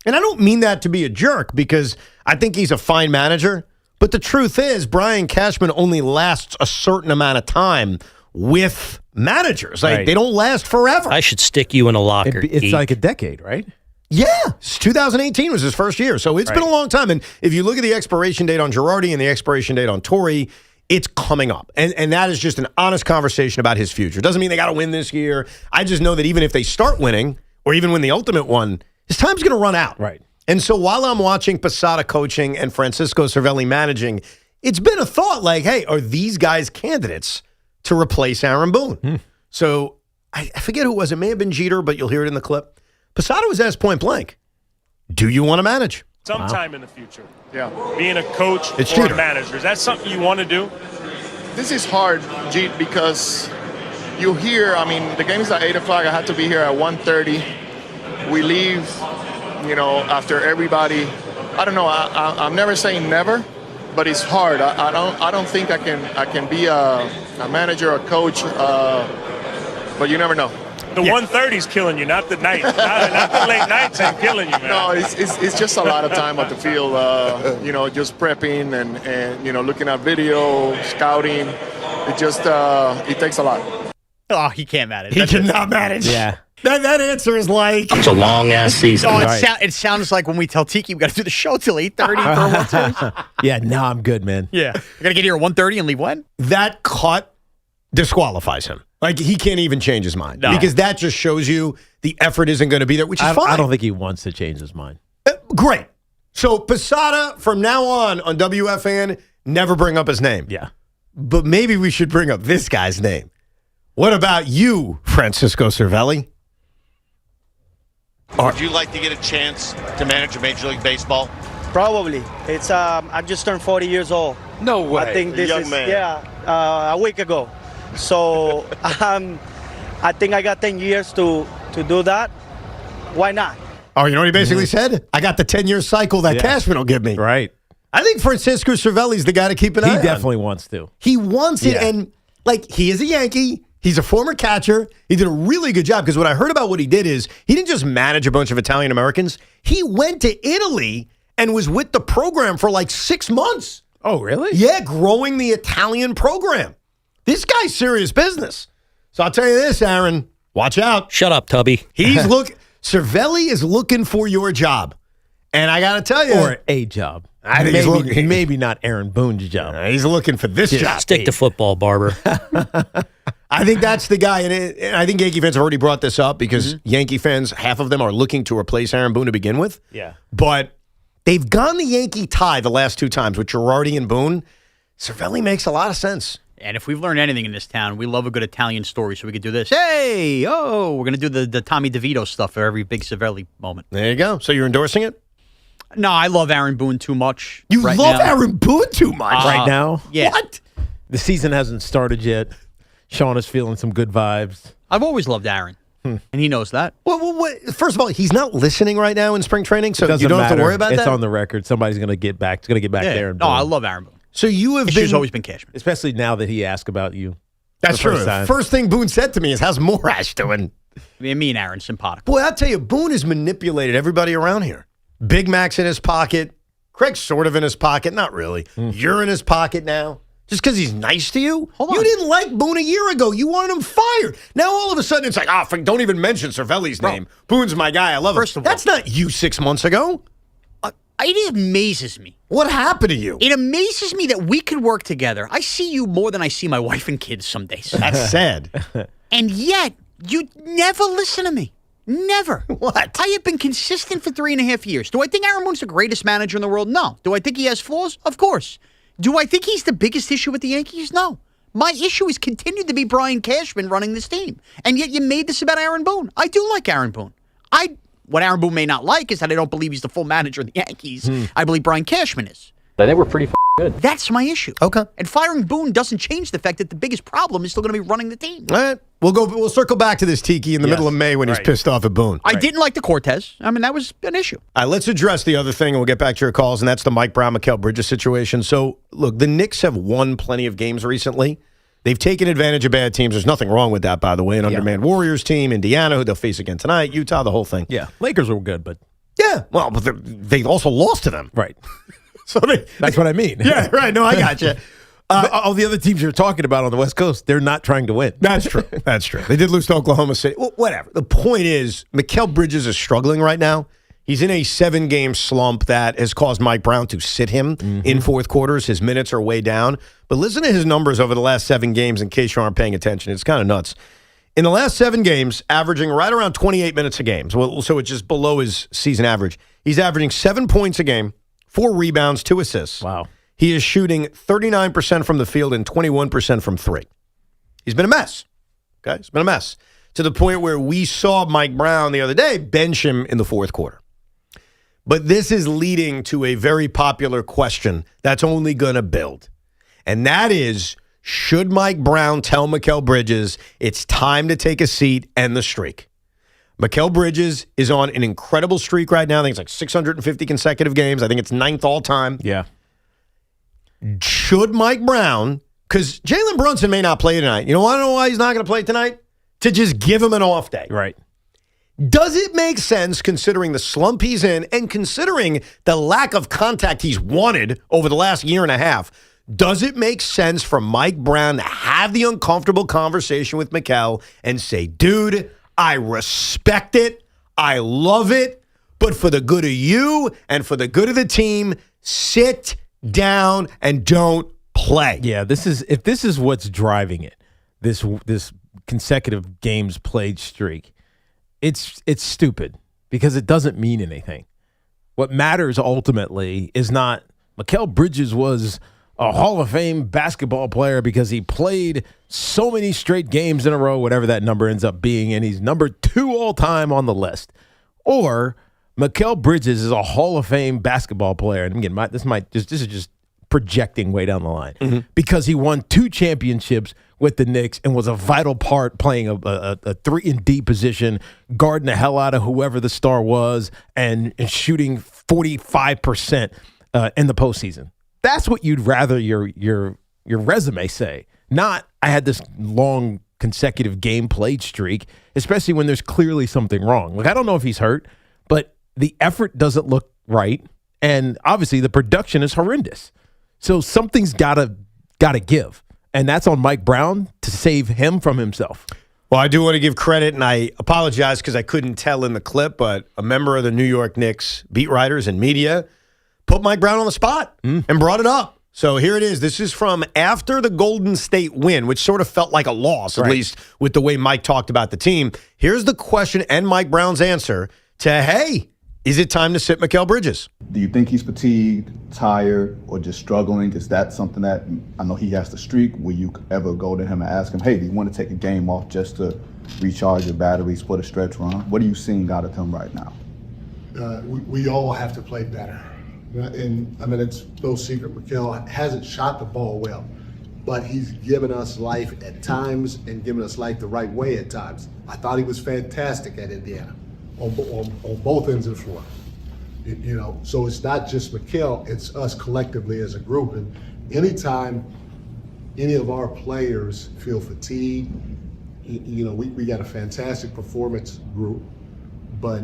And I don't mean that to be a jerk, because I think he's a fine manager. But the truth is, Brian Cashman only lasts a certain amount of time with managers. Like, they don't last forever. I should stick you in a locker. It's like a decade, right? Yeah. 2018 was his first year. So it's been a long time. And if you look at the expiration date on Girardi and the expiration date on Torrey, it's coming up. And that is just an honest conversation about his future. Doesn't mean they got to win this year. I just know that even if they start winning, or even win the ultimate one, his time's going to run out. Right. And so while I'm watching Posada coaching and Francisco Cervelli managing, it's been a thought like, hey, are these guys candidates to replace Aaron Boone? So I forget who it was. It may have been Jeter, but you'll hear it in the clip. Posada was asked point blank, do you want to manage? Sometime in the future, being a coach or Jeter. a manager, is that something you want to do? This is hard, Jeet, because you hear, the game is at 8 o'clock. I have to be here at 1:30. We leave, after everybody. I don't know. I'm never saying never, but it's hard. I don't think I can be a manager or a coach, but you never know. The 1:30 is killing you, not the night. not the late nights ain't killing you, man. No, it's just a lot of time at the field, just prepping and looking at video, scouting. It just, it takes a lot. Oh, he can't manage. He cannot manage. Yeah. That answer is like... It's a long-ass season. Oh, it sounds like when we tell Tiki we got to do the show till 8:30 for 1:30. Yeah, no, I'm good, man. Yeah. We got to get here at 1:30 and leave when? That cut disqualifies him. Like, he can't even change his mind. No. Because that just shows you the effort isn't going to be there, which is fine. I don't think he wants to change his mind. Great. So, Posada, from now on WFAN, never bring up his name. Yeah. But maybe we should bring up this guy's name. What about you, Francisco Cervelli? Would you like to get a chance to manage a Major League Baseball? Probably. It's I just turned 40 years old. No way. I think this Young is man. a week ago. So I think I got 10 years to do that. Why not? Oh, you know what he basically said? I got the 10-year cycle that Cashman will give me. Right. I think Francisco Cervelli's the guy to keep an eye on. He definitely wants to. He wants it, and he is a Yankee. He's a former catcher. He did a really good job, because what I heard about what he did is he didn't just manage a bunch of Italian Americans. He went to Italy and was with the program for like 6 months. Oh, really? Yeah, growing the Italian program. This guy's serious business. So I'll tell you this, Aaron, watch out. Shut up, Tubby. Cervelli is looking for your job. And I got to tell you. Or a job. I think maybe not Aaron Boone's job. He's looking for this job. Stick to football, Barber. I think that's the guy. And I think Yankee fans have already brought this up, because Yankee fans, half of them are looking to replace Aaron Boone to begin with. Yeah. But they've gone the Yankee tie the last 2 times with Girardi and Boone. Cervelli makes a lot of sense. And if we've learned anything in this town, we love a good Italian story, so we could do this. Hey, we're going to do the Tommy DeVito stuff for every big Cervelli moment. There you go. So you're endorsing it? No, I love Aaron Boone too much. You love Aaron Boone too much? Right now? Yeah. What? The season hasn't started yet. Sean is feeling some good vibes. I've always loved Aaron. And he knows that. Well, first of all, he's not listening right now in spring training, so you don't have to worry about that. It's on the record. Somebody's going to get back. It's going to get back there. And I love Aaron Boone. So you have Issue's always been Cashman. Especially now that he asked about you. That's true. First thing Boone said to me is, how's Morash doing? I mean, me and Aaron, simpatico. Boy, I'll tell you, Boone has manipulated everybody around here. Big Mac's in his pocket. Craig's sort of in his pocket. Not really. You're in his pocket now. Just because he's nice to you? Hold on. You didn't like Boone a year ago. You wanted him fired. Now all of a sudden it's like, don't even mention Cervelli's name. Boone's my guy. I love him. First of all, that's not you 6 months ago. It amazes me. What happened to you? It amazes me that we could work together. I see you more than I see my wife and kids some days. That's sad. And yet, you never listen to me. Never. What? I have been consistent for 3.5 years. Do I think Aaron Boone's the greatest manager in the world? No. Do I think he has flaws? Of course. Do I think he's the biggest issue with the Yankees? No. My issue has continued to be Brian Cashman running this team. And yet you made this about Aaron Boone. I do like Aaron Boone. What Aaron Boone may not like is that I don't believe he's the full manager of the Yankees. I believe Brian Cashman is. I think we're pretty good. That's my issue. Okay. And firing Boone doesn't change the fact that the biggest problem is still going to be running the team. All right. We'll circle back to this, Tiki, in the middle of May when he's pissed off at Boone. I didn't like the Cortez. I mean, that was an issue. All right, let's address the other thing, and we'll get back to your calls, and that's the Mike Brown, Mikal Bridges situation. So, look, the Knicks have won plenty of games recently. They've taken advantage of bad teams. There's nothing wrong with that, by the way. An undermanned Warriors team, Indiana, who they'll face again tonight, Utah, the whole thing. Yeah, Lakers were good, but... Yeah, well, but they also lost to them. Right. So that's what I mean. Yeah, right. No, I got you. All the other teams you're talking about on the West Coast, they're not trying to win. That's true. That's true. They did lose to Oklahoma City. Well, whatever. The point is, Mikal Bridges is struggling right now. He's in a 7-game slump that has caused Mike Brown to sit him in fourth quarters. His minutes are way down. But listen to his numbers over the last 7 games in case you aren't paying attention. It's kind of nuts. In the last 7 games, averaging right around 28 minutes a game. So it's just below his season average. He's averaging 7 points a game, 4 rebounds, 2 assists. Wow. He is shooting 39% from the field and 21% from 3. He's been a mess. Okay? He's been a mess. To the point where we saw Mike Brown the other day bench him in the fourth quarter. But this is leading to a very popular question that's only going to build. And that is, should Mike Brown tell Mikal Bridges it's time to take a seat and the streak? Mikal Bridges is on an incredible streak right now. I think it's like 650 consecutive games. I think it's 9th all time. Yeah. Should Mike Brown, because Jaylen Brunson may not play tonight. You know why he's not going to play tonight? To just give him an off day. Right. Does it make sense, considering the slump he's in and considering the lack of contact he's wanted over the last year and a half, does it make sense for Mike Brown to have the uncomfortable conversation with Mikal and say, dude, I respect it, I love it, but for the good of you and for the good of the team, sit down and don't play? Yeah, if this is what's driving it, this consecutive games played streak, it's stupid because it doesn't mean anything. What matters ultimately is not Mikal Bridges was a Hall of Fame basketball player because he played so many straight games in a row, whatever that number ends up being, and he's number 2 all time on the list. Or Mikal Bridges is a Hall of Fame basketball player, and again, this is just projecting way down the line because he won 2 championships with the Knicks and was a vital part playing a 3-and-D position, guarding the hell out of whoever the star was, and shooting 45% in the postseason. That's what you'd rather your resume say, not I had this long consecutive game played streak, especially when there's clearly something wrong. Like, I don't know if he's hurt, but the effort doesn't look right, and obviously the production is horrendous. So something's gotta give, and that's on Mike Brown to save him from himself. Well, I do want to give credit, and I apologize because I couldn't tell in the clip, but a member of the New York Knicks beat writers and media put Mike Brown on the spot and brought it up. So here it is. This is from after the Golden State win, which sort of felt like a loss, at least with the way Mike talked about the team. Here's the question and Mike Brown's answer to, hey, is it time to sit Mikal Bridges? Do you think he's fatigued, tired, or just struggling? Is that something that, I know he has to streak, will you ever go to him and ask him, hey, do you want to take a game off just to recharge your batteries for the stretch run? What are you seeing out of him right now? We all have to play better. And I mean, it's no secret, Mikal hasn't shot the ball well. but he's given us life at times and given us life the right way at times. I thought he was fantastic at Indiana on both ends of the floor. You know, so it's not just Mikal, it's us collectively as a group. And anytime any of our players feel fatigued, you know, we got a fantastic performance group, but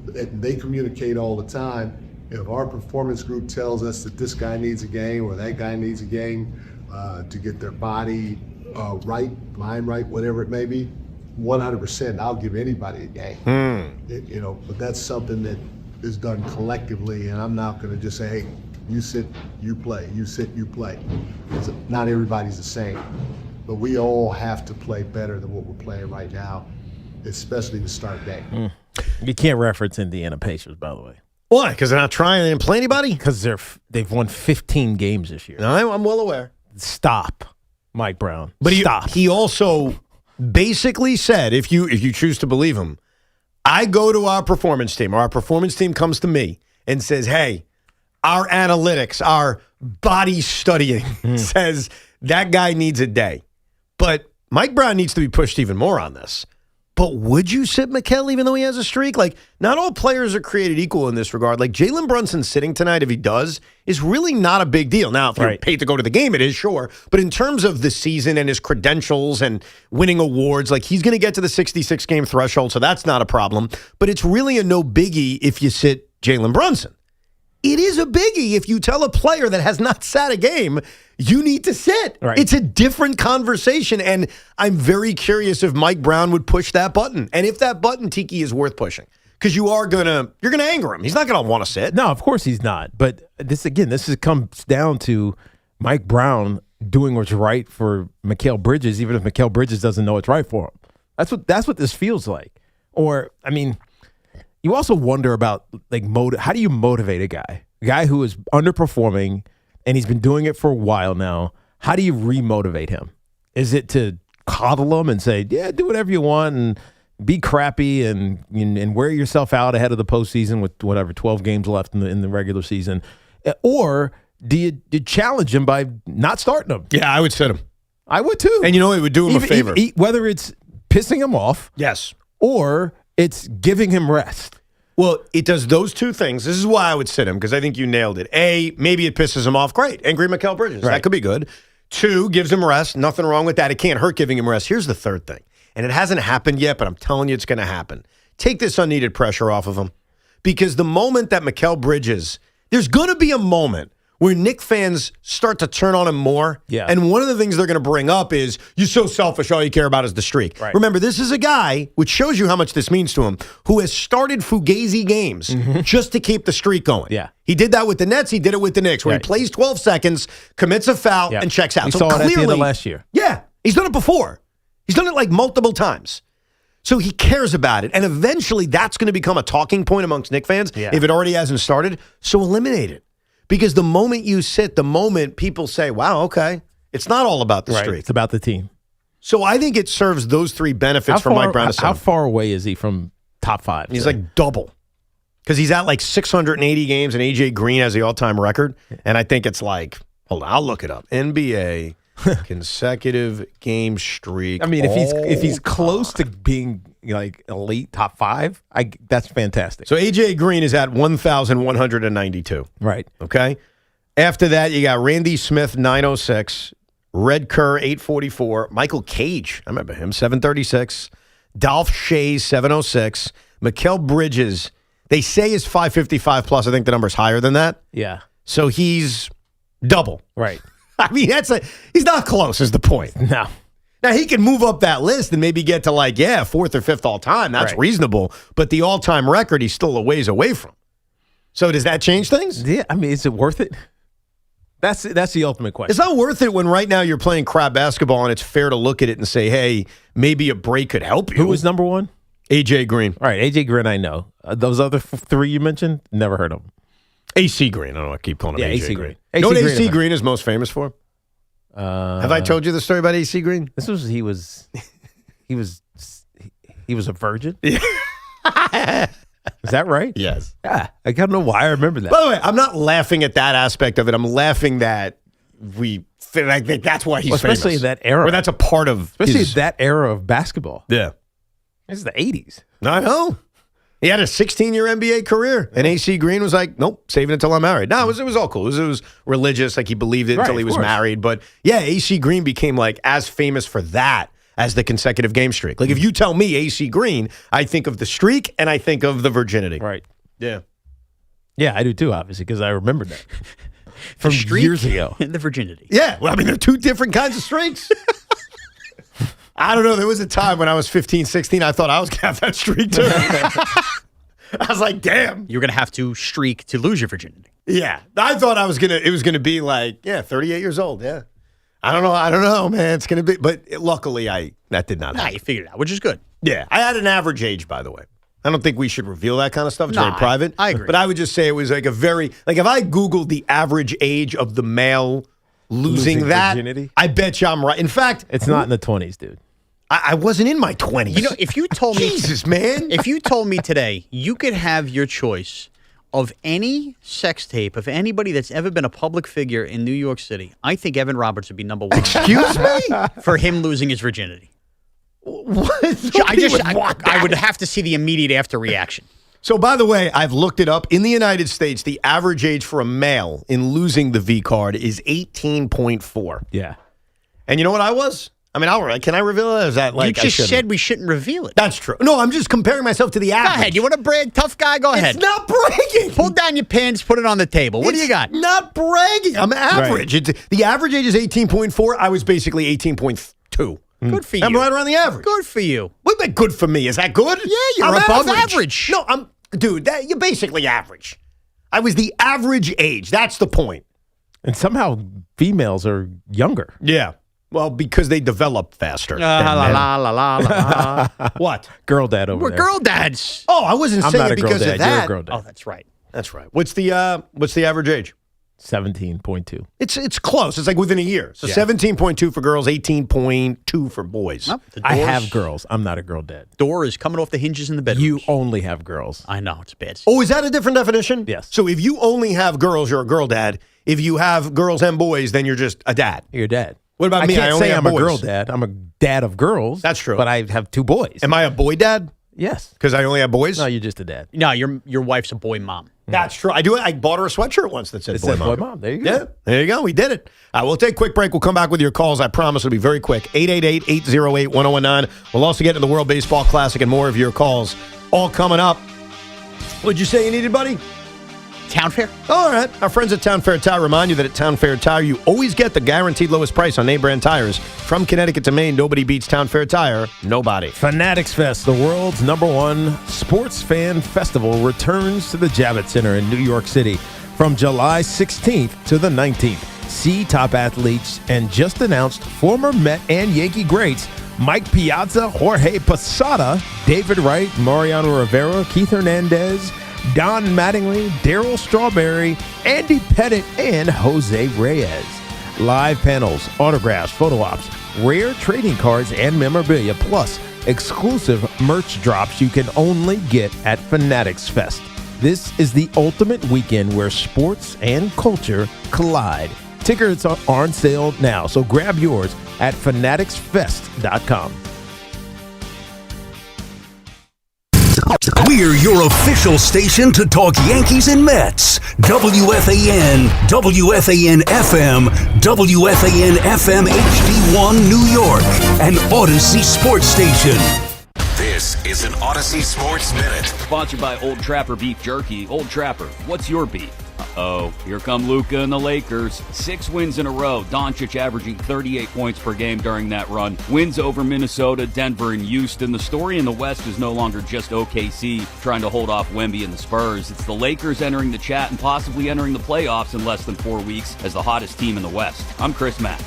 they communicate all the time. If our performance group tells us that this guy needs a game or that guy needs a game to get their body right, mind right, whatever it may be, 100%, I'll give anybody a game. You know, but that's something that is done collectively, and I'm not going to just say, hey, you sit, you play, you sit, you play. Not everybody's the same, but we all have to play better than what we're playing right now, especially to start day. You can't reference Indiana Pacers, by the way. Why? Because they're not trying to play anybody? Because they've won 15 games this year. No, I'm well aware. Stop, Mike Brown. But Stop. He also basically said, if you choose to believe him, I go to our performance team, or our performance team comes to me and says, hey, our analytics, our body studying says that guy needs a day. But Mike Brown needs to be pushed even more on this. But would you sit Mikal even though he has a streak? Like, not all players are created equal in this regard. Like, Jalen Brunson sitting tonight, if he does, is really not a big deal. Now, if you're paid to go to the game, it is, sure. But in terms of the season and his credentials and winning awards, like, he's going to get to the 66-game threshold, so that's not a problem. But it's really a no biggie if you sit Jalen Brunson. It is a biggie if you tell a player that has not sat a game, you need to sit. Right. It's a different conversation, and I'm very curious if Mike Brown would push that button. And if that button, Tiki, is worth pushing. Because you're gonna anger him. He's not going to want to sit. No, of course he's not. But this comes down to Mike Brown doing what's right for Mikal Bridges, even if Mikal Bridges doesn't know what's right for him. That's what this feels like. Or, I mean, you also wonder about, like, how do you motivate a guy who is underperforming and he's been doing it for a while now? How do you remotivate him? Is it to coddle him and say, yeah, do whatever you want and be crappy and wear yourself out ahead of the postseason with whatever 12 games left in the regular season? Or do you challenge him by not starting him? Yeah, I would sit him. I would too. And you know, it would do him a favor. Whether it's pissing him off, yes, or it's giving him rest. Well, it does those two things. This is why I would sit him, because I think you nailed it. A, maybe it pisses him off. Great. Angry Mikal Bridges. Right. That could be good. 2, gives him rest. Nothing wrong with that. It can't hurt giving him rest. Here's the third thing. And it hasn't happened yet, but I'm telling you it's going to happen. Take this unneeded pressure off of him. Because the moment that Mikal Bridges, there's going to be a moment where Knick fans start to turn on him more. Yeah. And one of the things they're going to bring up is, you're so selfish, all you care about is the streak. Right. Remember, this is a guy, which shows you how much this means to him, who has started Fugazi games just to keep the streak going. Yeah. He did that with the Nets. He did it with the Knicks, where he plays 12 seconds, commits a foul, and checks out. We saw it at the end of last year. Yeah. He's done it before. He's done it like multiple times. So he cares about it. And eventually that's going to become a talking point amongst Knick fans if it already hasn't started. So eliminate it. Because the moment you sit, the moment people say, wow, okay, it's not all about the streak. It's about the team. So I think it serves those 3 benefits for Mike Brown. How far away is he from top 5? He's like double. Because he's at like 680 games, and A.J. Green has the all-time record. And I think it's like, hold on, I'll look it up. NBA consecutive game streak. I mean, if he's close to being like elite top 5, that's fantastic. So A.J. Green is at 1,192. Right. Okay. After that, you got Randy Smith, 906. Red Kerr, 844. Michael Cage, I remember him, 736. Dolph Shays, 706. Mikal Bridges, they say is 555 plus. I think the number's higher than that. Yeah. So he's double. Right. I mean, he's not close is the point. No. Now, he can move up that list and maybe get to 4th or 5th all time. That's reasonable. But the all-time record, he's still a ways away from. So does that change things? Yeah. I mean, is it worth it? That's the ultimate question. It's not worth it when right now you're playing crap basketball and it's fair to look at it and say, hey, maybe a break could help you. Who was number 1? A.J. Green. All right, A.J. Green I know. Those other 3 you mentioned, never heard of them. A.C. Green. I don't know. I keep calling him A.J. Green. You know what A.C. Green is most famous for? Have I told you the story about A.C. Green? He was a virgin? Yeah. Is that right? Yes. Yeah. I don't know why I remember that. By the way, I'm not laughing at that aspect of it. I'm laughing that we that's why he's especially famous. that era. Or that's a part of especially that era of basketball. Yeah. This is the 80s. I know. He had a 16-year NBA career, and AC Green was like, nope, saving it till I'm married. No, it was all cool. It was religious, like he believed it until he was married. But yeah, AC Green became like as famous for that as the consecutive game streak. Like if you tell me AC Green, I think of the streak and I think of the virginity. Right. Yeah. Yeah, I do too, obviously, because I remembered that from streak years ago. and the virginity. Yeah. Well, I mean, they're two different kinds of streaks. I don't know. There was a time when I was 15, 16, I thought I was going to have that streak too. I was like, damn. You're going to have to streak to lose your virginity. Yeah. I thought it was going to be like, 38 years old. Yeah. I don't know, man. It's going to be, but luckily that did not happen. You figured it out, which is good. Yeah. I had an average age, by the way. I don't think we should reveal that kind of stuff. It's very private. I agree. But I would just say it was like if I Googled the average age of the male losing that, virginity? I bet you I'm right. In fact, it's not in the 20s, dude. I wasn't in my 20s. You know, if you told me, Jesus, man, if you told me today you could have your choice of any sex tape of anybody that's ever been a public figure in New York City, I think Evan Roberts would be number one. Excuse me? For him losing his virginity. What? I would have to see the immediate after reaction. So, by the way, I've looked it up. In the United States, the average age for a male in losing the V card is 18.4. Yeah. And you know what I was? I mean, can I reveal it? Or is that like you just said we shouldn't reveal it? That's true. No, I'm just comparing myself to the average. Go ahead. You want to brag, tough guy? Go ahead. It's not bragging. Pull down your pants, put it on the table. What do you got? Not bragging. I'm average. Right. The average age is 18.4. I was basically 18.2. Good for you. I'm right around the average. Good for you. What about good for me? Is that good? Yeah, you're above average. No, you're basically average. I was the average age. That's the point. And somehow females are younger. Yeah. Well, because they develop faster. What? Girl dad over We're there. girl dads. Oh, I wasn't I'm saying not it a girl because dad. of that. You're a girl dad. Oh, that's right. That's right. What's the average age? 17.2. It's close. It's like within a year. So 17.2 for girls, 18.2 for boys. I have girls. I'm not a girl dad. Door is coming off the hinges in the bedroom. You only have girls. I know. It's bad. Oh, is that a different definition? Yes. So if you only have girls, you're a girl dad. If you have girls and boys, then you're just a dad. You're a dad. What about me? I can't only say have I'm boys. a girl dad. I'm a dad of girls. That's true. But I have two boys. Am I a boy dad? Yes. Because I only have boys? No, you're just a dad. No, your wife's a boy mom. That's true. I do. I bought her a sweatshirt once that said boy mom. Boy mom. There you go. Yeah, there you go. We did it. We'll take a quick break. We'll come back with your calls. I promise it'll be very quick. 888-808-1019. We'll also get into the World Baseball Classic and more of your calls. All coming up. What'd you say you needed, buddy? Town Fair. All right. Our friends at Town Fair Tire remind you that at Town Fair Tire, you always get the guaranteed lowest price on name brand tires. From Connecticut to Maine, nobody beats Town Fair Tire. Nobody. Fanatics Fest, the world's #1 sports fan festival, returns to the Javits Center in New York City from July 16th to the 19th. See top athletes and just announced former Met and Yankee greats Mike Piazza, Jorge Posada, David Wright, Mariano Rivera, Keith Hernandez, Don Mattingly, Darryl Strawberry, Andy Pettit, and Jose Reyes. Live panels, autographs, photo ops, rare trading cards, and memorabilia, plus exclusive merch drops you can only get at Fanatics Fest. This is the ultimate weekend where sports and culture collide. Tickets are on sale now, so grab yours at fanaticsfest.com. We're your official station to talk Yankees and Mets. WFAN, WFAN FM, WFAN FM HD1 New York, and Odyssey Sports Station. This is an Odyssey Sports Minute. Sponsored by Old Trapper Beef Jerky. Old Trapper, what's your beef? Uh-oh, here come Luka and the Lakers. 6 wins in a row. Doncic averaging 38 points per game during that run. Wins over Minnesota, Denver, and Houston. The story in the West is no longer just OKC trying to hold off Wemby and the Spurs. It's the Lakers entering the chat and possibly entering the playoffs in less than 4 weeks as the hottest team in the West. I'm Chris Mack.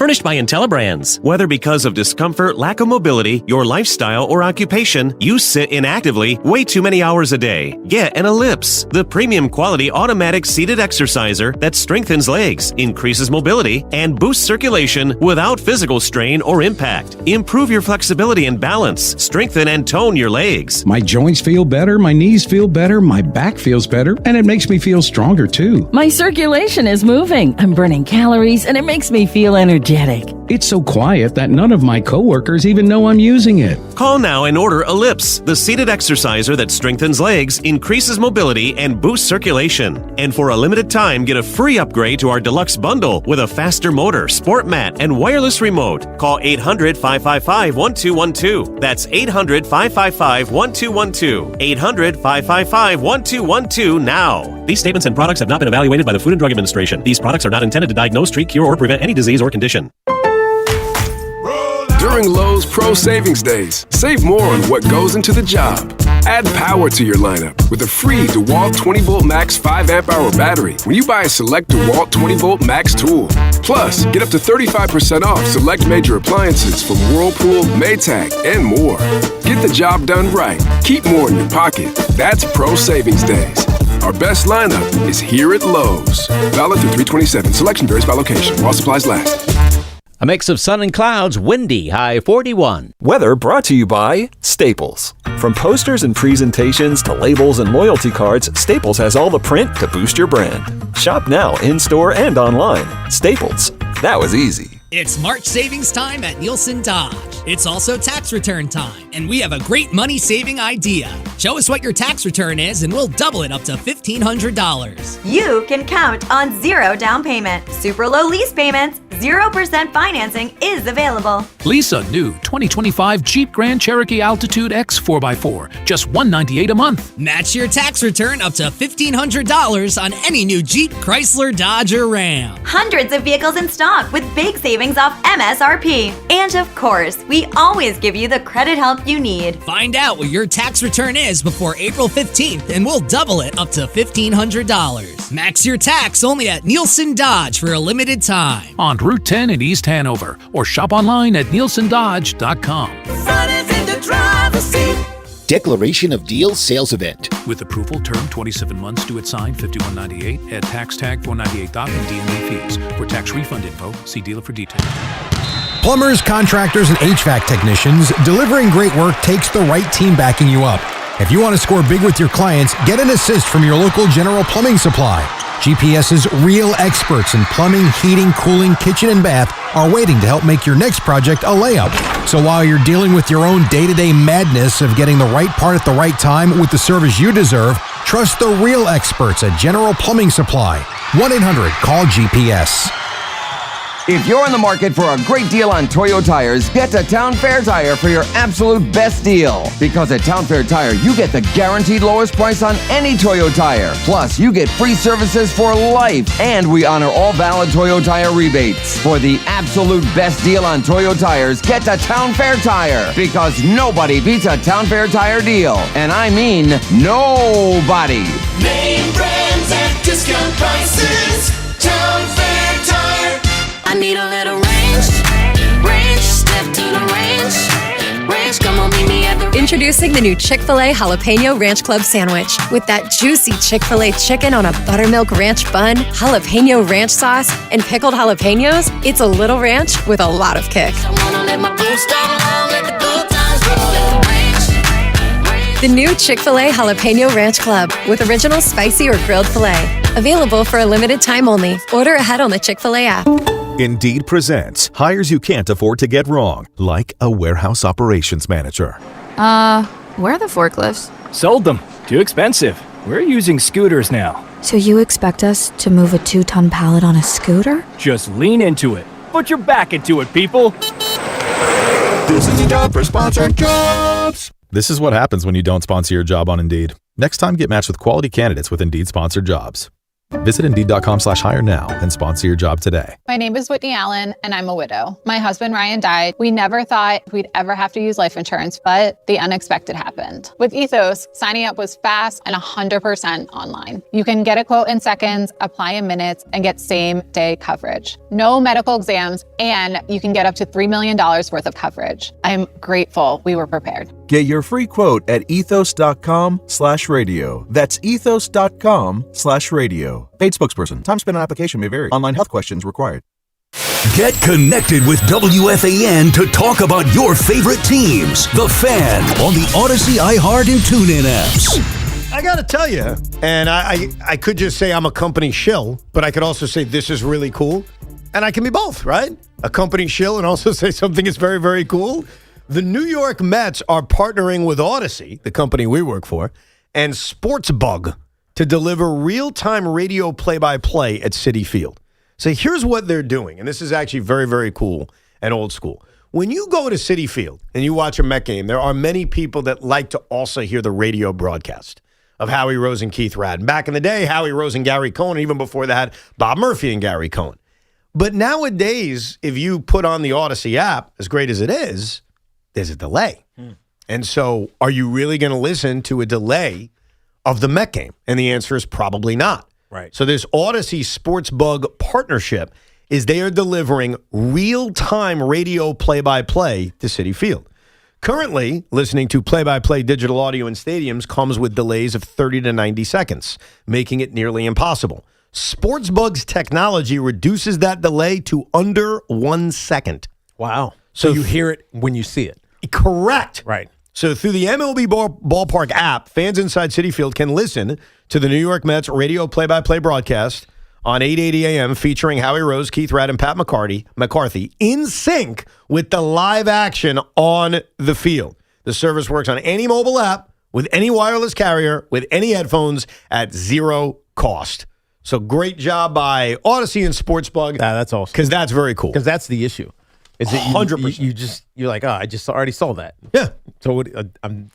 Furnished by IntelliBrands. Whether because of discomfort, lack of mobility, your lifestyle, or occupation, you sit inactively way too many hours a day. Get an Ellipse, the premium quality automatic seated exerciser that strengthens legs, increases mobility, and boosts circulation without physical strain or impact. Improve your flexibility and balance. Strengthen and tone your legs. My joints feel better, my knees feel better, my back feels better, and it makes me feel stronger too. My circulation is moving. I'm burning calories, and it makes me feel energetic. It's so quiet that none of my coworkers even know I'm using it. Call now and order Ellipse, the seated exerciser that strengthens legs, increases mobility, and boosts circulation. And for a limited time, get a free upgrade to our deluxe bundle with a faster motor, sport mat, and wireless remote. Call 800-555-1212. That's 800-555-1212. 800-555-1212 now. These statements and products have not been evaluated by the Food and Drug Administration. These products are not intended to diagnose, treat, cure, or prevent any disease or condition. During Lowe's Pro Savings Days, save more on what goes into the job. Add power to your lineup with a free DeWalt 20-volt max 5-amp-hour battery when you buy a select DeWalt 20-volt max tool. Plus, get up to 35% off select major appliances from Whirlpool, Maytag, and more. Get the job done right. Keep more in your pocket. That's Pro Savings Days. Our best lineup is here at Lowe's. Valid through 3/27. Selection varies by location. While supplies last. A mix of sun and clouds, windy, high 41. Weather brought to you by Staples. From posters and presentations to labels and loyalty cards, Staples has all the print to boost your brand. Shop now in-store and online. Staples. That was easy. It's March savings time at Nielsen Dodge. It's also tax return time, and we have a great money-saving idea. Show us what your tax return is, and we'll double it up to $1,500. You can count on zero down payment, super low lease payments, 0% financing is available. Lease a new 2025 Jeep Grand Cherokee Altitude X 4x4, just $198 a month. Match your tax return up to $1,500 on any new Jeep, Chrysler, Dodge, or Ram. Hundreds of vehicles in stock with big savings off MSRP. And of course, we always give you the credit help you need. Find out what your tax return is before April 15th, and we'll double it up to $1,500. Max your tax only at Nielsen Dodge for a limited time. On Route 10 in East Hanover, or shop online at nielsendodge.com. Declaration of Deal sales event. With approval, term 27 months, due at sign, $51.98. Add tax tag $498 and DMV fees. For tax refund info, see dealer for details. Plumbers, contractors, and HVAC technicians, delivering great work takes the right team backing you up. If you want to score big with your clients, get an assist from your local General Plumbing Supply. GPS's real experts in plumbing, heating, cooling, kitchen, and bath are waiting to help make your next project a layup. So while you're dealing with your own day-to-day madness of getting the right part at the right time with the service you deserve, trust the real experts at General Plumbing Supply. 1-800-CALL-GPS. If you're in the market for a great deal on Toyo tires, get to Town Fair Tire for your absolute best deal. Because at Town Fair Tire, you get the guaranteed lowest price on any Toyo tire. Plus, you get free services for life. And we honor all valid Toyo tire rebates. For the absolute best deal on Toyo tires, get to Town Fair Tire. Because nobody beats a Town Fair Tire deal. And I mean nobody. Name brands at discount prices. Town Fair Tire. I need a little range, step to the range, come on, meet me at the range. Introducing the new Chick-fil-A Jalapeno Ranch Club Sandwich. With that juicy Chick-fil-A chicken on a buttermilk ranch bun, jalapeno ranch sauce, and pickled jalapenos, it's a little ranch with a lot of kick. The new Chick-fil-A Jalapeno Ranch Club with original spicy or grilled filet. Available for a limited time only. Order ahead on the Chick-fil-A app. Indeed presents hires you can't afford to get wrong, like a warehouse operations manager. Where are the forklifts? Sold them. Too expensive. We're using scooters now. So you expect us to move a 2-ton pallet on a scooter? Just lean into it. Put your back into it, people. This is the job for sponsored jobs. This is what happens when you don't sponsor your job on Indeed. Next time, get matched with quality candidates with Indeed sponsored jobs. Visit Indeed.com/hire now and sponsor your job today. My name is Whitney Allen, and I'm a widow. My husband, Ryan, died. We never thought we'd ever have to use life insurance, but the unexpected happened. With Ethos, signing up was fast and 100% online. You can get a quote in seconds, apply in minutes, and get same-day coverage. No medical exams, and you can get up to $3 million worth of coverage. I'm grateful we were prepared. Get your free quote at ethos.com/radio. That's ethos.com/radio. Paid spokesperson. Time spent on application may vary. Online health questions required. Get connected with WFAN to talk about your favorite teams. The Fan on the Odyssey, iHeart, and TuneIn apps. I got to tell you, and I could just say I'm a company shill, but I could also say this is really cool. And I can be both, right? A company shill and also say something is very, very cool. The New York Mets are partnering with Odyssey, the company we work for, and Sportsbug to deliver real-time radio play-by-play at Citi Field. So here's what they're doing, and this is actually very, very cool and old school. When you go to Citi Field and you watch a Met game, there are many people that like to also hear the radio broadcast of Howie Rose and Keith Radden. Back in the day, Howie Rose and Gary Cohen, even before they had Bob Murphy and Gary Cohen. But nowadays, if you put on the Odyssey app, as great as it is, there's a delay. And so are you really going to listen to a delay of the Met game? And the answer is probably not. Right. So this Odyssey Sportsbug partnership is they are delivering real-time radio play-by-play to Citi Field. Currently, listening to play-by-play digital audio in stadiums comes with delays of 30 to 90 seconds, making it nearly impossible. Sportsbug's technology reduces that delay to under 1 second. Wow. So you hear it when you see it. Correct. Right. So through the MLB Ballpark app, fans inside Citi Field can listen to the New York Mets radio play-by-play broadcast on 8:80 a.m. featuring Howie Rose, Keith Radden, and Pat McCarthy in sync with the live action on the field. The service works on any mobile app with any wireless carrier with any headphones at zero cost. So great job by Odyssey and Sportsbug. That's awesome. Because that's very cool. Because that's the issue. Is that 100%. You're like, I just already saw that. Yeah. So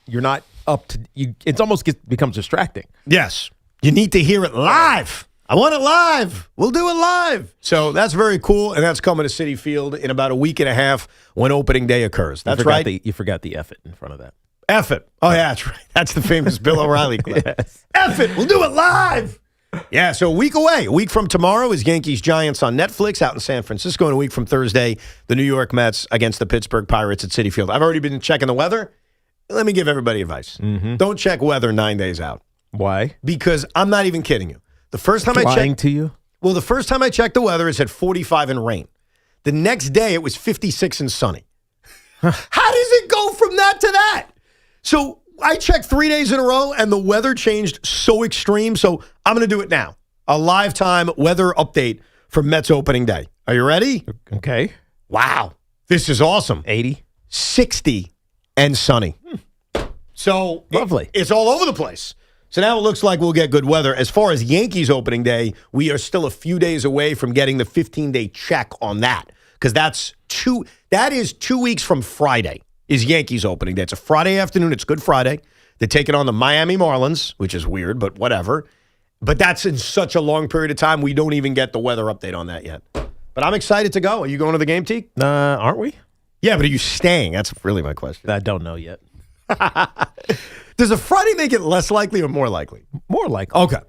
you're not up to you. It almost becomes distracting. Yes. You need to hear it live. I want it live. We'll do it live. So that's very cool, and that's coming to Citi Field in about a week and a half when opening day occurs. That's right. You forgot the F it in front of that. F it. Oh, yeah, that's right. That's the famous Bill O'Reilly clip. Yes. F it. We'll do it live. Yeah, so a week away. A week from tomorrow is Yankees-Giants on Netflix out in San Francisco. And a week from Thursday, the New York Mets against the Pittsburgh Pirates at Citi Field. I've already been checking the weather. Let me give everybody advice. Mm-hmm. Don't check weather 9 days out. Why? Because I'm not even kidding you. The first time I checked, to you? Well, the first time I checked the weather, it said 45 and rain. The next day, it was 56 and sunny. How does it go from that to that? So I checked 3 days in a row, and the weather changed so extreme. So I'm going to do it now. A live time weather update for Mets opening day. Are you ready? Okay. Wow. This is awesome. 80. 60 and sunny. So lovely. It's all over the place. So now it looks like we'll get good weather. As far as Yankees opening day, we are still a few days away from getting the 15-day check on that. Because that is 2 weeks from Friday is Yankees opening day. It's a Friday afternoon. It's Good Friday. They're taking on the Miami Marlins, which is weird, but whatever. But that's in such a long period of time, we don't even get the weather update on that yet. But I'm excited to go. Are you going to the game, Tiki? Aren't we? Yeah, but are you staying? That's really my question. I don't know yet. Does a Friday make it less likely or more likely? More likely. Okay.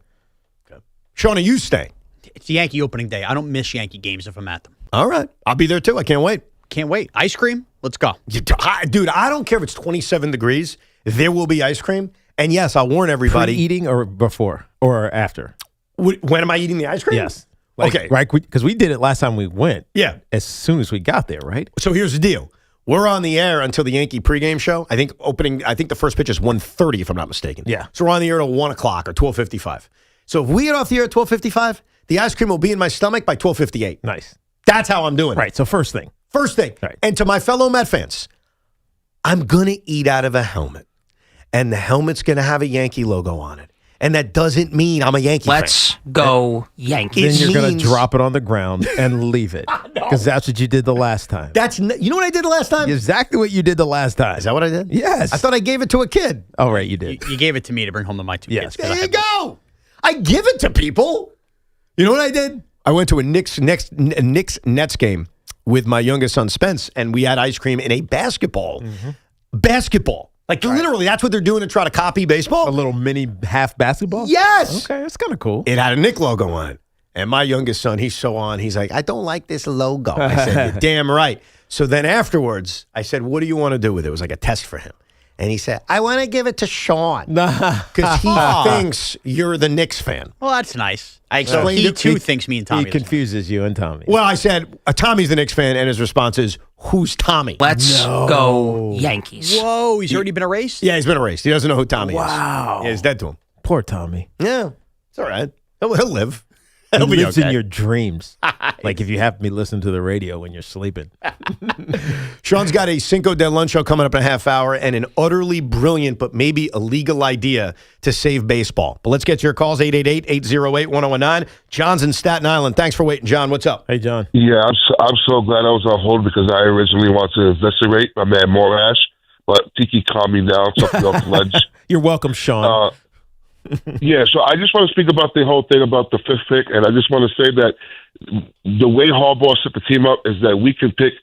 Sean, are you staying? It's Yankee opening day. I don't miss Yankee games if I'm at them. All right. I'll be there too. I can't wait. Can't wait. Ice cream? Let's go. Dude, I don't care if it's 27 degrees. There will be ice cream. And yes, I'll warn everybody. Pre-eating or before or after? When am I eating the ice cream? Yes. Okay. Right? Because we did it last time we went. Yeah. As soon as we got there, right? So here's the deal. We're on the air until the Yankee pregame show. I think the first pitch is 1:30, if I'm not mistaken. Yeah. So we're on the air till 1 o'clock or 12:55. So if we get off the air at 12:55, the ice cream will be in my stomach by 12:58. Nice. That's how I'm doing it. Right. So first thing. Right. And to my fellow Met fans, I'm going to eat out of a helmet. And the helmet's going to have a Yankee logo on it. And that doesn't mean I'm a Yankee fan. Let's go Yankees. Then you're going to drop it on the ground and leave it. Because that's what you did the last time. You know what I did the last time? Exactly what you did the last time. Is that what I did? Yes. I thought I gave it to a kid. Oh, right, you did. You gave it to me to bring home to my two kids. There you go. I give it to people. You know what I did? I went to a Knicks Nets game with my youngest son, Spence, and we had ice cream in a basketball. Basketball. Like, literally, that's what they're doing to try to copy baseball. A little mini half basketball? Yes! Okay, that's kind of cool. It had a Knick logo on it. And my youngest son, he's so on. He's like, I don't like this logo. I said, you're damn right. So then afterwards, I said, what do you want to do with it? It was like a test for him. And he said, I want to give it to Sean. Because he thinks you're the Knicks fan. Well, that's nice. I explained he too thinks me and Tommy. He confuses you and Tommy. Well, I said, Tommy's the Knicks fan, and his response is, who's Tommy? Let's go Yankees. Whoa, he's already been erased? Yeah, he's been erased. He doesn't know who Tommy is. Wow. Yeah, he's dead to him. Poor Tommy. Yeah, it's all right. He'll live. He He'll be lives okay. in your dreams. Like if you have me listen to the radio when you're sleeping. Sean's got a Cinco de Luncho coming up in a half hour and an utterly brilliant but maybe illegal idea to save baseball. But let's get to your calls, 888-808-1019. John's in Staten Island. Thanks for waiting, John. What's up? Hey, John. Yeah, I'm so glad I was on hold because I originally wanted to eviscerate my man Morash, but Tiki calmed me down, took me off the ledge. You're welcome, Sean. Yeah, so I just want to speak about the whole thing about the fifth pick, and I just want to say that the way Harbaugh set the team up is that we can pick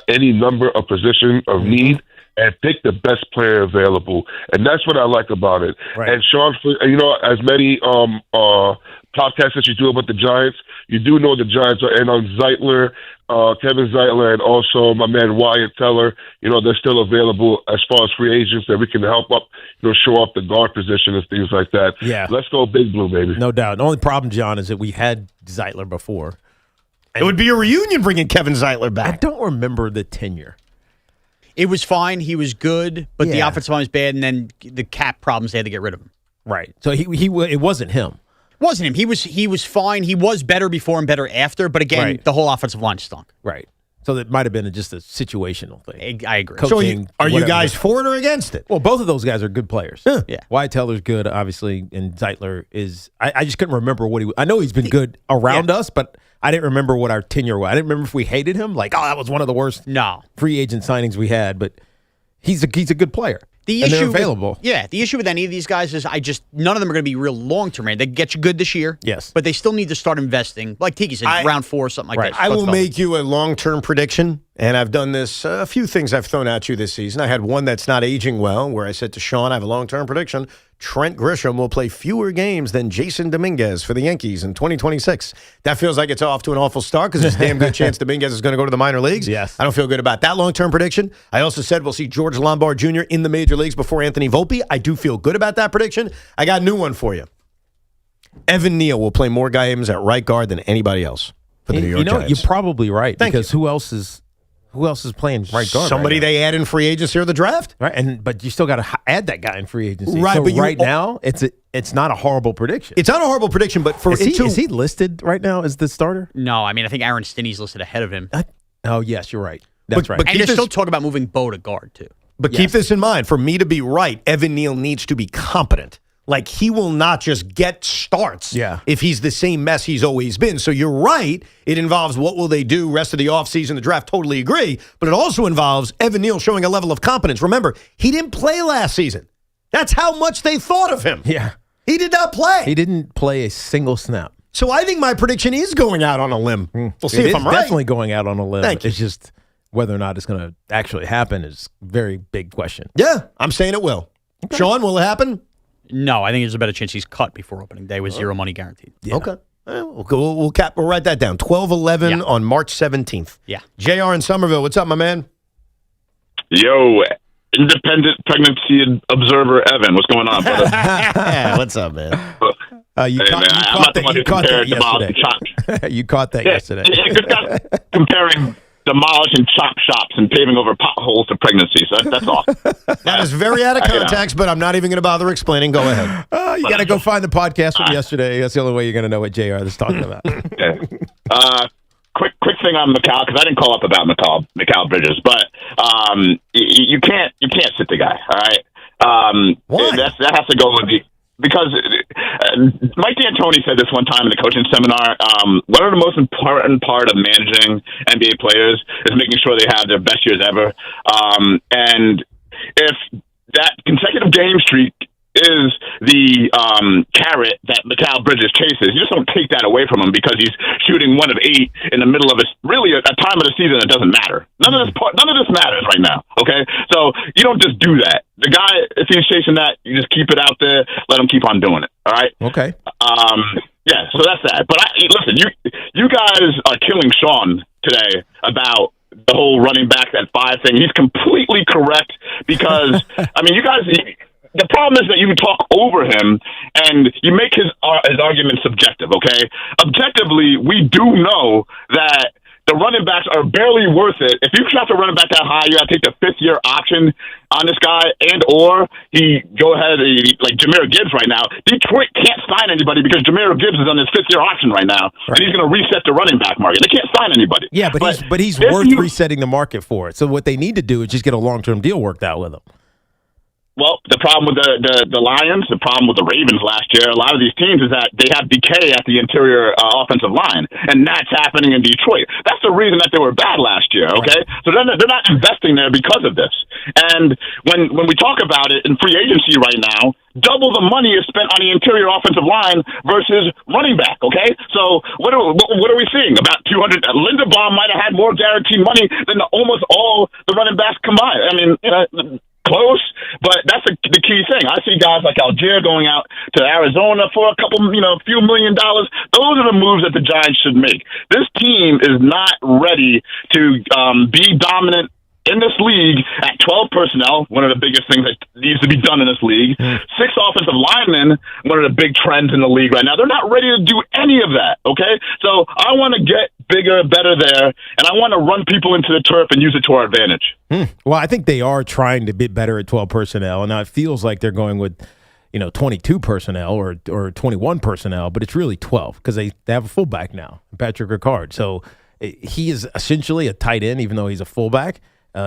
any number of position of need and pick the best player available, and that's what I like about it. Right. And Sean, you know, as many podcasts that you do about the Giants, you do know the Giants are in on Zeitler, Kevin Zeitler, and also my man Wyatt Teller. You know, they're still available as far as free agents that we can help up, you know, show up the guard position and things like that. Yeah. Let's go Big Blue, baby. No doubt. The only problem, John, is that we had Zeitler before. It would be a reunion bringing Kevin Zeitler back. I don't remember the tenure. It was fine. He was good, but the offensive line was bad, and then the cap problems, they had to get rid of him. Right. So it wasn't him. Wasn't him. He was fine. He was better before and better after, but again, the whole offensive line stunk. Right. So it might have been just a situational thing. I agree. Coaching, so are you guys for it or against it? Well, both of those guys are good players. Yeah. Wyatt Teller's good, obviously, and Zeitler is. I just couldn't remember what he was. I know he's been good around us, but I didn't remember what our tenure was. I didn't remember if we hated him. Like, that was one of the worst free agent signings we had, but he's a good player. The and issue they're available. The issue with any of these guys is none of them are going to be real long-term. They can get you good this year. Yes. But they still need to start investing. Like Tiki said, round 4 or something like that. I will make you a long-term prediction, and I've done this, a few things I've thrown at you this season. I had one that's not aging well, where I said to Sean, I have a long-term prediction. Trent Grisham will play fewer games than Jason Dominguez for the Yankees in 2026. That feels like it's off to an awful start because there's a damn good chance Dominguez is going to go to the minor leagues. Yes. I don't feel good about that long-term prediction. I also said we'll see George Lombard Jr. in the major leagues before Anthony Volpe. I do feel good about that prediction. I got a new one for you. Evan Neal will play more games at right guard than anybody else for the New York Giants. You're probably right because who else is playing right guard? Somebody they add in free agency or the draft, right? But you still got to add that guy in free agency, right? So but now, it's not a horrible prediction. It's not a horrible prediction, but is he listed right now as the starter? No, I mean I think Aaron Stinney's listed ahead of him. Oh yes, you're right. That's right. And they're still talking about moving Bo to guard too. But keep this in mind: for me to be right, Evan Neal needs to be competent. Like, he will not just get starts if he's the same mess he's always been. So you're right. It involves what will they do rest of the offseason, the draft, totally agree. But it also involves Evan Neal showing a level of competence. Remember, he didn't play last season. That's how much they thought of him. Yeah. He did not play. He didn't play a single snap. So I think my prediction is going out on a limb. We'll see if I'm right. Definitely going out on a limb. Thank you. It's just whether or not it's going to actually happen is a very big question. Yeah, I'm saying it will. Okay. Sean, will it happen? No, I think there's a better chance he's cut before opening day with zero money guaranteed. Yeah. Okay. We'll write that down. 12-11 on March 17th. Yeah. JR in Somerville. What's up, my man? Yo, independent pregnancy observer Evan. What's going on, brother? What's up, man? You caught that yesterday. Yeah, good guy comparing demolishing chop shops and paving over potholes to pregnancy. So that's awesome. That is very out of context, but I'm not even going to bother explaining. Go ahead. You got to go find the podcast from yesterday. That's the only way you're going to know what JR is talking about. Quick thing on Mikal, because I didn't call up about Mikal Bridges, but you can't sit the guy. All right. Why? That has to go with because Mike D'Antoni said this one time in the coaching seminar, one of the most important part of managing NBA players is making sure they have their best years ever. And if that consecutive game streak is the carrot that Mikal Bridges chases. You just don't take that away from him because he's shooting 1 of 8 in the middle of a time of the season that doesn't matter. None of this matters right now. Okay, so you don't just do that. The guy, if he's chasing that, you just keep it out there. Let him keep on doing it. All right. Okay. Yeah. So that's that. But listen, you guys are killing Sean today about the whole running back at 5 thing. He's completely correct because I mean, you guys. The problem is that you talk over him and you make his argument subjective, okay? Objectively, we do know that the running backs are barely worth it. If you have to run it back that high, you got to take the 5th-year option on this guy or he go ahead, like Jahmyr Gibbs right now. Detroit can't sign anybody because Jahmyr Gibbs is on his 5th-year option right now, and he's going to reset the running back market. They can't sign anybody. Yeah, but he's worth resetting the market for it. So what they need to do is just get a long-term deal worked out with him. Well, the problem with the Lions, the problem with the Ravens last year, a lot of these teams is that they have decay at the interior offensive line, and that's happening in Detroit. That's the reason that they were bad last year, okay? Right. So they're not investing there because of this. And when we talk about it in free agency right now, double the money is spent on the interior offensive line versus running back, okay? So what are we seeing? About 200. Linderbaum might have had more guaranteed money than almost all the running backs combined. I mean, close, but that's the key thing. I see guys like Algier going out to Arizona for a couple, few $1 million. Those are the moves that the Giants should make. This team is not ready to be dominant in this league at 12 personnel, one of the biggest things that needs to be done in this league. 6 offensive linemen, one of the big trends in the league right now. They're not ready to do any of that, okay? So I want to get bigger, better there, and I want to run people into the turf and use it to our advantage. Well, I think they are trying to be better at 12 personnel, and now it feels like they're going with 22 personnel or 21 personnel, but it's really 12 because they have a fullback now, Patrick Ricard. So he is essentially a tight end, even though he's a fullback.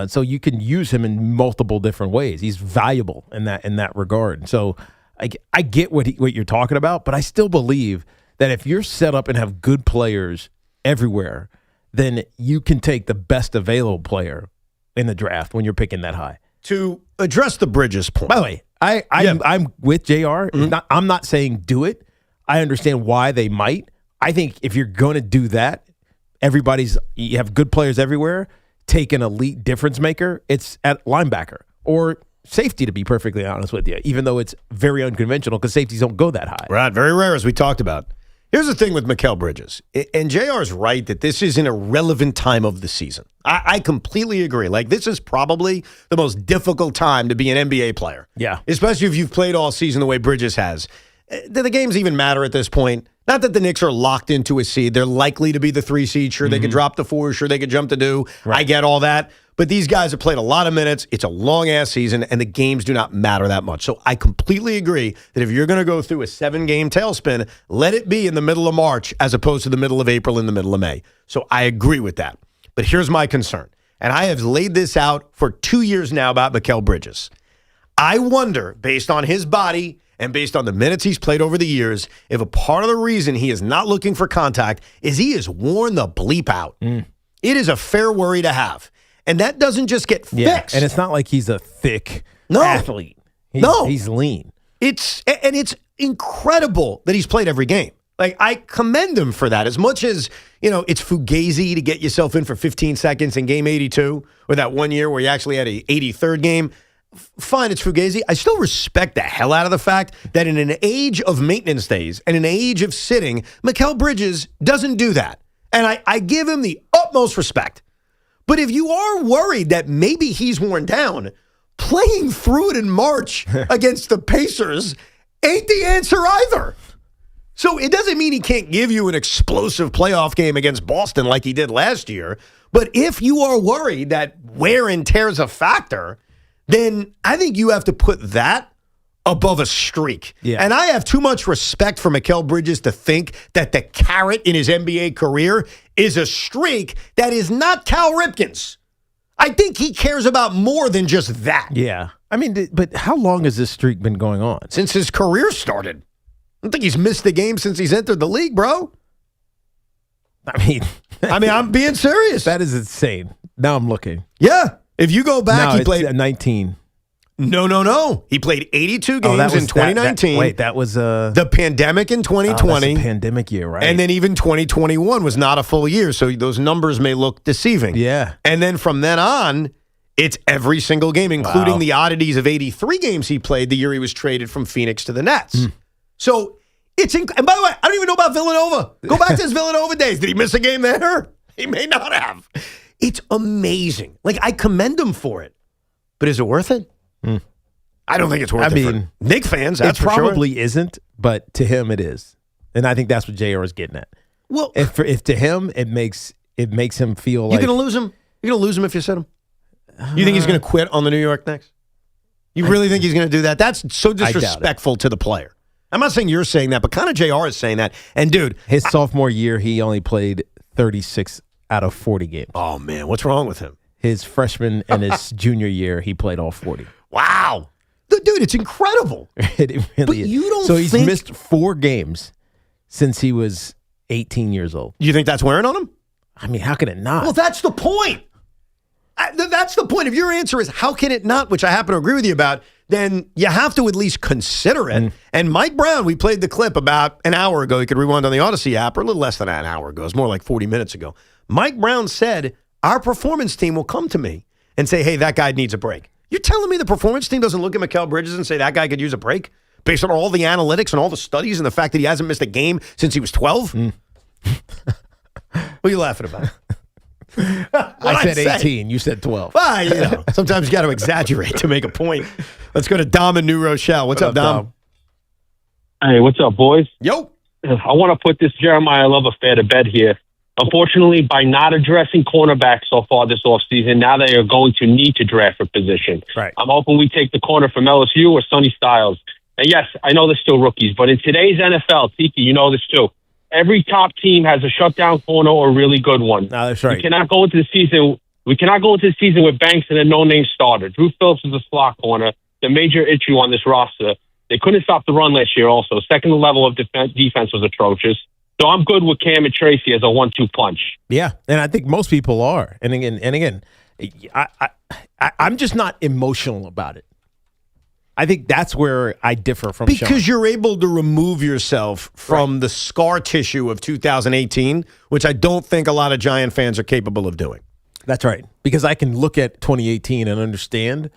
So you can use him in multiple different ways. He's valuable in that regard. So I get what you're talking about, but I still believe that if you're set up and have good players everywhere, then you can take the best available player in the draft when you're picking that high. To address the Bridges point. By the way, I'm with JR. I'm not saying do it. I understand why they might. I think if you're going to do that, you have good players everywhere. Take an elite difference maker, it's at linebacker or safety, to be perfectly honest with you, even though it's very unconventional because safeties don't go that high. Right, very rare, as we talked about. Here's the thing with Mikal Bridges, and JR's right that this is an irrelevant time of the season. I completely agree. Like, this is probably the most difficult time to be an NBA player. Yeah. Especially if you've played all season the way Bridges has. Do the games even matter at this point? Not that the Knicks are locked into a seed. They're likely to be the 3 seed. Sure, they could drop the 4. Sure, they could jump to 2. Right. I get all that. But these guys have played a lot of minutes. It's a long-ass season, and the games do not matter that much. So I completely agree that if you're going to go through a 7-game tailspin, let it be in the middle of March as opposed to the middle of April in the middle of May. So I agree with that. But here's my concern, and I have laid this out for 2 years now about Mikal Bridges. I wonder, based on his body and based on the minutes he's played over the years, if a part of the reason he is not looking for contact is he is worn the bleep out. It is a fair worry to have. And that doesn't just get fixed. And it's not like he's a thick athlete. He's lean. It's incredible that he's played every game. Like, I commend him for that. As much as, it's fugazi to get yourself in for 15 seconds in game 82, or that 1 year where he actually had a 83rd game. Fine, it's fugazi. I still respect the hell out of the fact that in an age of maintenance days and an age of sitting, Mikal Bridges doesn't do that. And I give him the utmost respect. But if you are worried that maybe he's worn down, playing through it in March against the Pacers ain't the answer either. So it doesn't mean he can't give you an explosive playoff game against Boston like he did last year. But if you are worried that wear and tear is a factor, then I think you have to put that above a streak. Yeah. And I have too much respect for Mikal Bridges to think that the carrot in his NBA career is a streak that is not Cal Ripken's. I think he cares about more than just that. Yeah. I mean, but how long has this streak been going on? Since his career started. I don't think he's missed a game since he's entered the league, bro. I mean, I'm being serious. That is insane. Now I'm looking. Yeah. If you go back, no, he played 19. No. He played 82 games in 2019. That was the pandemic in 2020. That's a pandemic year, right? And then even 2021 was not a full year, so those numbers may look deceiving. Yeah. And then from then on, it's every single game, including the oddities of 83 games he played the year he was traded from Phoenix to the Nets. So it's and by the way, I don't even know about Villanova. Go back to his Villanova days. Did he miss a game there? He may not have. It's amazing. Like, I commend him for it. But is it worth it? I don't think it's worth it for Knicks fans, that's it for sure. probably isn't, but to him it is. And I think that's what JR is getting at. Well, if to him it makes him feel like you're going to lose him. You're going to lose him if you sit him. You think he's going to quit on the New York Knicks? You really think he's going to do that? That's so disrespectful to the player. I'm not saying you're saying that, but kind of JR is saying that. And dude, his sophomore year he only played 36 out of 40 games. Oh man, what's wrong with him? His freshman and his junior year, he played all 40. Wow. Dude, it's incredible. It really but is. You don't So he's missed 4 games since he was 18 years old. You think that's wearing on him? I mean, how can it not? Well, that's the point. That's the point. If your answer is how can it not, which I happen to agree with you about, then you have to at least consider it. And Mike Brown, we played the clip about an hour ago. You could rewind on the Odyssey app, or a little less than an hour ago. It's more like 40 minutes ago. Mike Brown said, our performance team will come to me and say, hey, that guy needs a break. You're telling me the performance team doesn't look at Mikal Bridges and say that guy could use a break based on all the analytics and all the studies and the fact that he hasn't missed a game since he was 12? What are you laughing about? I said 18. You said 12. Well, sometimes you got to exaggerate to make a point. Let's go to Dom in New Rochelle. What's up, Dom? Hey, what's up, boys? Yo. I want to put this Jeremiah Love affair to bed here. Unfortunately, by not addressing cornerbacks so far this offseason, now they are going to need to draft a position. Right. I'm hoping we take the corner from LSU or Sonny Styles. And yes, I know they're still rookies, but in today's NFL, Tiki, you know this too. Every top team has a shutdown corner or a really good one. No, that's right. We cannot go into the season with Banks and a no-name starter. Drew Phillips is a slot corner, the major issue on this roster. They couldn't stop the run last year also. Second level of defense was atrocious. So I'm good with Cam and Tracy as a 1-2 punch. Yeah, and I think most people are. And again, I'm just not emotional about it. I think that's where I differ from Sean. Because you're able to remove yourself from the scar tissue of 2018, which I don't think a lot of Giant fans are capable of doing. That's right. Because I can look at 2018 and understand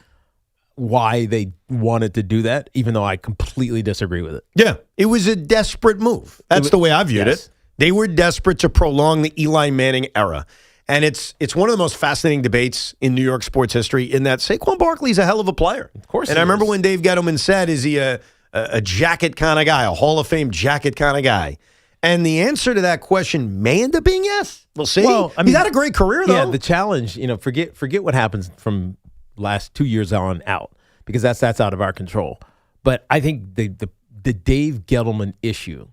why they wanted to do that, even though I completely disagree with it. Yeah, it was a desperate move. That's the way I viewed it. They were desperate to prolong the Eli Manning era. And it's one of the most fascinating debates in New York sports history in that Saquon Barkley's a hell of a player. Of course. And I remember when Dave Gettleman said, is he a jacket kind of guy, a Hall of Fame jacket kind of guy? And the answer to that question may end up being yes. We'll see. Well, I mean, he's had a great career, though. Yeah, the challenge, forget what happens from last 2 years on out, because that's out of our control. But I think the Dave Gettleman issue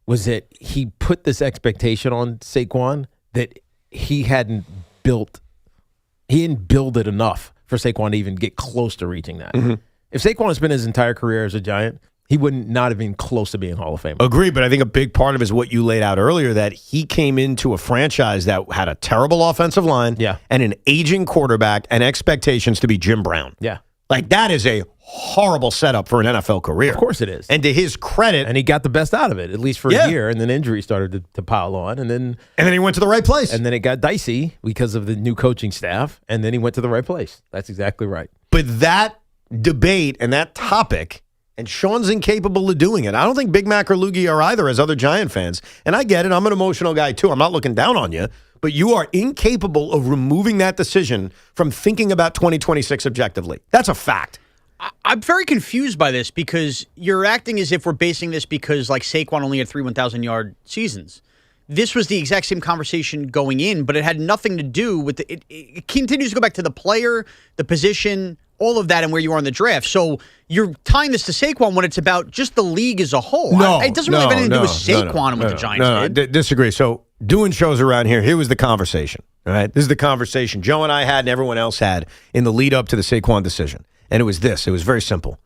was that he put this expectation on Saquon that he didn't build it enough for Saquon to even get close to reaching that. Mm-hmm. If Saquon had spent his entire career as a Giant, he would not have been close to being Hall of Fame. Agree, but I think a big part of it is what you laid out earlier, that he came into a franchise that had a terrible offensive line and an aging quarterback and expectations to be Jim Brown. Yeah. Like, that is a horrible setup for an NFL career. Of course it is. And to his credit. And he got the best out of it, at least for a year, and then injuries started to pile on. And then he went to the right place. And then it got dicey because of the new coaching staff, and then he went to the right place. That's exactly right. But that debate and that topic, and Sean's incapable of doing it. I don't think Big Mac or Loogie are either, as other Giant fans. And I get it. I'm an emotional guy, too. I'm not looking down on you. But you are incapable of removing that decision from thinking about 2026 objectively. That's a fact. I'm very confused by this, because you're acting as if we're basing this because, like, Saquon only had 3 1,000-yard seasons. This was the exact same conversation going in, but it had nothing to do with it continues to go back to the player, the position, all of that, and where you are in the draft. So you're tying this to Saquon when it's about just the league as a whole. It doesn't really have anything to do with Saquon and what the Giants did. Disagree. So doing shows around here was the conversation. All right, this is the conversation Joe and I had and everyone else had in the lead up to the Saquon decision. And it was this. It was very simple.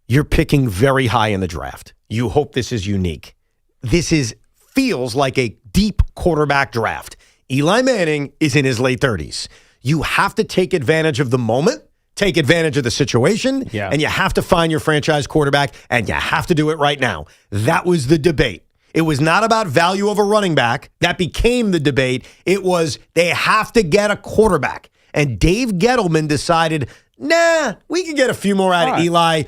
You're picking very high in the draft. You hope this is unique. This feels like a deep quarterback draft. Eli Manning is in his late 30s. You have to take advantage of the moment take advantage of the situation, and you have to find your franchise quarterback, and you have to do it right now. That was the debate. It was not about value of a running back. That became the debate. It was they have to get a quarterback. And Dave Gettleman decided, nah, we can get a few more out of Eli.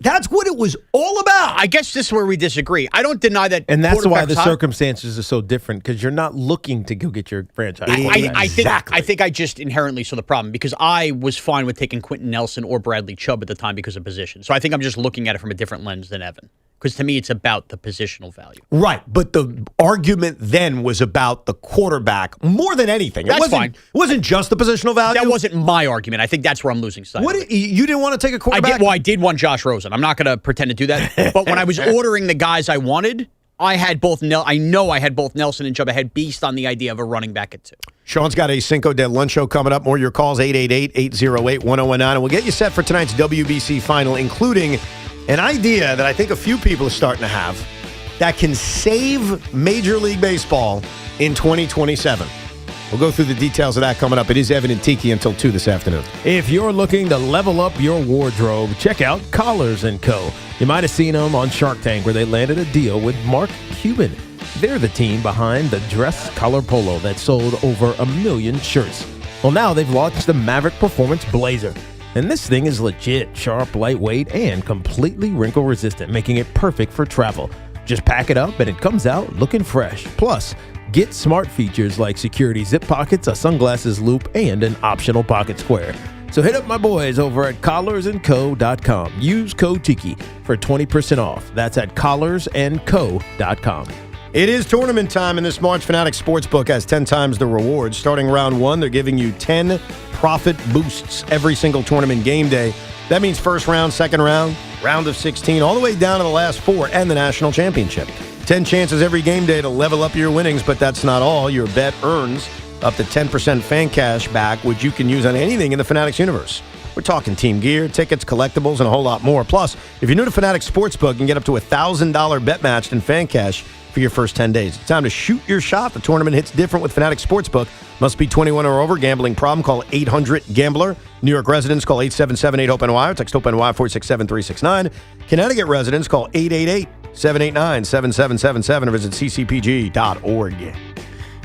That's what it was all about. I guess this is where we disagree. I don't deny that. And that's why the circumstances are so different, because you're not looking to go get your franchise. I think I just inherently saw the problem, because I was fine with taking Quentin Nelson or Bradley Chubb at the time because of position. So I think I'm just looking at it from a different lens than Evan. Because to me, it's about the positional value. Right, but the argument then was about the quarterback more than anything. That's fine. It wasn't just the positional value. That wasn't my argument. I think that's where I'm losing sight. You didn't want to take a quarterback? I did want Josh Rosen. I'm not going to pretend to do that. But when I was ordering the guys I wanted, I had both. I know I had both Nelson and Chubb. I had beast on the idea of a running back at 2. Sean's got a Cinco de Lunch show coming up. More of your calls, 888-808-1019. And we'll get you set for tonight's WBC final, including an idea that I think a few people are starting to have that can save Major League Baseball in 2027. We'll go through the details of that coming up. It is Evan and Tiki until 2 this afternoon. If you're looking to level up your wardrobe, check out Collars & Co. You might have seen them on Shark Tank, where they landed a deal with Mark Cuban. They're the team behind the dress color polo that sold over 1 million shirts. Well, now they've launched the Maverick Performance Blazer. And this thing is legit, sharp, lightweight, and completely wrinkle-resistant, making it perfect for travel. Just pack it up and it comes out looking fresh. Plus, get smart features like security zip pockets, a sunglasses loop, and an optional pocket square. So hit up my boys over at collarsandco.com. Use code Tiki for 20% off. That's at collarsandco.com. It is tournament time, and this March Fanatics Sportsbook has 10 times the rewards. Starting round 1, they're giving you 10 profit boosts every single tournament game day. That means first round, second round, round of 16, all the way down to the last 4 and the national championship. 10 chances every game day to level up your winnings, but that's not all. Your bet earns up to 10% fan cash back, which you can use on anything in the Fanatics universe. We're talking team gear, tickets, collectibles, and a whole lot more. Plus, if you're new to Fanatics Sportsbook, you can get up to a $1,000 bet matched in fan cash for your first 10 days. It's time to shoot your shot. The tournament hits different with Fanatics Sportsbook. Must be 21 or over. Gambling problem, call 800-GAMBLER. New York residents, call 877-8-HOPE-NY or text HOPE-NY 467-369. Connecticut residents, call 888-789-7777 or visit ccpg.org.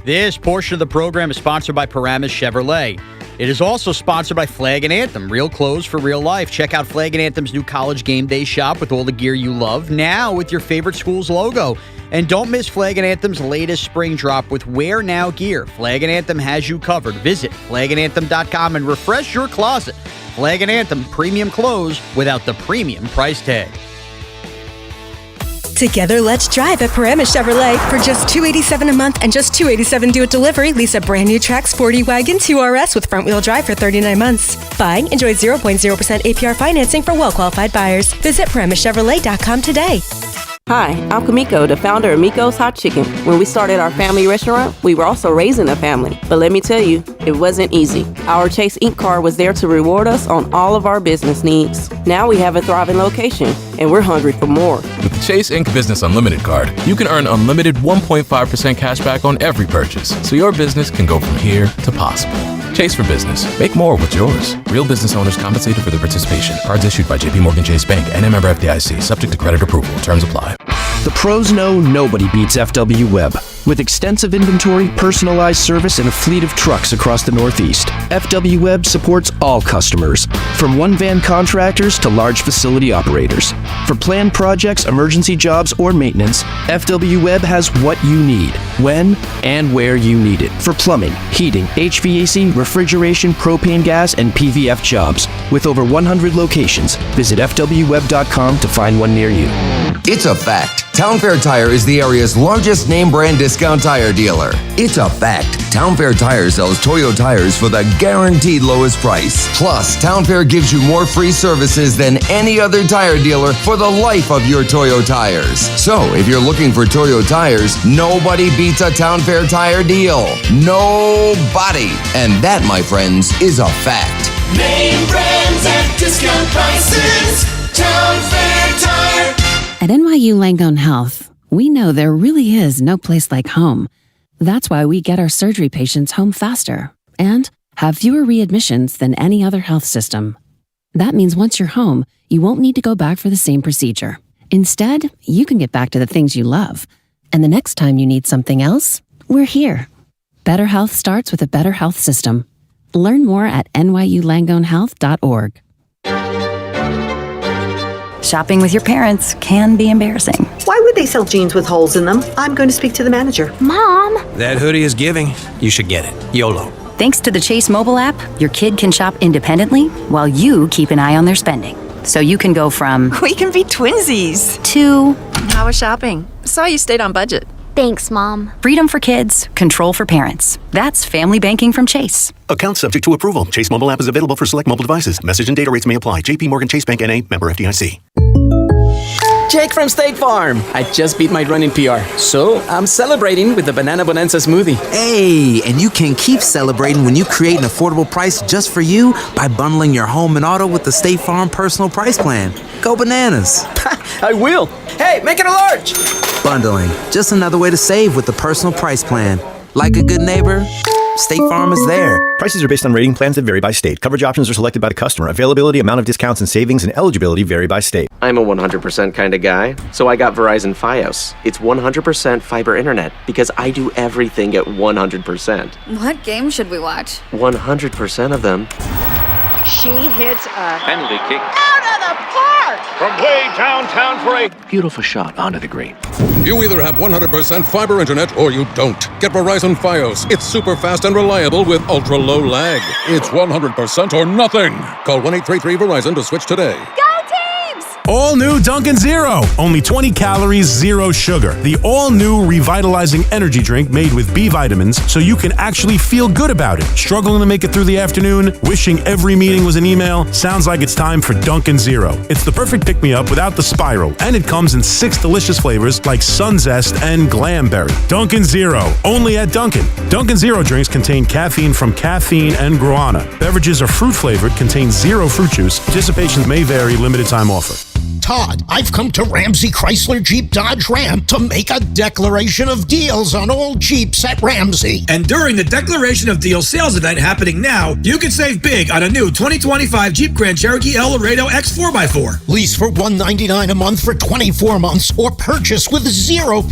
This portion of the program is sponsored by Paramus Chevrolet. It is also sponsored by Flag and Anthem, real clothes for real life. Check out Flag and Anthem's new college game day shop with all the gear you love, now with your favorite school's logo. And don't miss Flag and Anthem's latest spring drop with Wear Now gear. Flag and Anthem has you covered. Visit flagandanthem.com and refresh your closet. Flag and Anthem, premium clothes without the premium price tag. Together, let's drive at Paramus Chevrolet. For just $287 a month and just $287 due at delivery, lease a brand new Trax Sporty Wagon 2RS with front-wheel drive for 39 months. Buying, enjoy 0.0% APR financing for well-qualified buyers. Visit ParamusChevrolet.com today. Hi, I'm Kamiko, the founder of Miko's Hot Chicken. When we started our family restaurant, we were also raising a family. But let me tell you, it wasn't easy. Our Chase Ink card was there to reward us on all of our business needs. Now we have a thriving location, and we're hungry for more. With the Chase Ink Business Unlimited card, you can earn unlimited 1.5% cash back on every purchase, so your business can go from here to possible. Chase for Business. Make more with yours. Real business owners compensated for their participation. Cards issued by JP Morgan Chase Bank and a member FDIC. Subject to credit approval. Terms apply. The pros know nobody beats FW Web. With extensive inventory, personalized service, and a fleet of trucks across the Northeast, FW Web supports all customers, from one-van contractors to large facility operators. For planned projects, emergency jobs, or maintenance, FW Web has what you need, when and where you need it. For plumbing, heating, HVAC, refrigeration, propane gas, and PVF jobs. With over 100 locations, visit FWWeb.com to find one near you. It's a fact. Town Fair Tire is the area's largest name brand discount tire dealer. It's a fact. Town Fair Tire sells Toyo tires for the guaranteed lowest price. Plus, Town Fair gives you more free services than any other tire dealer for the life of your Toyo tires. So, if you're looking for Toyo tires, nobody beats a Town Fair Tire deal. Nobody. And that, my friends, is a fact. Name brands at discount prices. Town Fair Tire. At NYU Langone Health, we know there really is no place like home. That's why we get our surgery patients home faster and have fewer readmissions than any other health system. That means once you're home, you won't need to go back for the same procedure. Instead, you can get back to the things you love. And the next time you need something else, we're here. Better health starts with a better health system. Learn more at nyulangonehealth.org. Shopping with your parents can be embarrassing. Why would they sell jeans with holes in them? I'm going to speak to the manager. Mom! That hoodie is giving. You should get it. YOLO. Thanks to the Chase mobile app, your kid can shop independently while you keep an eye on their spending. So you can go from we can be twinsies to how was shopping? Saw you stayed on budget. Thanks, Mom. Freedom for kids, control for parents. That's family banking from Chase. Account subject to approval. Chase mobile app is available for select mobile devices. Message and data rates may apply. JP Morgan Chase Bank N.A. Member FDIC. Jake from State Farm. I just beat my running PR, so I'm celebrating with the Banana Bonanza smoothie. Hey, and you can keep celebrating when you create an affordable price just for you by bundling your home and auto with the State Farm Personal Price Plan. Go bananas. I will. Hey, make it a large. Bundling, just another way to save with the Personal Price Plan. Like a good neighbor, State Farm is there. Prices are based on rating plans that vary by state. Coverage options are selected by the customer. Availability, amount of discounts and savings, and eligibility vary by state. I'm a 100% kind of guy, so I got Verizon Fios. It's 100% fiber internet because I do everything at 100%. What game should we watch? 100% of them. She hits a penalty kick out of the park from way downtown for a beautiful shot onto the green. You either have 100% fiber internet or you don't. Get Verizon Fios. It's super fast and reliable with ultra low lag. It's 100% or nothing. Call 1-833-VERIZON to switch today. All new Dunkin' Zero. Only 20 calories, zero sugar. The all new revitalizing energy drink made with B vitamins so you can actually feel good about it. Struggling to make it through the afternoon? Wishing every meeting was an email? Sounds like it's time for Dunkin' Zero. It's the perfect pick-me-up without the spiral, and it comes in 6 delicious flavors like Sun Zest and Glamberry. Dunkin' Zero. Only at Dunkin'. Dunkin' Zero drinks contain caffeine from caffeine and guarana. Beverages are fruit-flavored, contain zero fruit juice. Participation may vary. Limited time offer. Todd, I've come to Ramsey Chrysler Jeep Dodge Ram to make a declaration of deals on all Jeeps at Ramsey. And during the Declaration of Deals sales event happening now, you can save big on a new 2025 Jeep Grand Cherokee El Laredo X 4x4. Lease for $199 a month for 24 months or purchase with 0%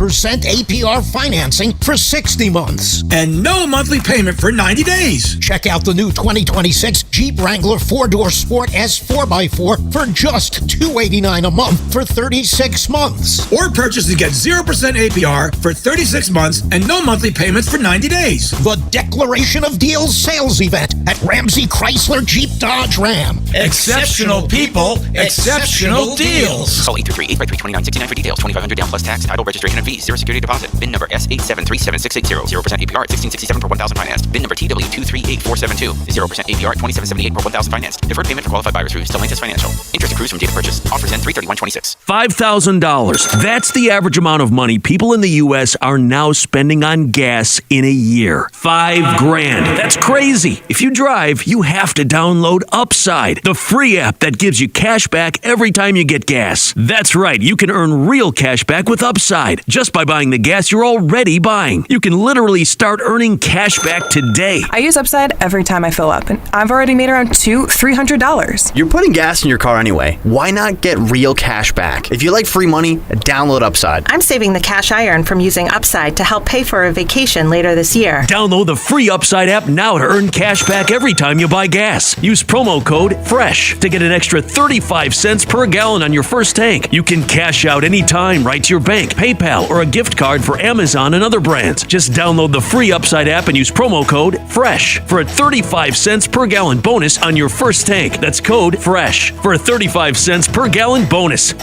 APR financing for 60 months. And no monthly payment for 90 days. Check out the new 2026 Jeep Wrangler 4-Door Sport S 4x4 for just $289 a month for 36 months. Or purchase and get 0% APR for 36 months and no monthly payments for 90 days. The Declaration of Deals sales event at Ramsey Chrysler Jeep Dodge Ram. Exceptional people, exceptional deals. Call 833-853-2969 for details. $2,500 down plus tax, title, registration, and fees. Zero security deposit. VIN number S8737680. 0% APR at $1667 per $1,000 financed. VIN number TW238472. 0% APR at $2778 per $1,000 financed. Deferred payment for qualified buyers through Stellantis Financial. Interest accrues from date of purchase. Offers end 3/31/26. $5,000. That's the average amount of money people in the U.S. are now spending on gas in a year. $5,000. That's crazy. If you drive, you have to download Upside, the free app that gives you cash back every time you get gas. That's right. You can earn real cash back with Upside just by buying the gas you're already buying. You can literally start earning cash back today. I use Upside every time I fill up, and I've already made around $200-300. You're putting gas in your car anyway. Why not get real cash back? If you like free money, download Upside. I'm saving the cash I earn from using Upside to help pay for a vacation later this year. Download the free Upside app now to earn cash back every time you buy gas. Use promo code FRESH to get an extra 35 cents per gallon on your first tank. You can cash out anytime right to your bank, PayPal, or a gift card for Amazon and other brands. Just download the free Upside app and use promo code FRESH for a 35 cents per gallon bonus on your first tank. That's code FRESH for a 35 cents per gallon bonus.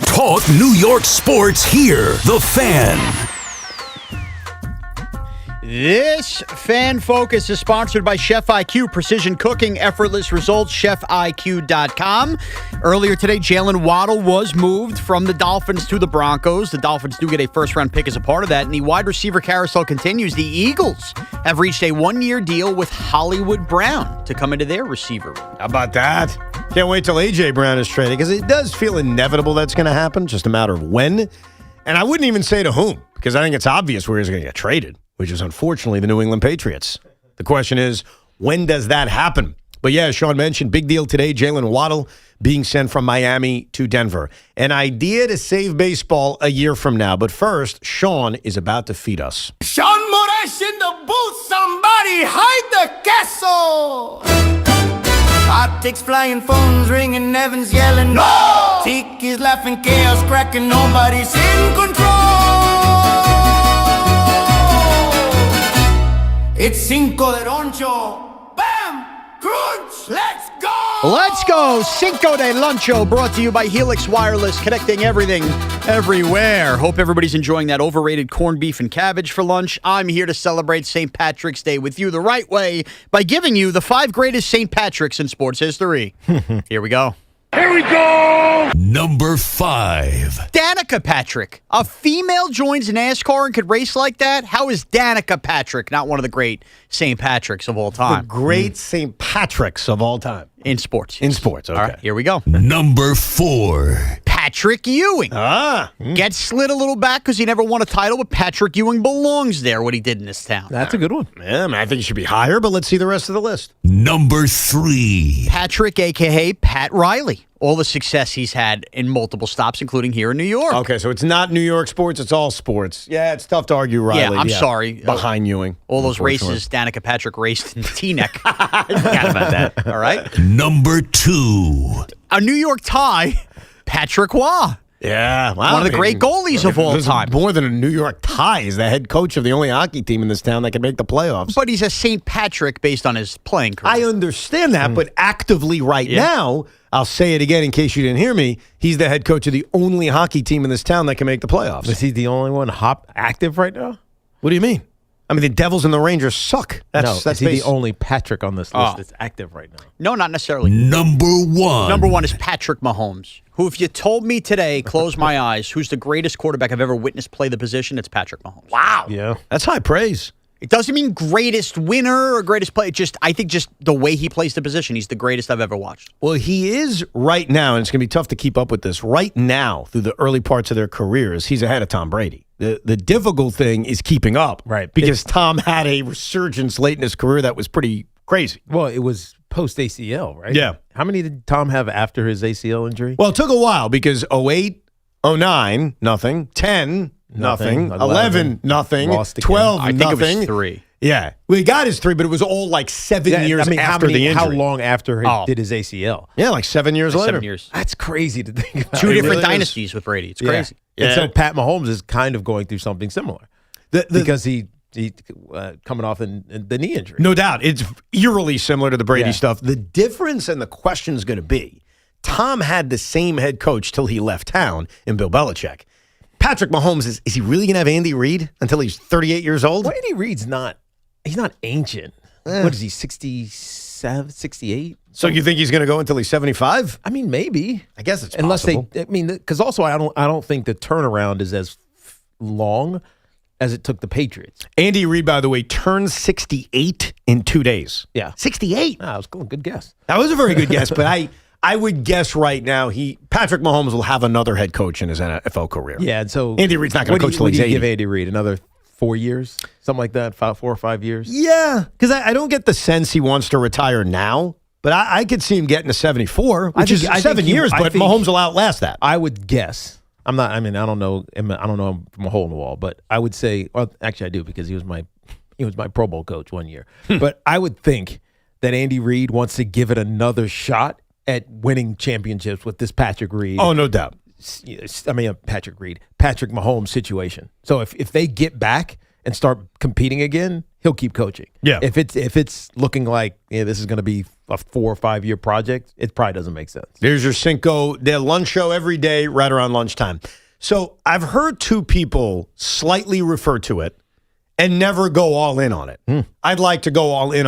Talk New York sports here. The Fan. This Fan Focus is sponsored by Chef IQ, precision cooking, effortless results, chefiq.com. Earlier today, Jaylen Waddle was moved from the Dolphins to the Broncos. The Dolphins do get a first-round pick as a part of that, and the wide receiver carousel continues. The Eagles have reached a one-year deal with Hollywood Brown to come into their receiver room. How about that? Can't wait till A.J. Brown is traded, because it does feel inevitable that's going to happen, just a matter of when. And I wouldn't even say to whom, because I think it's obvious where he's going to get traded, which is unfortunately the New England Patriots. The question is, when does that happen? But yeah, Sean mentioned, big deal today, Jaylen Waddle being sent from Miami to Denver. An idea to save baseball a year from now. But first, Sean is about to feed us. Sean Moraes in the booth, somebody hide the castle. Optics flying, phones ringing, Evans yelling, no! Tiki's laughing, chaos cracking, nobody's in control. It's Cinco de Roncho. Bam! Crunch! Let's go! Let's go! Cinco de Luncho, brought to you by Helix Wireless, connecting everything, everywhere. Hope everybody's enjoying that overrated corned beef and cabbage for lunch. I'm here to celebrate St. Patrick's Day with you the right way by giving you the 5 greatest St. Patricks in sports history. Here we go. Here we go! Number 5. Danica Patrick. A female joins NASCAR and could race like that? How is Danica Patrick not one of the great St. Patricks of all time? The great St. Patricks of all time. In sports. In sports, okay. All right, here we go. Number 4. Patrick Ewing. Gets slid a little back because he never won a title, but Patrick Ewing belongs there, what he did in this town. That's a good one. Yeah, I think he should be higher, but let's see the rest of the list. Number 3. Patrick, a.k.a. Pat Riley. All the success he's had in multiple stops, including here in New York. Okay, so it's not New York sports, it's all sports. Yeah, it's tough to argue Riley. Yeah, I'm sorry. Behind Ewing. All those races Danica Patrick raced in the T-neck. I forgot about that. All right. Number 2. A New York tie, Patrick Waugh. Yeah. Wow, one of the great goalies of all time. More than a New York tie. He's the head coach of the only hockey team in this town that can make the playoffs. But he's a St. Patrick based on his playing career. I understand that, but actively now, I'll say it again in case you didn't hear me, he's the head coach of the only hockey team in this town that can make the playoffs. Is he the only one active right now? What do you mean? I mean, the Devils and the Rangers suck. Is he the only Patrick on this list that's active right now? No, not necessarily. Number 1. Number 1 is Patrick Mahomes, who, if you told me today, close my eyes, who's the greatest quarterback I've ever witnessed play the position, it's Patrick Mahomes. Wow. Yeah. That's high praise. It doesn't mean greatest winner or greatest play. I think just the way he plays the position, he's the greatest I've ever watched. Well, he is right now, and it's going to be tough to keep up with this. Right now, through the early parts of their careers, he's ahead of Tom Brady. The difficult thing is keeping up. Right. Because Tom had a resurgence late in his career that was pretty crazy. Well, it was post-ACL, right? Yeah. How many did Tom have after his ACL injury? Well, it took a while because 08, 09, nothing. 10, nothing. 11, nothing. 12, I think it was 3. Yeah. Well, he got his 3, but it was all like 7 years after the injury. How long after he did his ACL? Yeah, like 7 years later. 7 years. That's crazy to think about. 2 different dynasties with Brady. It's crazy. Yeah. And so Pat Mahomes is kind of going through something similar because he coming off the knee injury. No doubt. It's eerily similar to the Brady stuff. The difference and the question is going to be, Tom had the same head coach till he left town in Bill Belichick. Patrick Mahomes, is he really going to have Andy Reid until he's 38 years old? Well, Andy Reid's he's not ancient. What is he, 67, 68? So you think he's going to go until he's 75? I mean, maybe. I guess it's Unless possible. because also I don't think the turnaround is as long as it took the Patriots. Andy Reid, by the way, turned 68 in 2 days. Yeah. 68. That was cool. Good guess. That was a very good guess, but I would guess right now Patrick Mahomes will have another head coach in his NFL career. Yeah, and so Andy Reid's not going to coach till he's 80. Give Andy Reid another 4 years, something like that, 4 or 5 years. Yeah, because I don't get the sense he wants to retire now, but I could see him getting to 74, which is 7 years. But Mahomes will outlast that. I would guess. I don't know him from a hole in the wall, but I would say, well, actually I do because he was my Pro Bowl coach one year. But I would think that Andy Reid wants to give it another shot at winning championships with this Patrick Reid. Oh, no doubt. Patrick Mahomes situation. So if they get back and start competing again, he'll keep coaching. Yeah. If it's looking like this is going to be a 4 or 5 year project, it probably doesn't make sense. There's your Cinco de lunch show every day right around lunchtime. So I've heard 2 people slightly refer to it and never go all in on it. I'd like to go all in